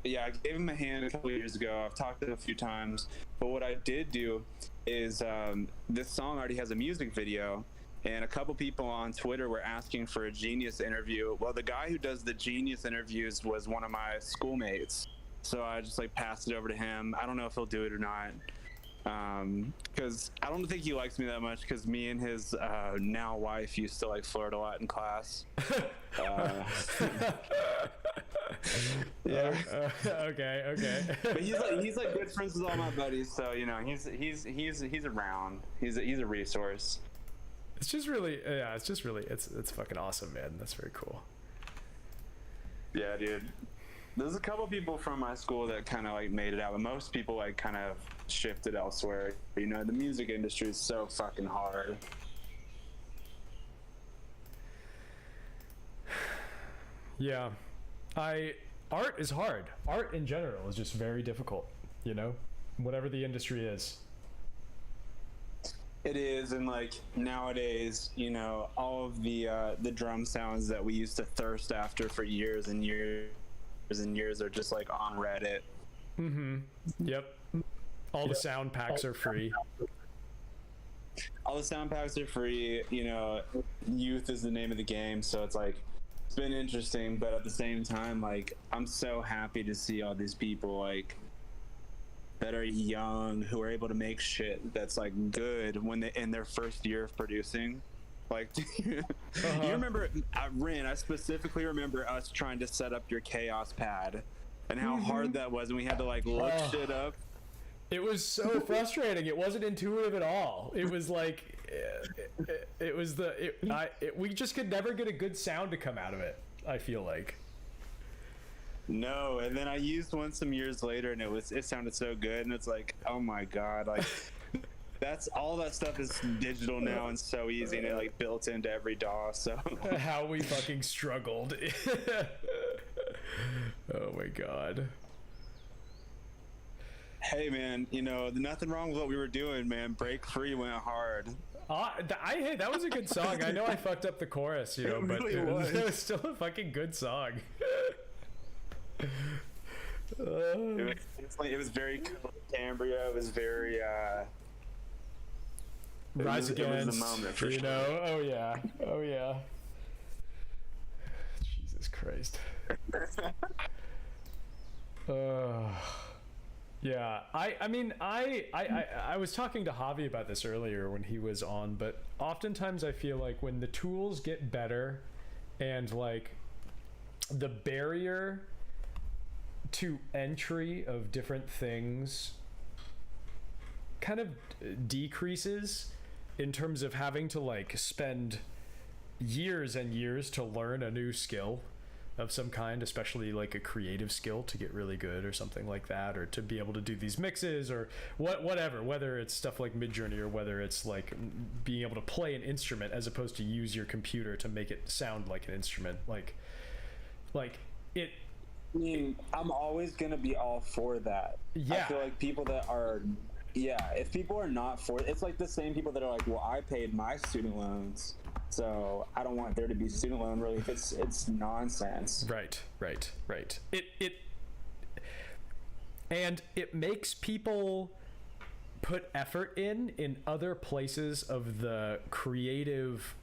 yeah, I gave him a hand a couple years ago. I've talked to him a few times, but what I did do is this song already has a music video, and a couple people on Twitter were asking for a Genius interview. Well, the guy who does the Genius interviews was one of my schoolmates, so I just like passed it over to him. I don't know if he'll do it or not, because I don't think he likes me that much, because me and his now wife used to like flirt a lot in class. Yeah. Okay. But he's like good friends with all my buddies, so you know he's around. He's a resource. It's just really, it's fucking awesome, man. That's very cool. Yeah, dude. There's a couple people from my school that kind of like made it out, but most people like kind of shifted elsewhere. You know, the music industry is so fucking hard. Yeah. Art is hard. Art in general is just very difficult, you know? Whatever the industry is. It is, and like nowadays, you know, all of the drum sounds that we used to thirst after for years and years and years are just like on Reddit. Yep. All the sound packs are free. All the sound packs are free. You know, youth is the name of the game, so it's like it's been interesting, but at the same time, like I'm so happy to see all these people like that are young who are able to make shit that's like good when they in their first year of producing. Like, you remember, Rin, I specifically remember us trying to set up your chaos pad and how hard that was, and we had to like look shit up. It was so frustrating. It wasn't intuitive at all. It was like, we just could never get a good sound to come out of it, I feel like. No, and then I used one some years later, and it sounded so good, and it's like, oh my god, like that's all that stuff is digital now and so easy, and it like built into every DAW. So how we fucking struggled. Oh my god. Hey man, you know, nothing wrong with what we were doing, man. Break Free went hard. Hey, that was a good song. I know I fucked up the chorus, you know, It but really it was still a fucking good song. It was very Cambria. It was very Rise Against, it was the moment for you sure. know. Oh yeah. Jesus Christ. Yeah, I mean, I was talking to Javi about this earlier when he was on, but oftentimes I feel like when the tools get better and like the barrier to entry of different things kind of decreases in terms of having to like spend years and years to learn a new skill of some kind, especially like a creative skill to get really good or something like that, or to be able to do these mixes or whatever, whether it's stuff like Midjourney or whether it's like being able to play an instrument as opposed to use your computer to make it sound like an instrument. Like it. I mean, I'm always gonna be all for that. Yeah. I feel like people that are, if people are not for it, it's like the same people that are like, well, I paid my student loans, so I don't want there to be student loan relief. It's nonsense. Right. And it makes people put effort in other places of the creative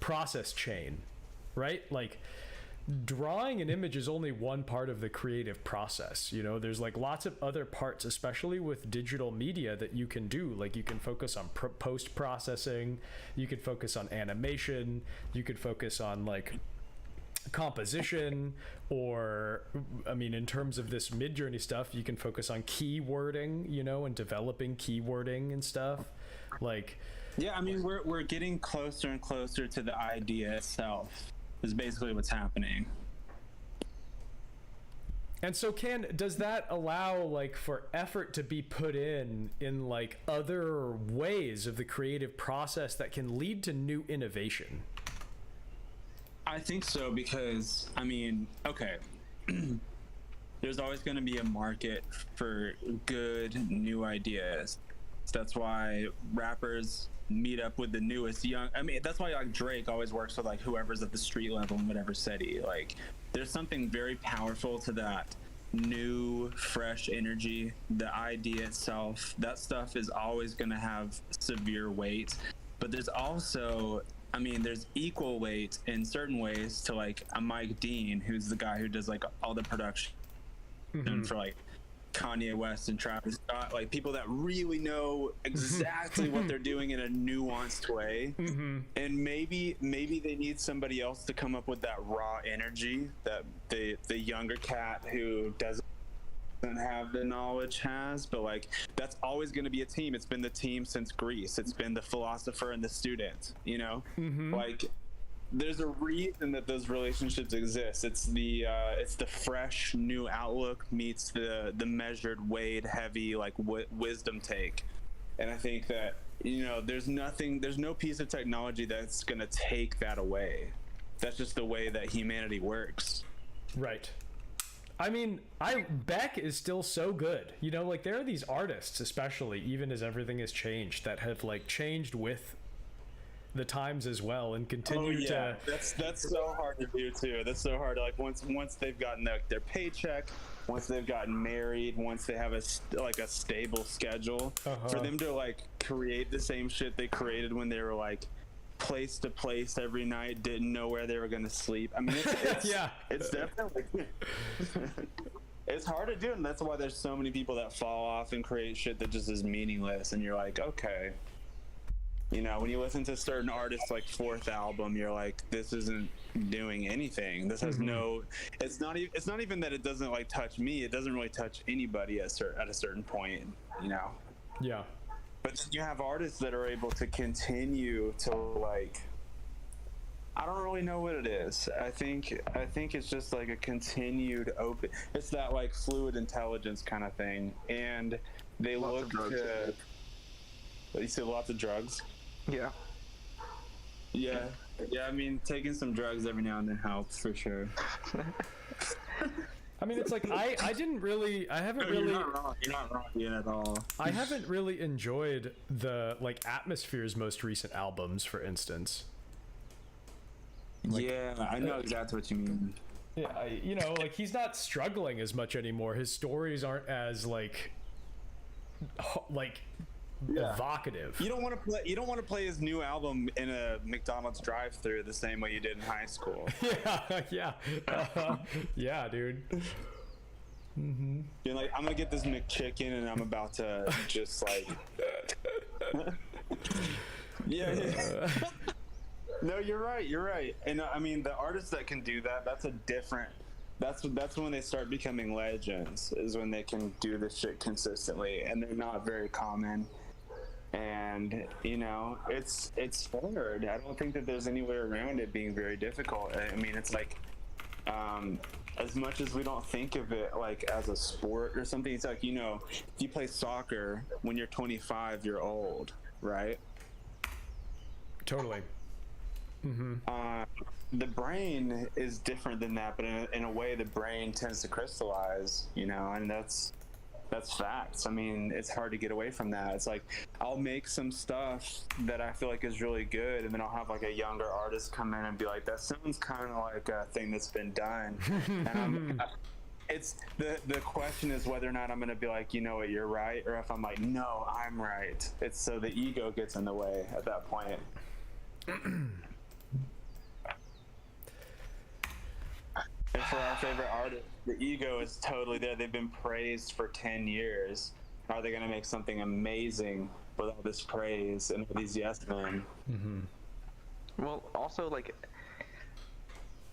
process chain, right? Like drawing an image is only one part of the creative process. You know, there's like lots of other parts, especially with digital media, that you can do. Like you can focus on post processing, you could focus on animation, you could focus on like composition, or I mean, in terms of this Midjourney stuff, you can focus on keywording, you know, and developing keywording and stuff. Like, yeah, I mean, we're getting closer and closer to the idea itself. Is basically what's happening. And so does that allow like for effort to be put in like other ways of the creative process that can lead to new innovation? I think so, because I mean, okay, there's always going to be a market for good new ideas. So that's why rappers meet up with the newest young. I mean, that's why like Drake always works with like whoever's at the street level in whatever city. Like, there's something very powerful to that new, fresh energy. The idea itself, that stuff is always going to have severe weight. But there's also, I mean, there's equal weight in certain ways to like a Mike Dean, who's the guy who does like all the production for like Kanye West and Travis Scott, like people that really know exactly what they're doing in a nuanced way. And maybe they need somebody else to come up with that raw energy that the younger cat who doesn't have the knowledge has. But like, that's always going to be a team. It's been the team since Greece. It's been the philosopher and the student, you know. Like, there's a reason that those relationships exist. It's the fresh new outlook meets the measured, weighed, heavy like wisdom take. And I think that, you know, there's no piece of technology that's gonna take that away. That's just the way that humanity works. Right. I mean, Beck is still so good. You know, like there are these artists, especially even as everything has changed, that have like changed with the times as well and continue to. That's so hard to do too. That's so hard. Like once they've gotten their paycheck, once they've gotten married, once they have a stable schedule, for them to like create the same shit they created when they were like place to place every night, didn't know where they were going to sleep. I mean, it's yeah, it's definitely It's hard to do, and that's why there's so many people that fall off and create shit that just is meaningless. And you're like, okay, you know, when you listen to certain artists like fourth album, you're like, this isn't doing anything. This has no. It's not even that it doesn't like touch me. It doesn't really touch anybody at a certain point. You know. Yeah. But then you have artists that are able to continue to like. I don't really know what it is. I think it's just like a continued open. It's that like fluid intelligence kind of thing, and they look to. You see lots of drugs. Yeah. Yeah. I mean, taking some drugs every now and then helps for sure. I mean, it's like I haven't really. You're not wrong. You're not wrong yet at all. I haven't really enjoyed the like Atmosphere's most recent albums, for instance. Like, yeah, I know exactly what you mean. Yeah, you know, like he's not struggling as much anymore. His stories aren't as like evocative. You don't want to play his new album in a McDonald's drive-thru the same way you did in high school. Yeah, dude. Mm-hmm. You're like, I'm gonna get this McChicken, and I'm about to just like. Yeah. No, you're right. And I mean, the artists that can do that, that's when they start becoming legends, is when they can do this shit consistently, and they're not very common. And, you know, it's hard. I don't think that there's any way around it being very difficult. I mean, it's like, as much as we don't think of it like as a sport or something, it's like, you know, if you play soccer when you're 25, you're old, right? Totally. Mm-hmm. The brain is different than that, but in a way, the brain tends to crystallize, you know, and that's facts. I mean, it's hard to get away from that. It's like I'll make some stuff that I feel like is really good, and then I'll have like a younger artist come in and be like, "That sounds kind of like a thing that's been done." And it's the question is whether or not I'm going to be like, you know what, you're right, or if I'm like, no, I'm right. It's so the ego gets in the way at that point. And for our favorite artist, the ego is totally there. They've been praised for 10 years. How are they going to make something amazing with all this praise and all these yes men? Mm-hmm. Well, also, like,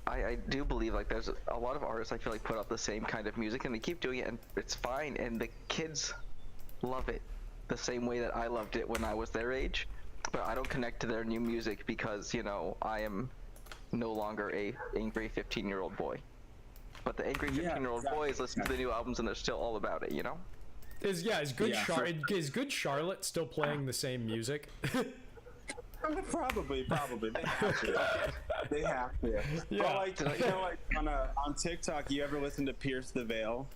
I do believe, like, there's a lot of artists I feel like put out the same kind of music, and they keep doing it, and it's fine, and the kids love it the same way that I loved it when I was their age. But I don't connect to their new music because, you know, I am no longer a angry 15-year-old boy. But the angry 15-year-old boys listen to the new albums and they're still all about it, you know? Is Good Charlotte still playing the same music? Probably. They have to. Yeah. But like, you know, like on TikTok, you ever listen to Pierce the Veil?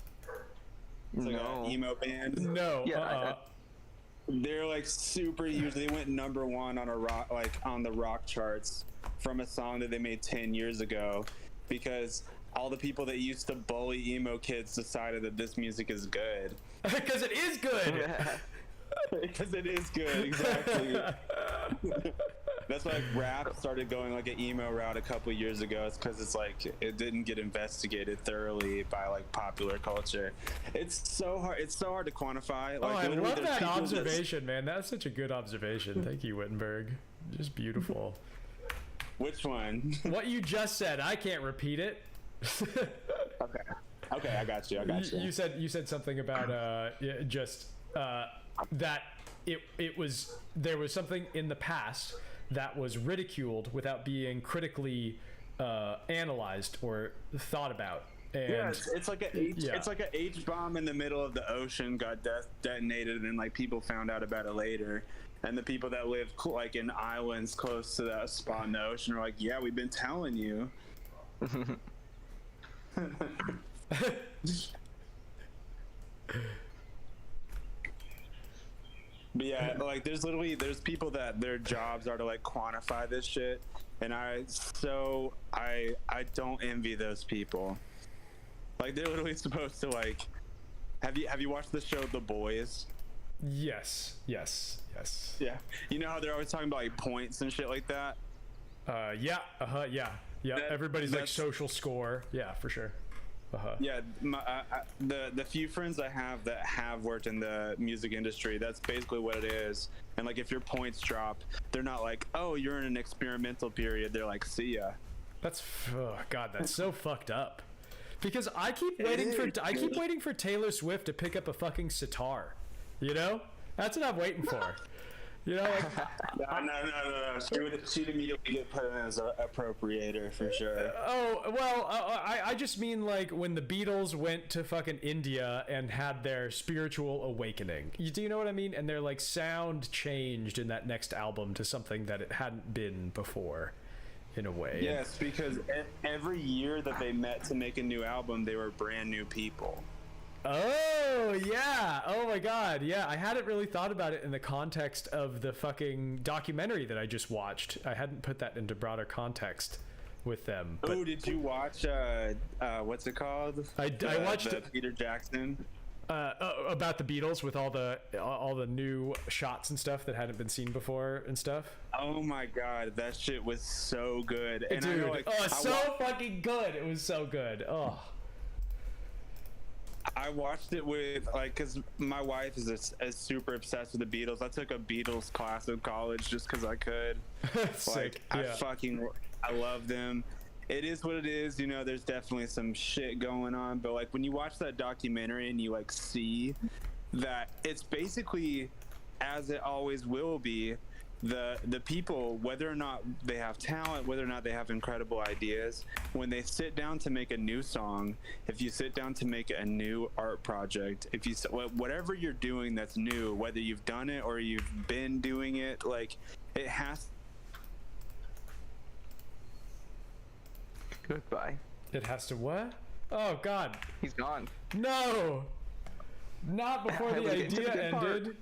It's like an emo band. No. Yeah, They're like super huge. They went #1 on on the rock charts from a song that they made 10 years ago, because all the people that used to bully emo kids decided that this music is good. Because it is good. Because it is good, exactly. That's why like, rap started going like an emo route a couple years ago. It's because it's like it didn't get investigated thoroughly by like popular culture. It's so hard. It's so hard to quantify. Like, I love that observation, man. That's such a good observation. Thank you, Wittenberg. Just beautiful. Which one? What you just said. I can't repeat it. Okay, I got you. You said something about that there was something in the past that was ridiculed without being critically analyzed or thought about. And yeah, it's like an H bomb in the middle of the ocean got detonated, and like people found out about it later. And the people that live like in islands close to that spot in the ocean are like, yeah, we've been telling you. But yeah, like there's people that their jobs are to like quantify this shit, and I don't envy those people. Like they're literally supposed to like, have you watched the show The Boys? Yes. Yeah. You know how they're always talking about like points and shit like that? Yeah. Everybody's like social score. Yeah, for sure. Yeah, the few friends I have that have worked in the music industry, that's basically what it is. And like, if your points drop, they're not like, oh, you're in an experimental period. They're like, see ya. That's God, that's so fucked up. Because I keep waiting for Taylor Swift to pick up a fucking sitar. You know, that's what I'm waiting for. You know, like, no. She'd immediately get put in as an appropriator for sure. Oh, well, I just mean like when the Beatles went to fucking India and had their spiritual awakening. Do you know what I mean? And their like sound changed in that next album to something that it hadn't been before, in a way. Yes, because every year that they met to make a new album, they were brand new people. Oh, yeah. Oh, my God. Yeah, I hadn't really thought about it in the context of the fucking documentary that I just watched. I hadn't put that into broader context with them. Oh, did you watch, what's it called? I watched the Peter Jackson. About the Beatles with all the new shots and stuff that hadn't been seen before and stuff. Oh, my God. That shit was so good. And Dude, I know, like, fucking good. It was so good. Oh. I watched it with, like, because my wife is super obsessed with the Beatles. I took a Beatles class in college just because I could. Sick. Like, I love them. It is what it is. You know, there's definitely some shit going on. But, like, when you watch that documentary and you, like, see that it's basically, as it always will be, the people, whether or not they have talent, whether or not they have incredible ideas, when they sit down to make a new song, if you sit down to make a new art project, if you whatever you're doing that's new, whether you've done it or you've been doing it, like, it has. Goodbye. It has to what? Oh, God. He's gone. No! Not before the idea ended.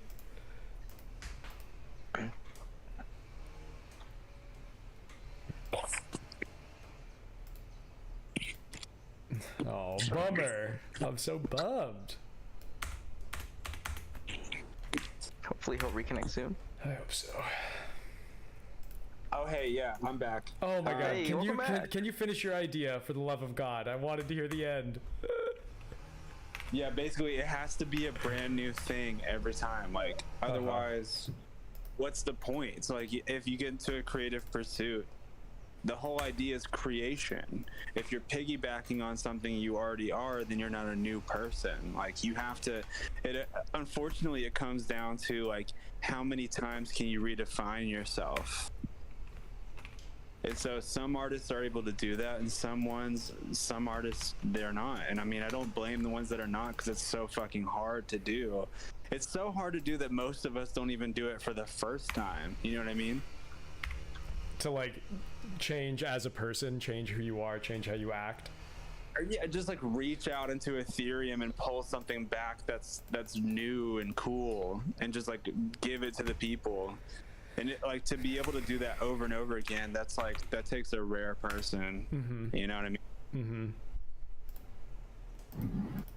Oh, bummer. I'm so bummed. Hopefully he'll reconnect soon. I hope so. Oh, hey, yeah, I'm back. Oh my God! Hey, Can you finish your idea for the love of God? I wanted to hear the end. Yeah, basically, it has to be a brand new thing every time. Like, otherwise, what's the point? It's like, if you get into a creative pursuit, the whole idea is creation. If you're piggybacking on something you already are, then you're not a new person. Like, you have to, unfortunately, it comes down to, like, how many times can you redefine yourself? And so some artists are able to do that, and some artists, they're not. And I mean, I don't blame the ones that are not, because it's so fucking hard to do. It's so hard to do that most of us don't even do it for the first time. You know what I mean? To like change as a person, change who you are, change how you act. Or yeah, just like reach out into Ethereum and pull something back that's new and cool, and just like give it to the people. And it, like, to be able to do that over and over again, that takes a rare person. Mm-hmm. You know what I mean? Mm-hmm.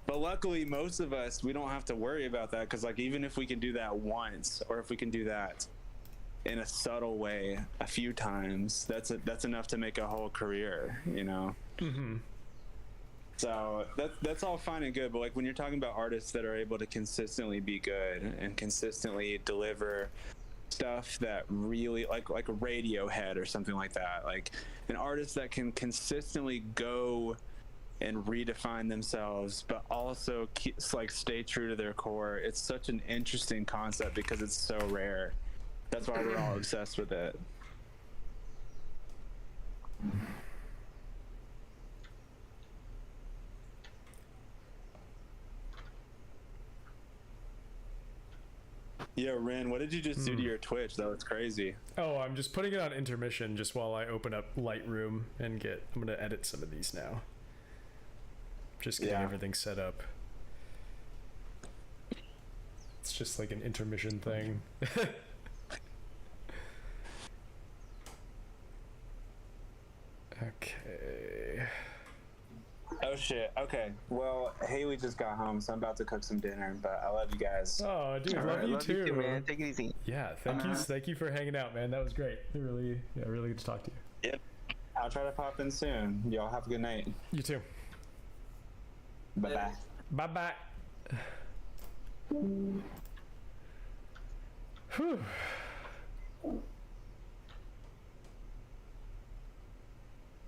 But luckily, most of us, we don't have to worry about that, because like, even if we can do that once, or if we can do that in a subtle way a few times, that's enough to make a whole career, you know? Mm-hmm. So that's all fine and good, but like, when you're talking about artists that are able to consistently be good and consistently deliver stuff that really, like a Radiohead or something like that, like an artist that can consistently go and redefine themselves, but also stay true to their core. It's such an interesting concept because it's so rare. That's why we're all obsessed with it. Yo, Ren, what did you just do to your Twitch? That was crazy. Oh, I'm just putting it on intermission just while I open up Lightroom and I'm gonna edit some of these now. Just getting everything set up. It's just like an intermission thing. Okay. Oh shit. Okay. Well, Haley just got home, so I'm about to cook some dinner. But I love you guys. Oh, dude, All love right, you too, man. Take it easy. Yeah, thank you for hanging out, man. That was great. Really good to talk to you. Yep. I'll try to pop in soon. Y'all have a good night. You too. Bye bye. Bye bye. Whew.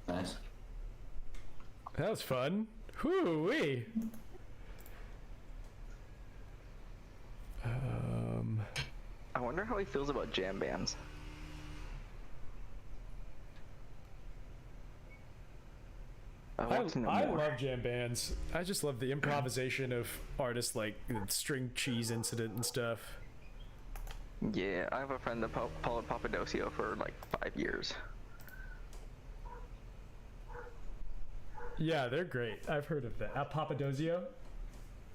Nice. That was fun. Whoo-wee. I wonder how he feels about jam bands. I want to know I more. love jam bands. I just love the improvisation of artists like the string cheese incident and stuff. Yeah, I have a friend that followed Papadocio for like 5 years. Yeah, they're great. I've heard of that. Papadozio?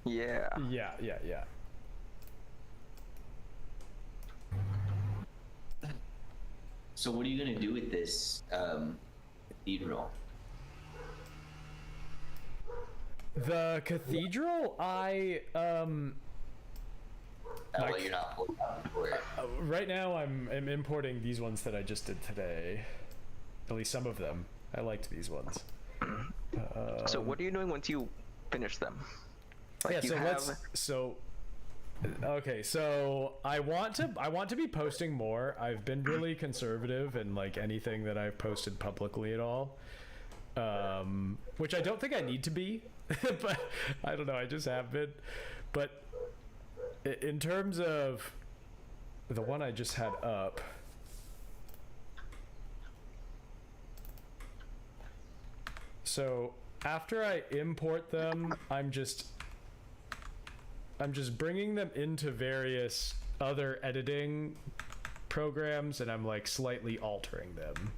Yeah. Yeah. So what are you gonna do with this cathedral? The cathedral, Well, you're not pulling out for it. right now I'm importing these ones that I just did today. At least some of them. I liked these ones. So what are you doing once you finish them? Yeah, you so have- okay, so I want to be posting more. I've been really conservative in like anything that I've posted publicly at all. Which I don't think I need to be, but I don't know, I just have been. But in terms of the one I just had up, so after I import them, I'm just bringing them into various other editing programs, and I'm like slightly altering them.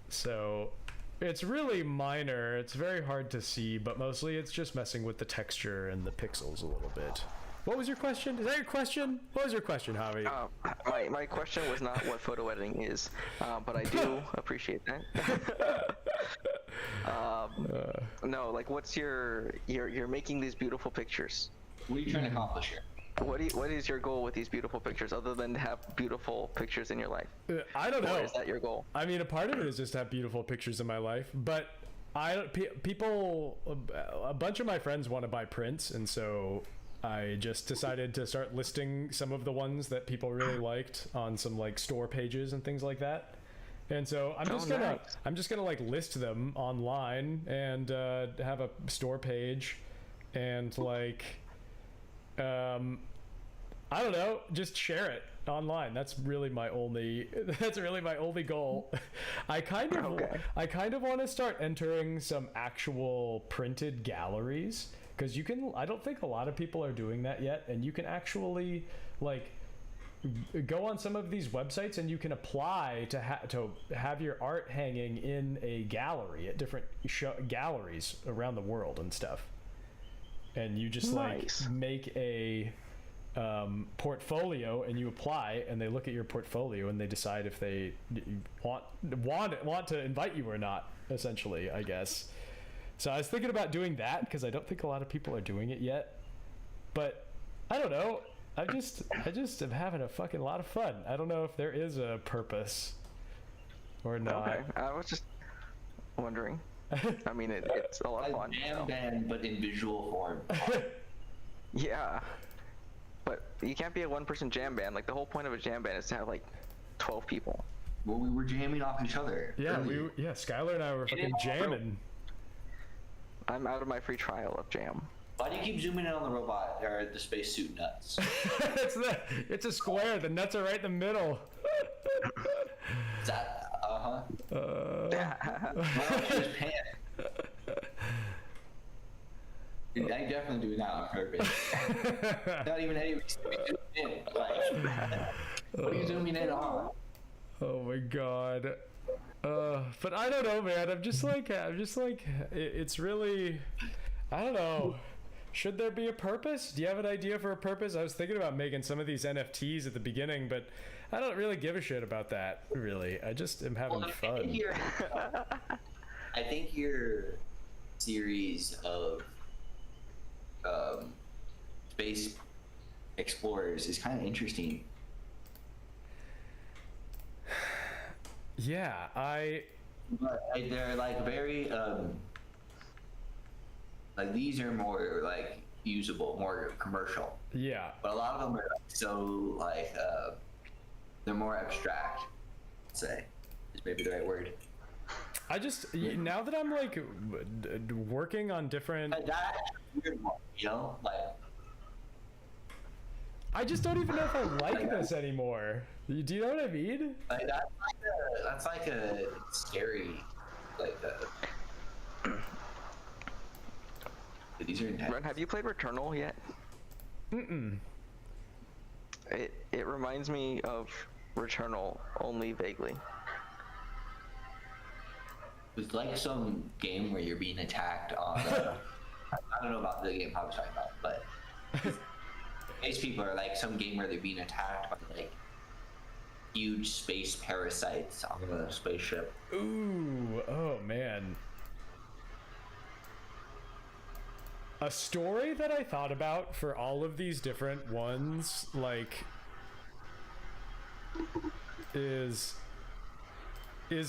So it's really minor. It's very hard to see, but mostly it's just messing with the texture and the pixels a little bit. What was your question? Is that your question? What was your question, Javi? My question was not what photo editing is, but I do appreciate that. No, like what's you're making these beautiful pictures. What are you trying to accomplish here? What is your goal with these beautiful pictures other than to have beautiful pictures in your life? I don't know. Or is that your goal? I mean, a part of it is just to have beautiful pictures in my life, but a bunch of my friends want to buy prints, and so I just decided to start listing some of the ones that people really liked on some like store pages and things like that. And so I'm just gonna like list them online and have a store page and like I don't know, just share it online. That's really my only goal. I kind of want to start entering some actual printed galleries, because I don't think a lot of people are doing that yet, and you can actually like go on some of these websites and you can apply to have your art hanging in a gallery at different galleries around the world and stuff. And you just Nice. like make a portfolio, and you apply, and they look at your portfolio and they decide if they want to invite you or not, essentially, I guess. So I was thinking about doing that, because I don't think a lot of people are doing it yet. But I don't know. I just am having a fucking lot of fun. I don't know if there is a purpose or not. Okay, I was just wondering. I mean, it's a lot of fun. Jam band, but in visual form. Yeah, but you can't be a one-person jam band. Like the whole point of a jam band is to have like 12 people. Well, we were jamming off each other. Yeah, earlier. Skylar and I were fucking jamming. I'm out of my free trial of jam. Why do you keep zooming in on the robot or the spacesuit nuts? It's a square. The nuts are right in the middle. Is that Uh, well, just pan. Dude, I'm definitely doing that on purpose. Not even any reason to be zooming in. Like, what are you zooming in on? Oh my god. But I don't know, man. I'm just like, it's really, I don't know. Should there be a purpose? Do you have an idea for a purpose? I was thinking about making some of these NFTs at the beginning, but I don't really give a shit about that, really. I just am having fun. I think your series of space explorers is kind of interesting. Yeah, But they're like very Like these are more like usable, more commercial. Yeah. But a lot of them are so like they're more abstract. I'd say is maybe the right word. I just now that I'm like working on different. That weird one, you know, like. I just don't even know if I like this anymore. Do you know what I mean? Like that's like a scary, like these are intense. Ren, have you played Returnal yet? Mm-mm. It reminds me of Returnal, only vaguely. It's like some game where you're being attacked on. I don't know about the game I was talking about, but these people are like some game where they're being attacked by like huge space parasites on a spaceship. Ooh, oh man. A story that I thought about for all of these different ones, like, is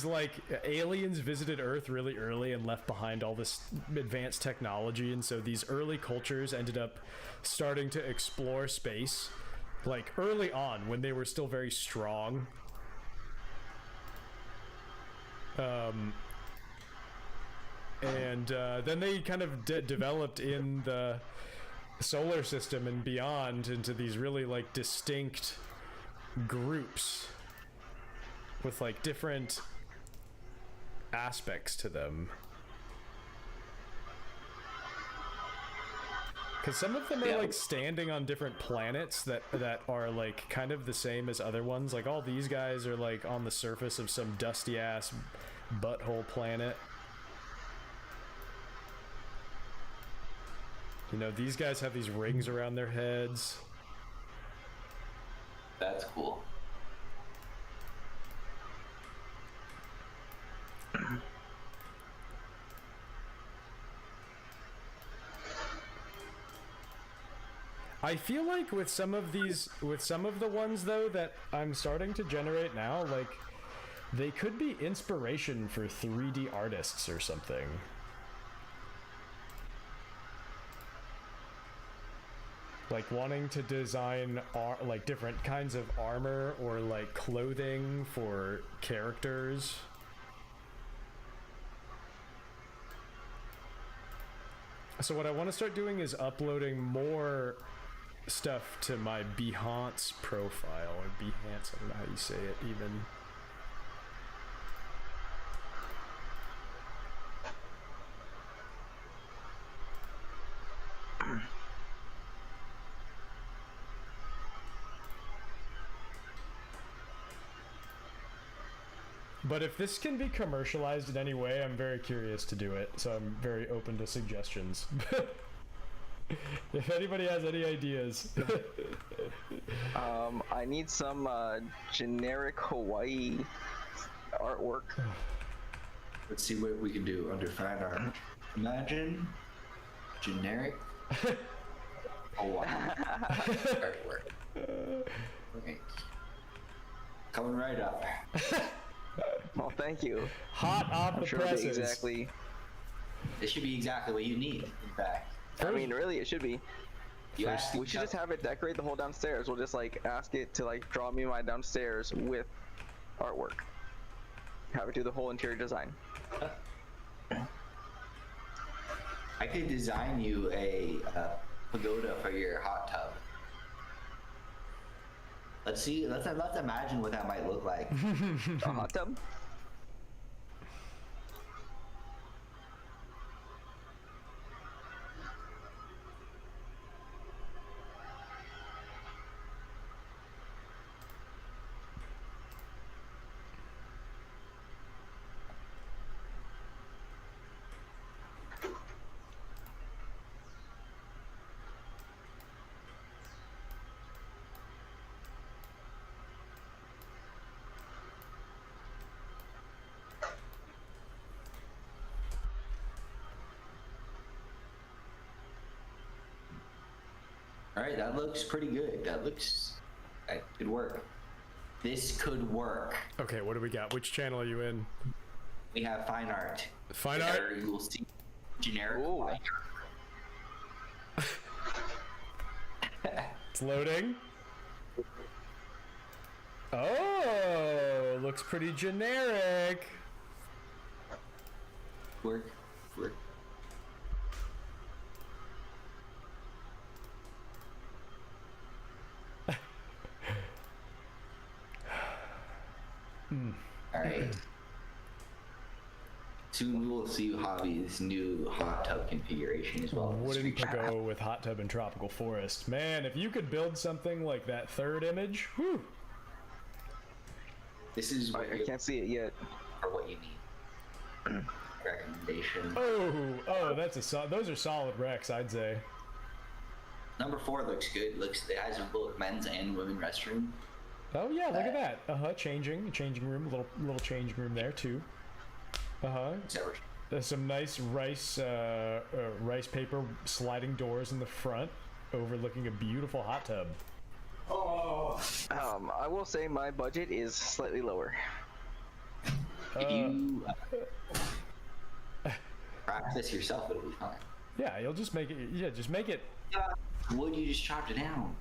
like aliens visited Earth really early and left behind all this advanced technology, and so these early cultures ended up starting to explore space, like early on when they were still very strong. And then they kind of developed in the solar system and beyond into these really like distinct groups with like different aspects to them. Because some of them are like standing on different planets that are like kind of the same as other ones. Like all these guys are like on the surface of some dusty ass butthole planet. You know, these guys have these rings around their heads. That's cool. I feel like with some of the ones though that I'm starting to generate now, like they could be inspiration for 3D artists or something. Like wanting to design like different kinds of armor or like clothing for characters. So what I want to start doing is uploading more stuff to my Behance profile, or Behance, I don't know how you say it even. But if this can be commercialized in any way, I'm very curious to do it, so I'm very open to suggestions. If anybody has any ideas. I need some generic Hawaii artwork. Let's see what we can do under fine art. Imagine generic Hawaii artwork. Okay. Coming right up. Well, thank you. Hot off I'm the sure presses. exactly. This should be exactly what you need, in fact. I mean, really, it should be. You ask We should just have it decorate the whole downstairs. We'll just like ask it to like draw me my downstairs with artwork. Have it do the whole interior design. I could design you a pagoda for your hot tub. Let's see. Let's imagine what that might look like. A hot tub? All right, that looks pretty good. That could work. This could work. Okay, what do we got? Which channel are you in? We have fine art. Fine art? You will see generic Ooh. fine art. It's loading. Oh, looks pretty generic. Work. All right. Soon we will see Javi's new hot tub configuration as well. Wooden pagoda with hot tub and tropical forest. Man, if you could build something like that third image, whew. This is what I can't see it yet. or what you need. Recommendation. Oh, that's those are solid recs, I'd say. Number 4 looks good. It has both men's and women's restroom. Oh yeah, look at that. Changing room, little changing room there too. There's some nice rice paper sliding doors in the front, overlooking a beautiful hot tub. Oh. I will say my budget is slightly lower. If you practice yourself, it'll be fine. Yeah, you'll just make it. Yeah, just make it. Wood, you just chopped it down.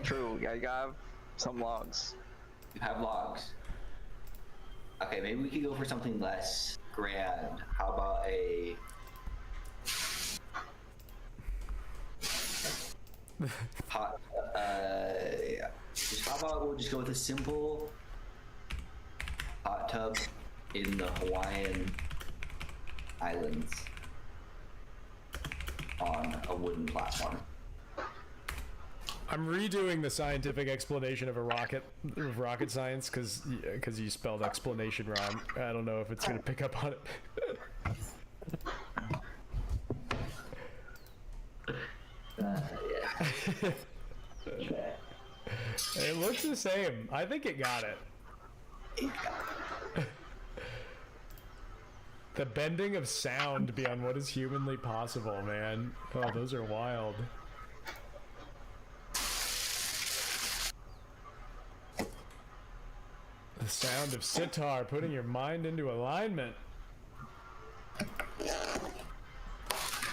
True, I got some logs. You have logs. Okay, maybe we could go for something less grand. How about a hot? Yeah. How about we'll just go with a simple hot tub in the Hawaiian Islands on a wooden platform. I'm redoing the scientific explanation of rocket science because you spelled explanation wrong. I don't know if it's gonna pick up on it. It looks the same. I think it got it. The bending of sound beyond what is humanly possible, man. Oh, those are wild. The sound of sitar putting your mind into alignment.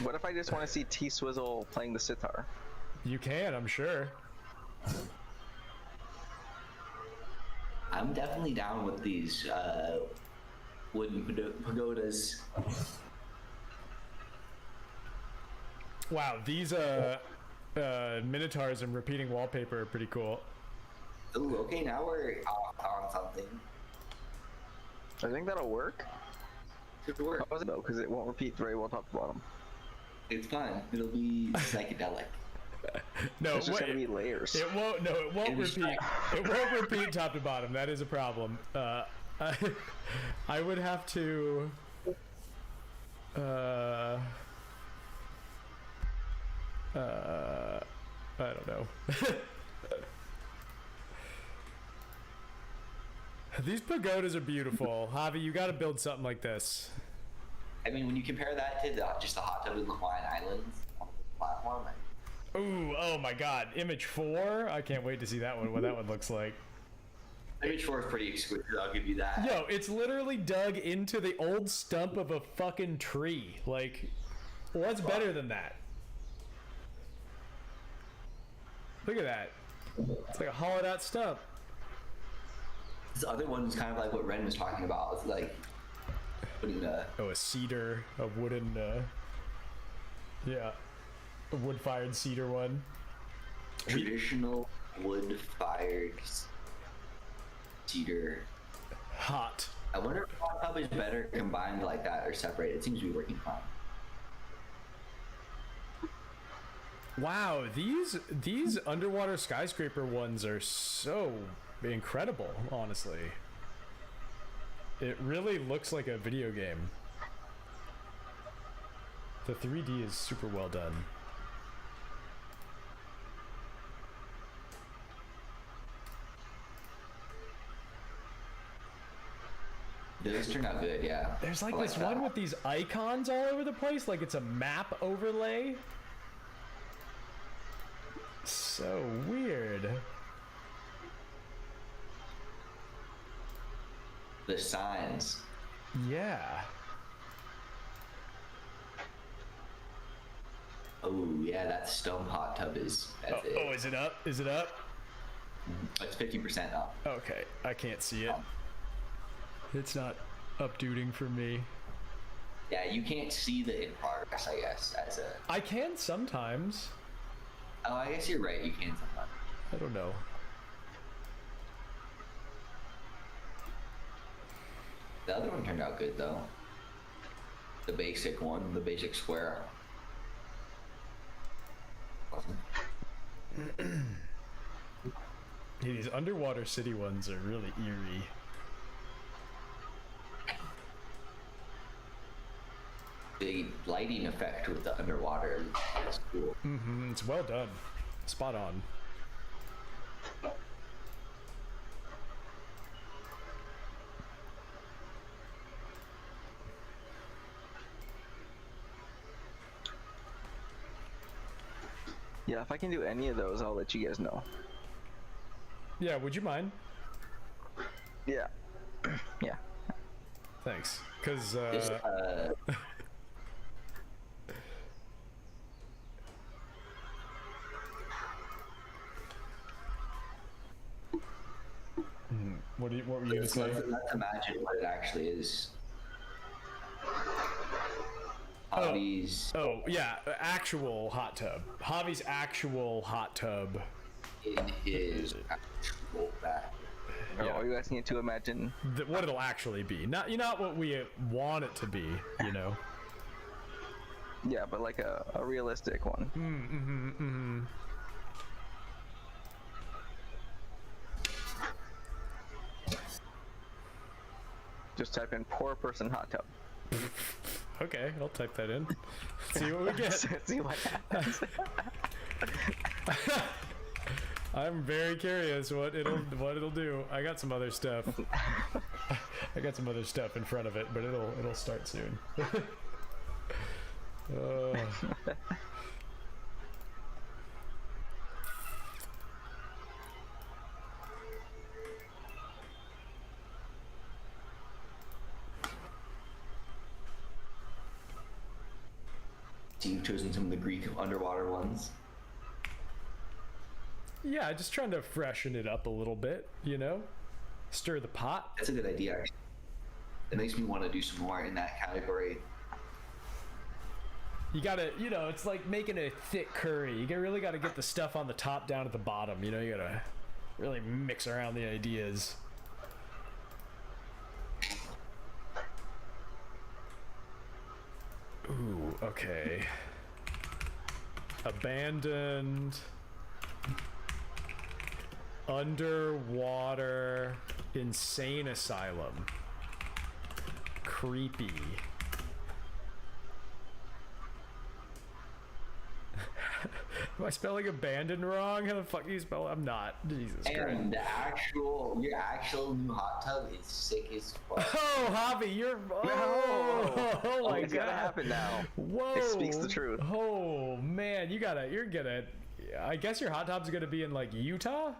What if I just want to see T-Swizzle playing the sitar? You can, I'm sure. I'm definitely down with these wooden pagodas. Wow, these minotaurs and repeating wallpaper are pretty cool. Ooh, okay, now we're on something. I think that'll work. Could work. How is it though? Because it won't repeat very well top to bottom. It's fun. It'll be psychedelic. No, It's just gonna be layers. It won't. No, it won't repeat. It won't repeat top to bottom. That is a problem. I would have to. I don't know. These pagodas are beautiful. Javi, you got to build something like this. I mean, when you compare that to just the hot tub in the Hawaiian Islands on the platform, Ooh, oh my god. Image 4? I can't wait to see that one, what that one looks like. Image 4 is pretty exquisite, I'll give you that. Yo, it's literally dug into the old stump of a fucking tree. Like, what's better than that? Look at that. It's like a hollowed out stump. This other one is kind of like what Ren was talking about. It's like putting a cedar, a wooden, yeah, a wood-fired cedar one. traditional wood-fired cedar. Hot. I wonder if hot tub is better combined like that or separated. It seems to be working fine. Wow, these underwater skyscraper ones are so incredible, honestly. It really looks like a video game. The 3D is super well done. Those turn out good, yeah. There's like I this that. one with these icons all over the place, like it's a map overlay. So weird. The signs. Yeah. Oh yeah, that stone hot tub is. That's it. Oh, is it up? Is it up? It's 50% up. Okay, I can't see it. It's not updating for me. Yeah, you can't see the in progress, I guess. I can sometimes. Oh, I guess you're right. You can sometimes. I don't know. The other one turned out good though. The basic one, the basic square. Hey, these underwater city ones are really eerie. The lighting effect with the underwater is cool. It's well done. Spot on. Yeah, if I can do any of those, I'll let you guys know. Yeah, would you mind? Yeah. Yeah. Thanks. Because, This, what were you going to say? let's imagine what it actually is. Javi's Oh, yeah, actual hot tub. Javi's actual hot tub. in his actual back. Yeah. Oh, you guys need to imagine. What it'll actually be. Not what we want it to be, you know? Yeah, but like a realistic one. Just type in poor person hot tub. Okay, I'll type that in. See what we get. See what happens. I'm very curious what it'll do. I got some other stuff. I got some other stuff in front of it, but it'll start soon. So you've chosen some of the Greek underwater ones. Yeah, just trying to freshen it up a little bit, you know? Stir the pot. That's a good idea, actually. It makes me want to do some more in that category. You gotta, it's like making a thick curry. You really gotta get the stuff on the top down at the bottom, you gotta really mix around the ideas. Ooh, okay. Abandoned. Underwater insane asylum. Creepy. Am I spelling abandoned wrong? How the fuck do you spell it? I'm not. Jesus Christ. And your actual new hot tub is sick as fuck. Oh, Javi, you're. Oh my It's god. gonna happen now. Whoa. It speaks the truth. Oh man, you're gonna. I guess your hot tub's gonna be in like Utah.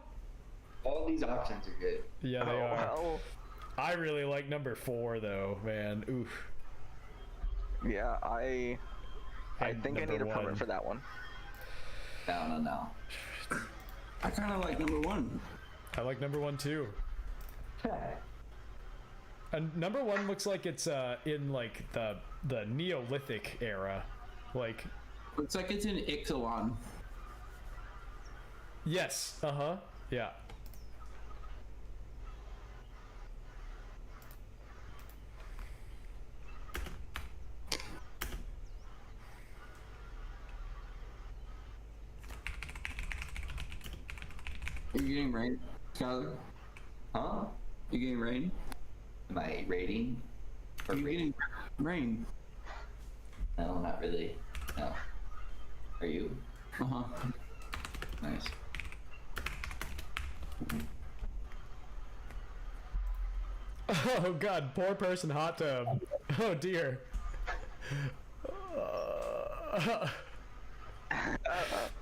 All these options are good. Yeah, they Oh, are. well. I really like number 4 though, man. Oof. Yeah, I And think I number need a permit 1. for that one. No. I kind of like number 1. I like number 1 too. And number 1 looks like it's in like the Neolithic era, like. Looks like it's in Ixalan. Yes. Yeah. Are you getting rain, Skylar? Huh? You getting rain? Am I rating? Are you getting rain? No, not really. No. Are you? Uh-huh. Nice. Oh god, poor person hot tub. Oh dear.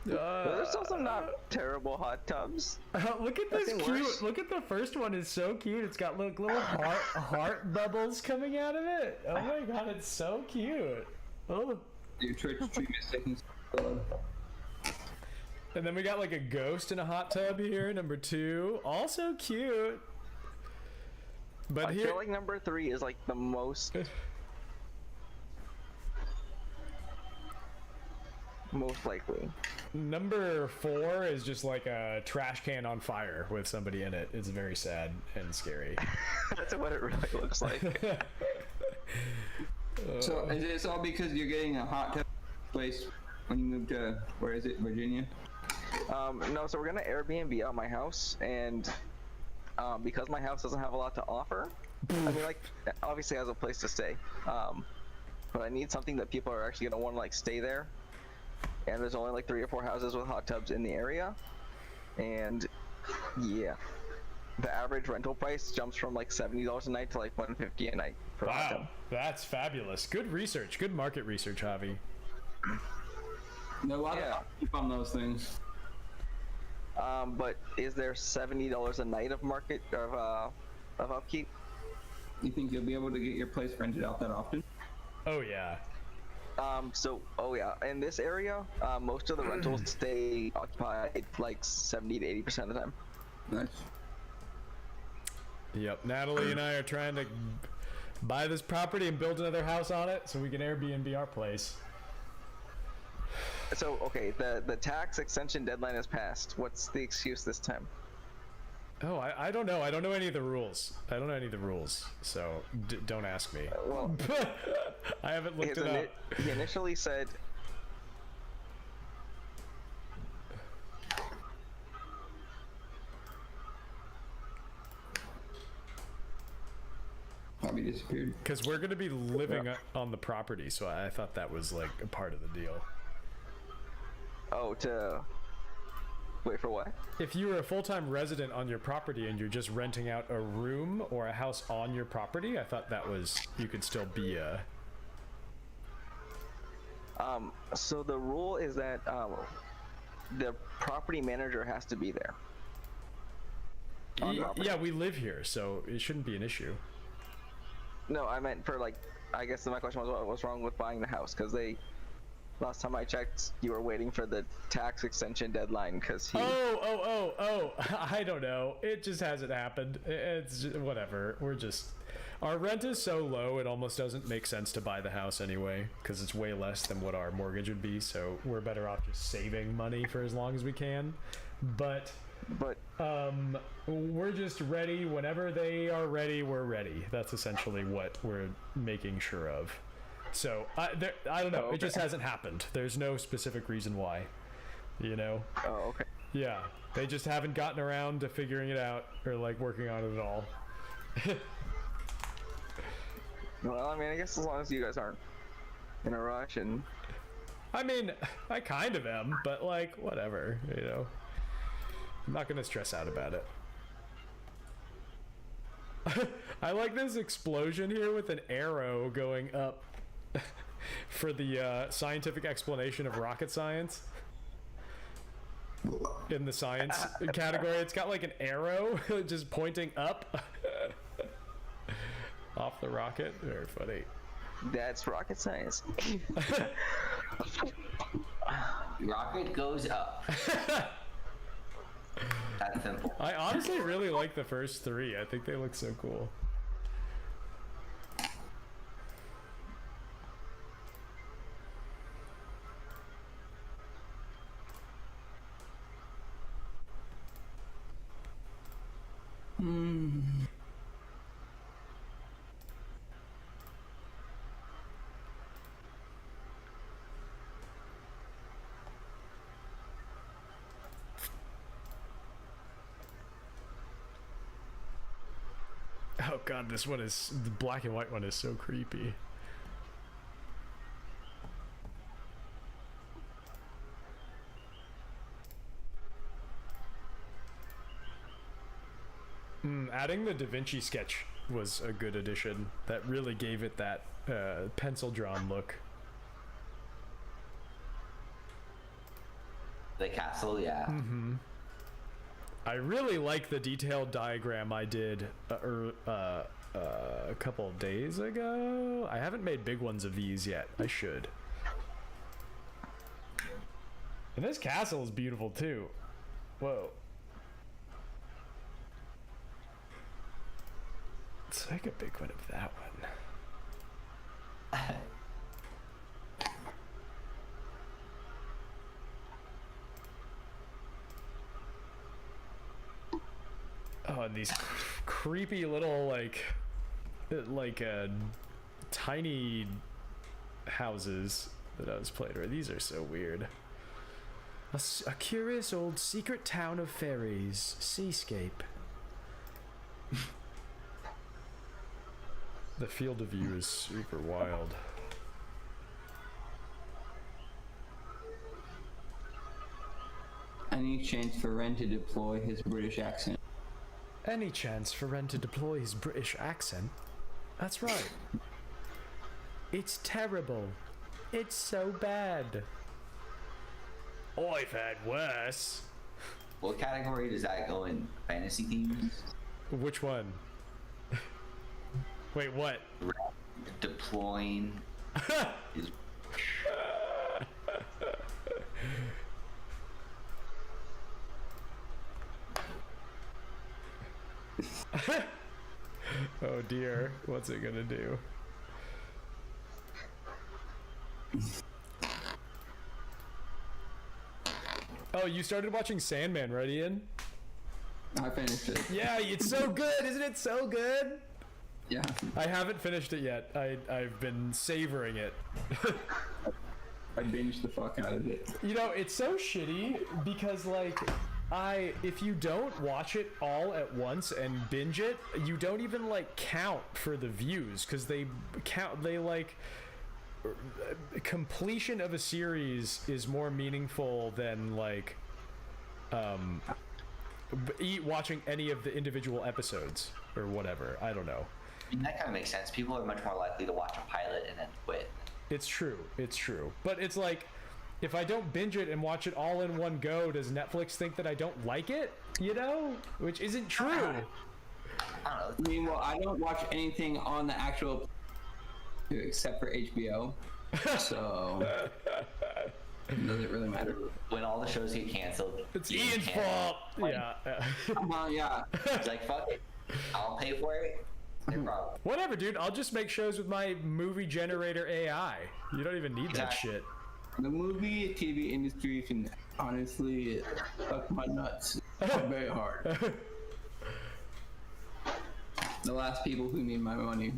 There's still some not terrible hot tubs. Look at this Nothing cute. worse. Look at the first one. It's so cute. It's got little heart bubbles coming out of it. Oh my god, it's so cute. Oh, Your Twitch stream is taking so long. And then we got like a ghost in a hot tub here, number 2. Also cute. But I here, feel like number 3 is like the most likely. number 4 is just like a trash can on fire with somebody in it. It's very sad and scary. That's what it really looks like. So is this all because you're getting a hot tub place when you move to, where is it, Virginia? No, so we're gonna Airbnb out my house, and because my house doesn't have a lot to offer, I mean, like, obviously it has a place to stay, but I need something that people are actually gonna want to like stay there. And there's only like 3 or 4 houses with hot tubs in the area, and yeah, the average rental price jumps from like $70 a night to like $150 a night for a hot tub. Wow, that's fabulous. Good research. Good market research, Javi. There are a lot Yeah. of upkeep on those things. But is there $70 a night of market of upkeep? You think you'll be able to get your place rented out that often? Oh yeah. Oh yeah, in this area, most of the rentals stay occupied like 70 to 80% of the time. Nice. Yep. Natalie and I are trying to buy this property and build another house on it so we can Airbnb our place. So, okay, the tax extension deadline has passed. What's the excuse this time? Oh, I don't know. I don't know any of the rules. I don't know any of the rules, so don't ask me. Well, I haven't looked it up. he initially said Probably disappeared. Because we're going to be living on the property, so I thought that was like a part of the deal. Oh, to wait for what? If you were a full-time resident on your property and you're just renting out a room or a house on your property, I thought that was, you could still be a... So the rule is that the property manager has to be there. Yeah, we live here, so it shouldn't be an issue. No, I meant for like, I guess my question was what's wrong with buying the house? Because last time I checked, you were waiting for the tax extension deadline because he... Oh, I don't know. It just hasn't happened. It's just, whatever. Our rent is so low, it almost doesn't make sense to buy the house anyway, because it's way less than what our mortgage would be, so we're better off just saving money for as long as we can. But we're just ready. Whenever they are ready, we're ready. That's essentially what we're making sure of. So I don't know. Oh, okay. It just hasn't happened. There's no specific reason why, you know? Oh, okay. Yeah, they just haven't gotten around to figuring it out or like working on it at all. Well, I mean, I guess as long as you guys aren't in a rush and... I mean, I kind of am, but like, whatever, you know? I'm not gonna stress out about it. I like this explosion here with an arrow going up for the scientific explanation of rocket science. In the science category, it's got like an arrow just pointing up off the rocket. Very funny. That's rocket science. Rocket goes up. That's simple. I honestly really like the first 3. I think they look so cool. Oh god, this one is, the black and white one is so creepy. Adding the Da Vinci sketch was a good addition. That really gave it that pencil drawn look. The castle, yeah. Mm-hmm. I really like the detailed diagram I did a couple of days ago. I haven't made big ones of these yet. I should. And this castle is beautiful too. Whoa. Let's take a big one of that one. Oh, and these creepy little like tiny houses that I was playing with. These are so weird. A curious old secret town of fairies, seascape. The field of view is super wild. Any chance for Ren to deploy his British accent? Any chance for Ren to deploy his British accent? That's right. It's terrible. It's so bad. I've had worse. What category does that go in? Fantasy themes? Which one? Wait, what? Deploying his Oh dear, what's it gonna do? Oh, you started watching Sandman, right, Ian? I finished it. Yeah, it's so good, isn't it so good? Yeah. I haven't finished it yet. I've been savoring it. I binged the fuck out of it. You know, it's so shitty because like if you don't watch it all at once and binge it, you don't even like count for the views because they like completion of a series is more meaningful than like watching any of the individual episodes or whatever. I don't know. I mean, that kind of makes sense. People are much more likely to watch a pilot and then quit. It's true. But it's like, if I don't binge it and watch it all in one go, does Netflix think that I don't like it? You know? Which isn't true. I don't know. I mean, well, I don't watch anything on the actual except for HBO, so it doesn't really matter. When all the shows get canceled, It's Ian's fault. Yeah. Come on, yeah. It's like, fuck it. I'll pay for it. No problem. Whatever, dude. I'll just make shows with my movie generator AI. You don't even need that Exactly. shit. The movie TV industry can honestly fuck my nuts very hard. The last people who need my money.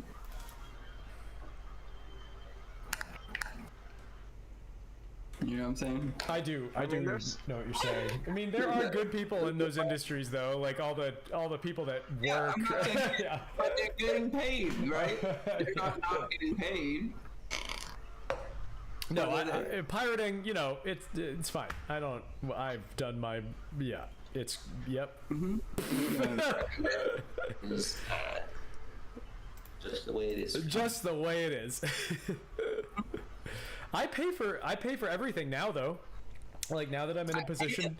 You know what I'm saying? I do mean, know there's- what you're saying. I mean, there are good people in those industries, though. Like all the people that work. I'm not saying, Yeah. but they're getting paid, right? They're not getting paid. No, pirating. You know, it's fine. I've done my. Yeah. It's. Yep. It's, just the way it is. Just the way it is. I pay for everything now, though. Like now that I'm in a position.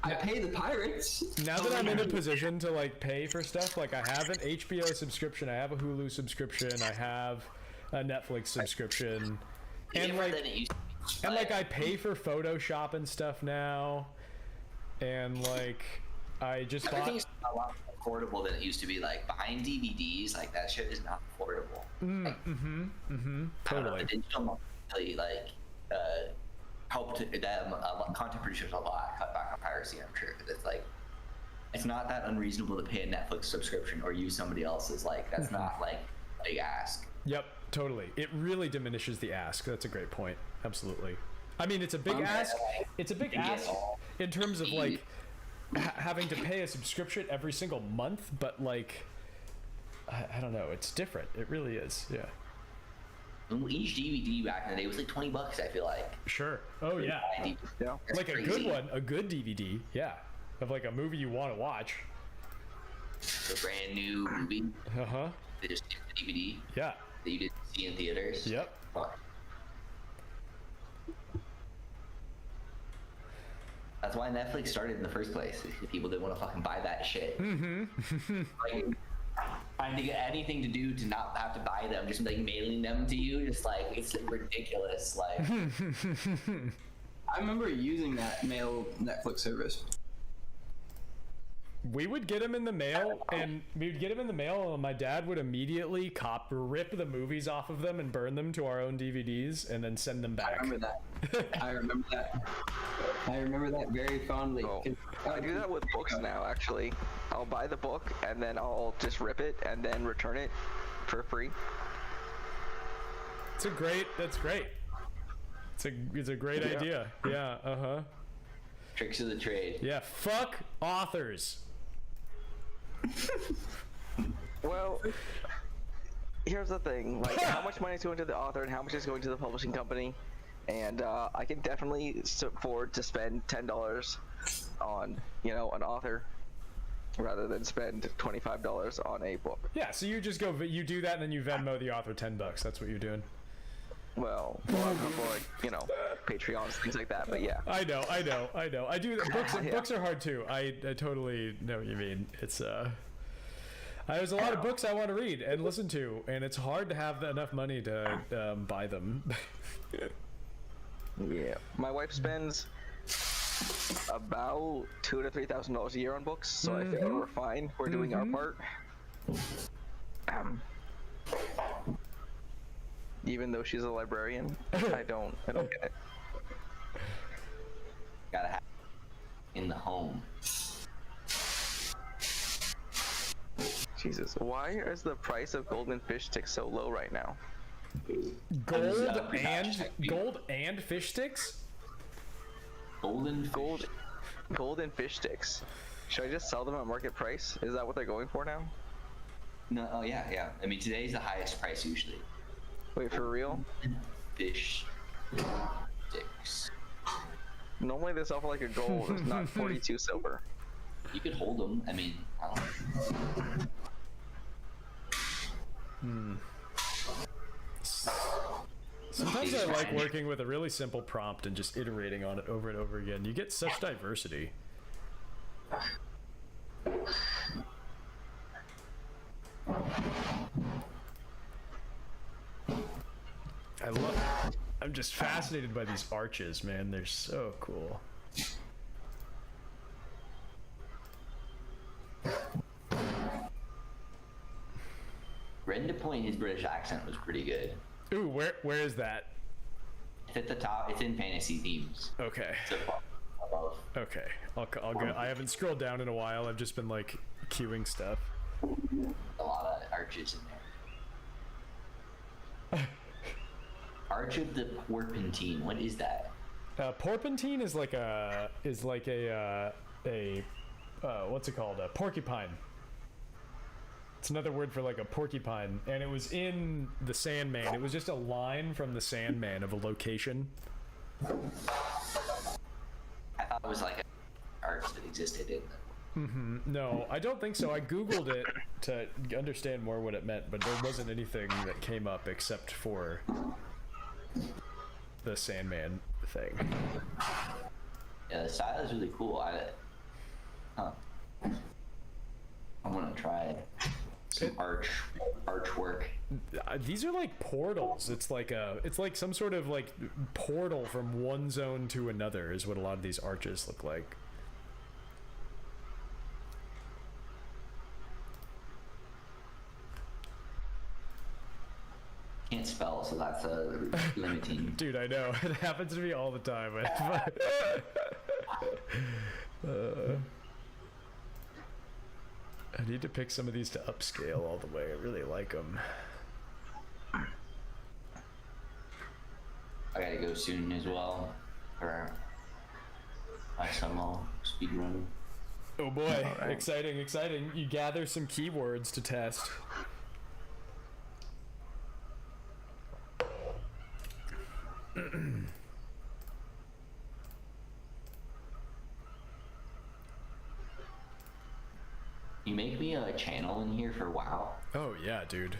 I pay the pirates. Now that I'm in a position to like pay for stuff, like I have an HBO subscription, I have a Hulu subscription, I have a Netflix subscription, and Different like than it used to be. and like I pay for Photoshop and stuff now, and like I just bought. Everything's a lot more affordable than it used to be. Like buying DVDs, like that shit is not affordable. Like, I don't know, Totally. the digital market really like helped them content producers a lot cut back on piracy. I'm sure because it's like it's not that unreasonable to pay a Netflix subscription or use somebody else's. Like that's not like a big ask. Yep, totally. It really diminishes the ask. That's a great point. Absolutely. I mean, it's a big Okay, ask. like, It's a big you get ask all in terms of the- like having to pay a subscription every single month, but like I don't know. It's different. It really is. Yeah. Each DVD back in the day was like $20. I feel like. Sure. Oh yeah. Yeah. That's Like a crazy. good one, a good DVD. Yeah. Of like a movie you want to watch. A brand new movie. Uh huh. They just did the DVD Yeah. that you didn't see in theaters. Yep. Fuck. That's why Netflix started in the first place. People didn't want to fucking buy that shit. Like, trying to get anything to do to not have to buy them, just like mailing them to you, just like it's ridiculous. Like, I remember using that mail Netflix service. We would get them in the mail, and my dad would immediately rip the movies off of them and burn them to our own DVDs, and then send them back. I remember that. I remember that very fondly. Oh, I do that with books now, actually. I'll buy the book, and then I'll just rip it, and then return it for free. That's great. It's a great idea. Yeah, uh-huh. Tricks of the trade. Yeah, fuck authors. Well, here's the thing, like, how much money is going to the author and how much is going to the publishing company, and I can definitely afford to spend $10 on, an author rather than spend $25 on a book. Yeah, so you just you do that and then you Venmo the author $10. That's what you're doing. Well, for like, Patreons, things like that, but yeah. I know. I do books are hard too. I totally know what you mean. It's there's a lot of books I want to read and listen to, and it's hard to have enough money to buy them. Yeah, my wife spends about $2,000 to $3,000 a year on books, so I feel we're fine. We're doing our part. Even though she's a librarian, I don't get it. Gotta have in the home. Jesus, why is the price of golden fish sticks so low right now? Gold and fish sticks? Golden Fish sticks. Should I just sell them at market price? Is that what they're going for now? No, oh yeah. I mean, today's the highest price usually. Wait, for real? Fish sticks. Normally they sell for like a gold, it's not 42 silver. You could hold them. I mean, I don't know. Sometimes I like working with a really simple prompt and just iterating on it over and over again. You get such diversity. I'm just fascinated by these arches, man. They're so cool. Ren Point, his British accent was pretty good. Ooh, where is that? It's at the top. It's in fantasy themes. Okay. So above. Okay. I'll go. I haven't scrolled down in a while. I've just been like queuing stuff. A lot of arches in there. Arch of the Porpentine. What is that? Porpentine is like a what's it called? A porcupine. It's another word for like a porcupine, and it was in the Sandman. It was just a line from the Sandman of a location. I thought it was like an arch that existed in them. No, I don't think so. I googled it to understand more what it meant, but there wasn't anything that came up except for the Sandman thing. Yeah, the style is really cool. I'm gonna try some artwork. These are like portals. It's like some sort of like portal from one zone to another is what a lot of these arches look like. Can't spell, so that's limiting. Dude, I know. It happens to me all the time. I need to pick some of these to upscale all the way. I really like them. I gotta go soon as well for my summer speed run. Oh boy, right. Exciting. You gather some keywords to test. You make me a channel in here for WoW. Oh yeah, dude.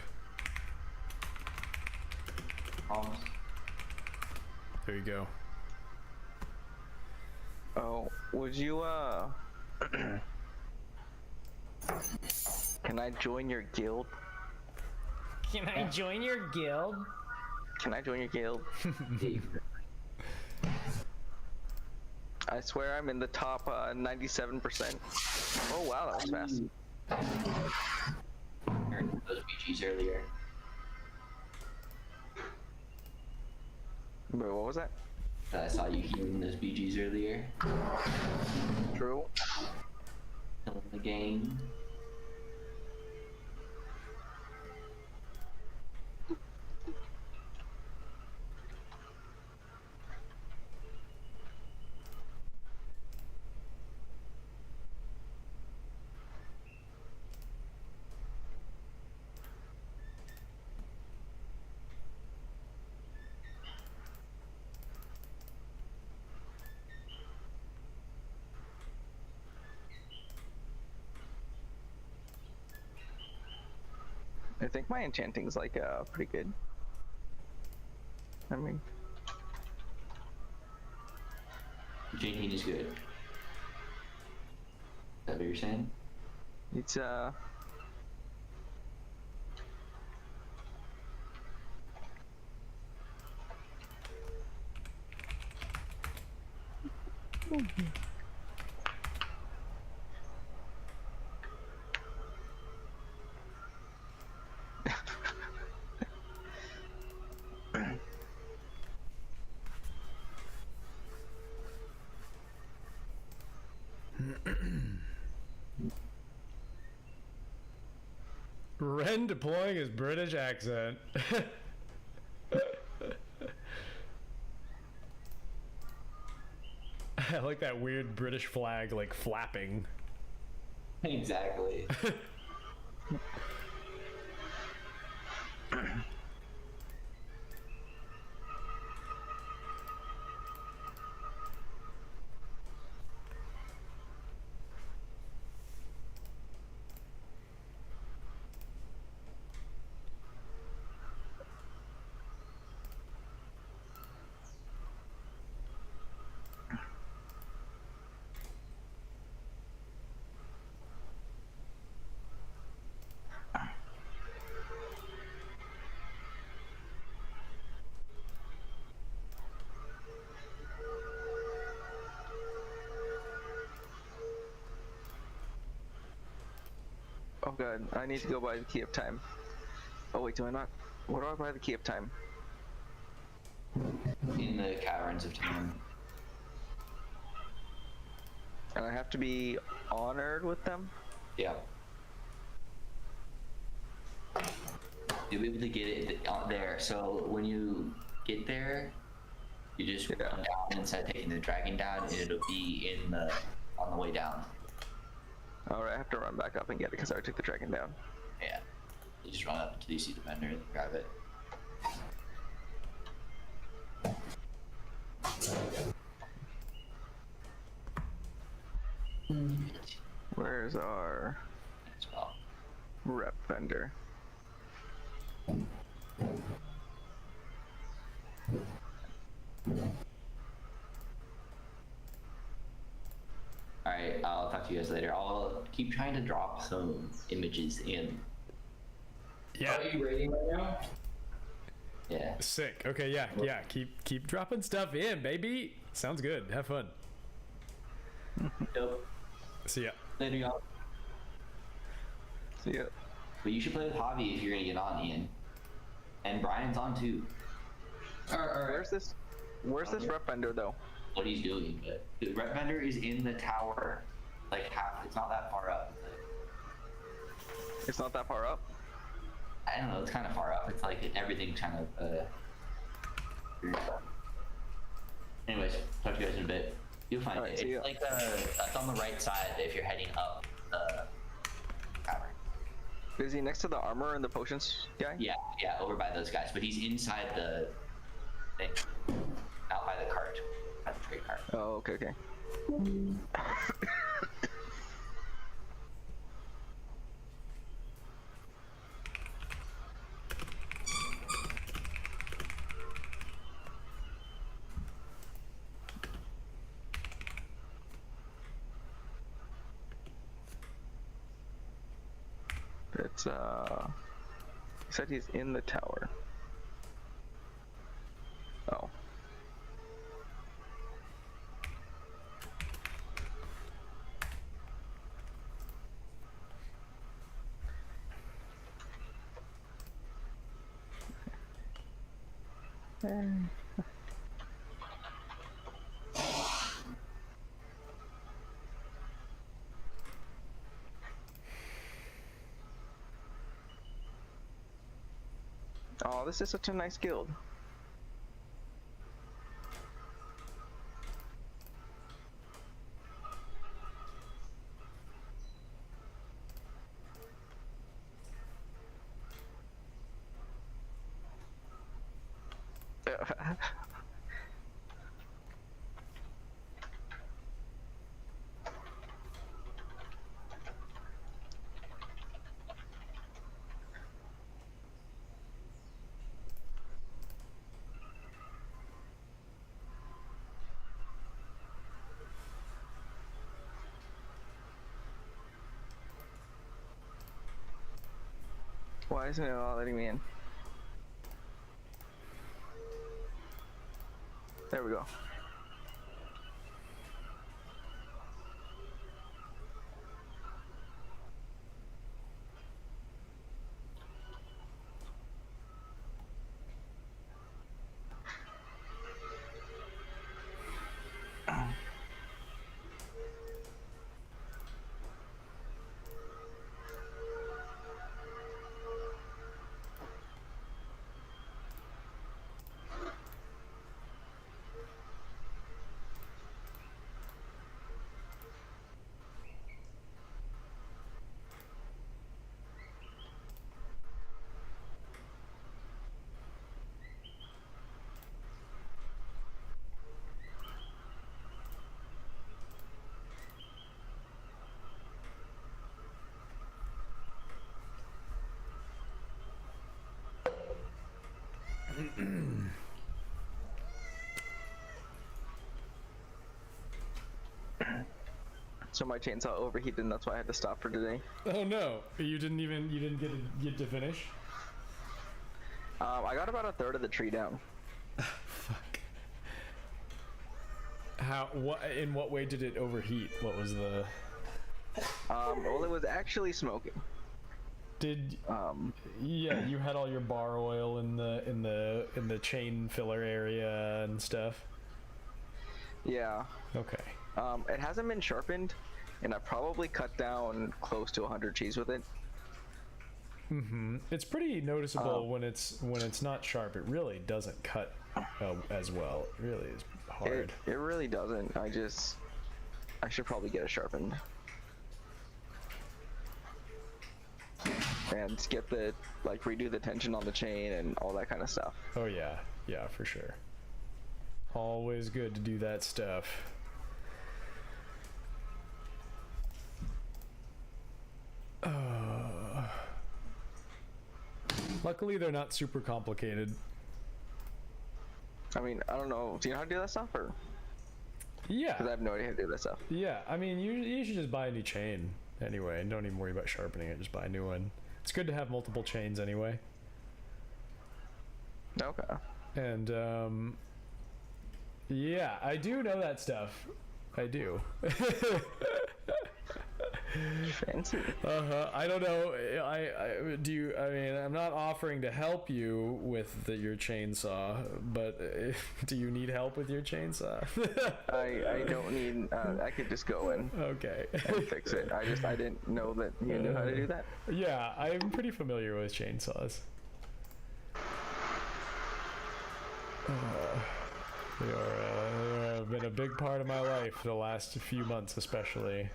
There you go. Oh, would you can I join your guild? Can I join your guild? Can I join your guild? I swear I'm in the top 97%. Oh wow, that was fast. Heard those BGs earlier. Wait, what was that? I saw you healing those BGs earlier. True. Killing the game. I think my enchanting's like pretty good. I mean, Janine is good. Is that what you're saying? it's Ren deploying his British accent. I like that weird British flag, like flapping. Exactly. oh god, I need to go buy the key of time. Oh wait, do I not? Where do I buy the key of time? In the caverns of time. And I have to be honored with them? Yeah. You'll be able to get it there. So when you get there, you just run down instead of taking the dragon down, and it'll be in the on the way down. Alright, I have to run back up and get it because I already took the dragon down. Yeah. You just run up until you see the vendor and grab it. Where's our As well. rep vendor? Alright, I'll talk to you guys later. I'll keep trying to drop some images in. Yeah. Are you rating right now? Yeah. Sick. Okay, yeah. Keep dropping stuff in, baby. Sounds good. Have fun. Dope. See ya. Later, y'all. See ya. But you should play with Javi if you're gonna get on, Ian. And Brian's on too. All right. Where's this rep vendor though? What he's doing, but the rep vendor is in the tower, like half. It's not that far up. It's not that far up? I don't know. It's kind of far up. It's like everything kind of. Anyways, talk to you guys in a bit. You'll find Alright, it. see It's ya. like it's on the right side if you're heading up the tower. Is he next to the armor and the potions guy? Yeah, over by those guys. But he's inside the thing, out by the cart, by the trade cart. Oh, okay. It's he said he's in the tower. Oh. Oh, this is such a nice guild. Why isn't it not letting me in? There we go. So my chainsaw overheated, and that's why I had to stop for today. Oh no! You didn't get to finish. I got about a third of the tree down. Fuck. How? What? In what way did it overheat? What was the? Well, it was actually smoking. Did yeah, you had all your bar oil in the chain filler area and stuff. Yeah. Okay. It hasn't been sharpened, and I probably cut down close to 100 cheese with it. Mm-hmm. It's pretty noticeable when it's not sharp. It really doesn't cut as well. It really is hard. It really doesn't. I should probably get it sharpened. And get the, like, redo the tension on the chain and all that kind of stuff. Oh yeah, yeah, for sure. Always good to do that stuff. Luckily, they're not super complicated. I mean, I don't know. Do you know how to do that stuff, or? Yeah. Because I have no idea how to do that stuff. Yeah, I mean, you should just buy a new chain anyway, and don't even worry about sharpening it. Just buy a new one. It's good to have multiple chains anyway. Okay. And yeah, I do know that stuff. I do. Fancy. I don't know. I do you. I mean, I'm not offering to help you with your chainsaw, but do you need help with your chainsaw? I don't need. I could just go in. Okay. And fix it. I didn't know that you knew how to do that. Yeah, I'm pretty familiar with chainsaws. They have been a big part of my life the last few months, especially.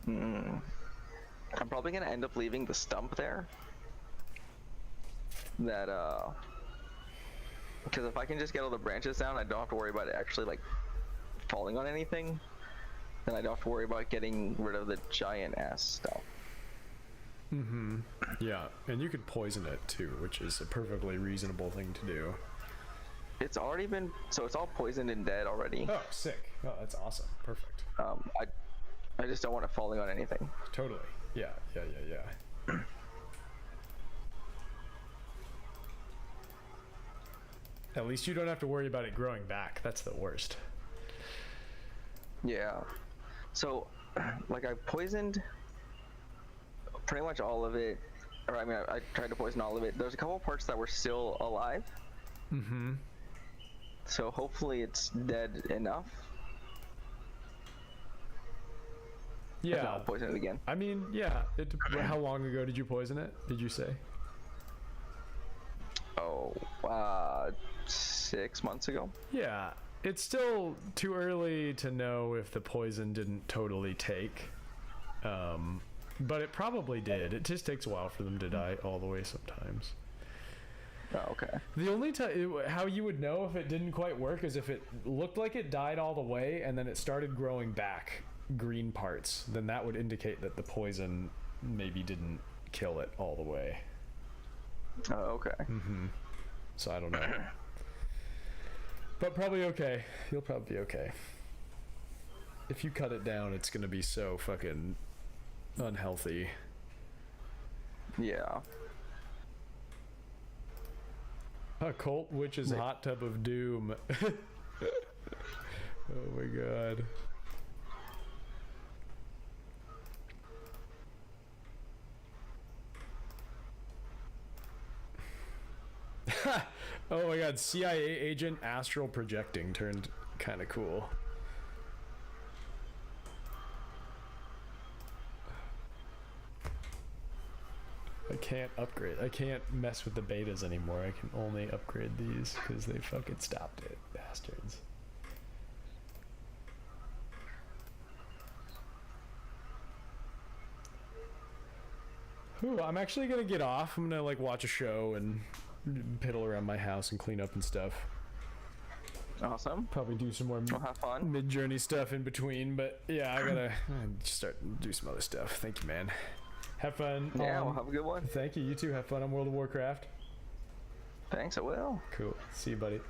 I'm probably gonna end up leaving the stump there. Because if I can just get all the branches down, I don't have to worry about it actually like falling on anything. Then I don't have to worry about getting rid of the giant ass stuff. Mm-hmm. Yeah, and you could poison it too, which is a perfectly reasonable thing to do. It's already been, so it's all poisoned and dead already. Oh, sick. Oh, that's awesome. Perfect. I just don't want it falling on anything. Totally. Yeah. At least you don't have to worry about it growing back. That's the worst. Yeah. So, like, I poisoned pretty much all of it. Or, I mean, I tried to poison all of it. There's a couple parts that were still alive. Mm-hmm. So hopefully it's dead enough. If not, Yeah. I'll poison it again. I mean, yeah. How long ago did you poison it? Did you say? Oh, 6 months ago. Yeah. It's still too early to know if the poison didn't totally take. But it probably did. It just takes a while for them to die all the way sometimes. Oh, okay. The only time how you would know if it didn't quite work is if it looked like it died all the way and then it started growing back green parts. Then that would indicate that the poison maybe didn't kill it all the way. Oh, okay. Mm-hmm. So I don't know. But probably okay. You'll probably be okay. If you cut it down, it's gonna be so fucking unhealthy. Yeah. A Colt Witch's hot tub of doom. Oh my god. Oh my god, CIA agent astral projecting turned kind of cool. I can't upgrade. I can't mess with the betas anymore. I can only upgrade these because they fucking stopped it, bastards. Ooh, I'm actually gonna get off. I'm gonna like watch a show and piddle around my house and clean up and stuff. Awesome. Probably do some more Well, have fun. Midjourney stuff in between, but yeah, I gotta start do some other stuff. Thank you, man. Have fun. Yeah, well, have a good one. Thank you. You too. Have fun on World of Warcraft. Thanks, I will. Cool. See you, buddy.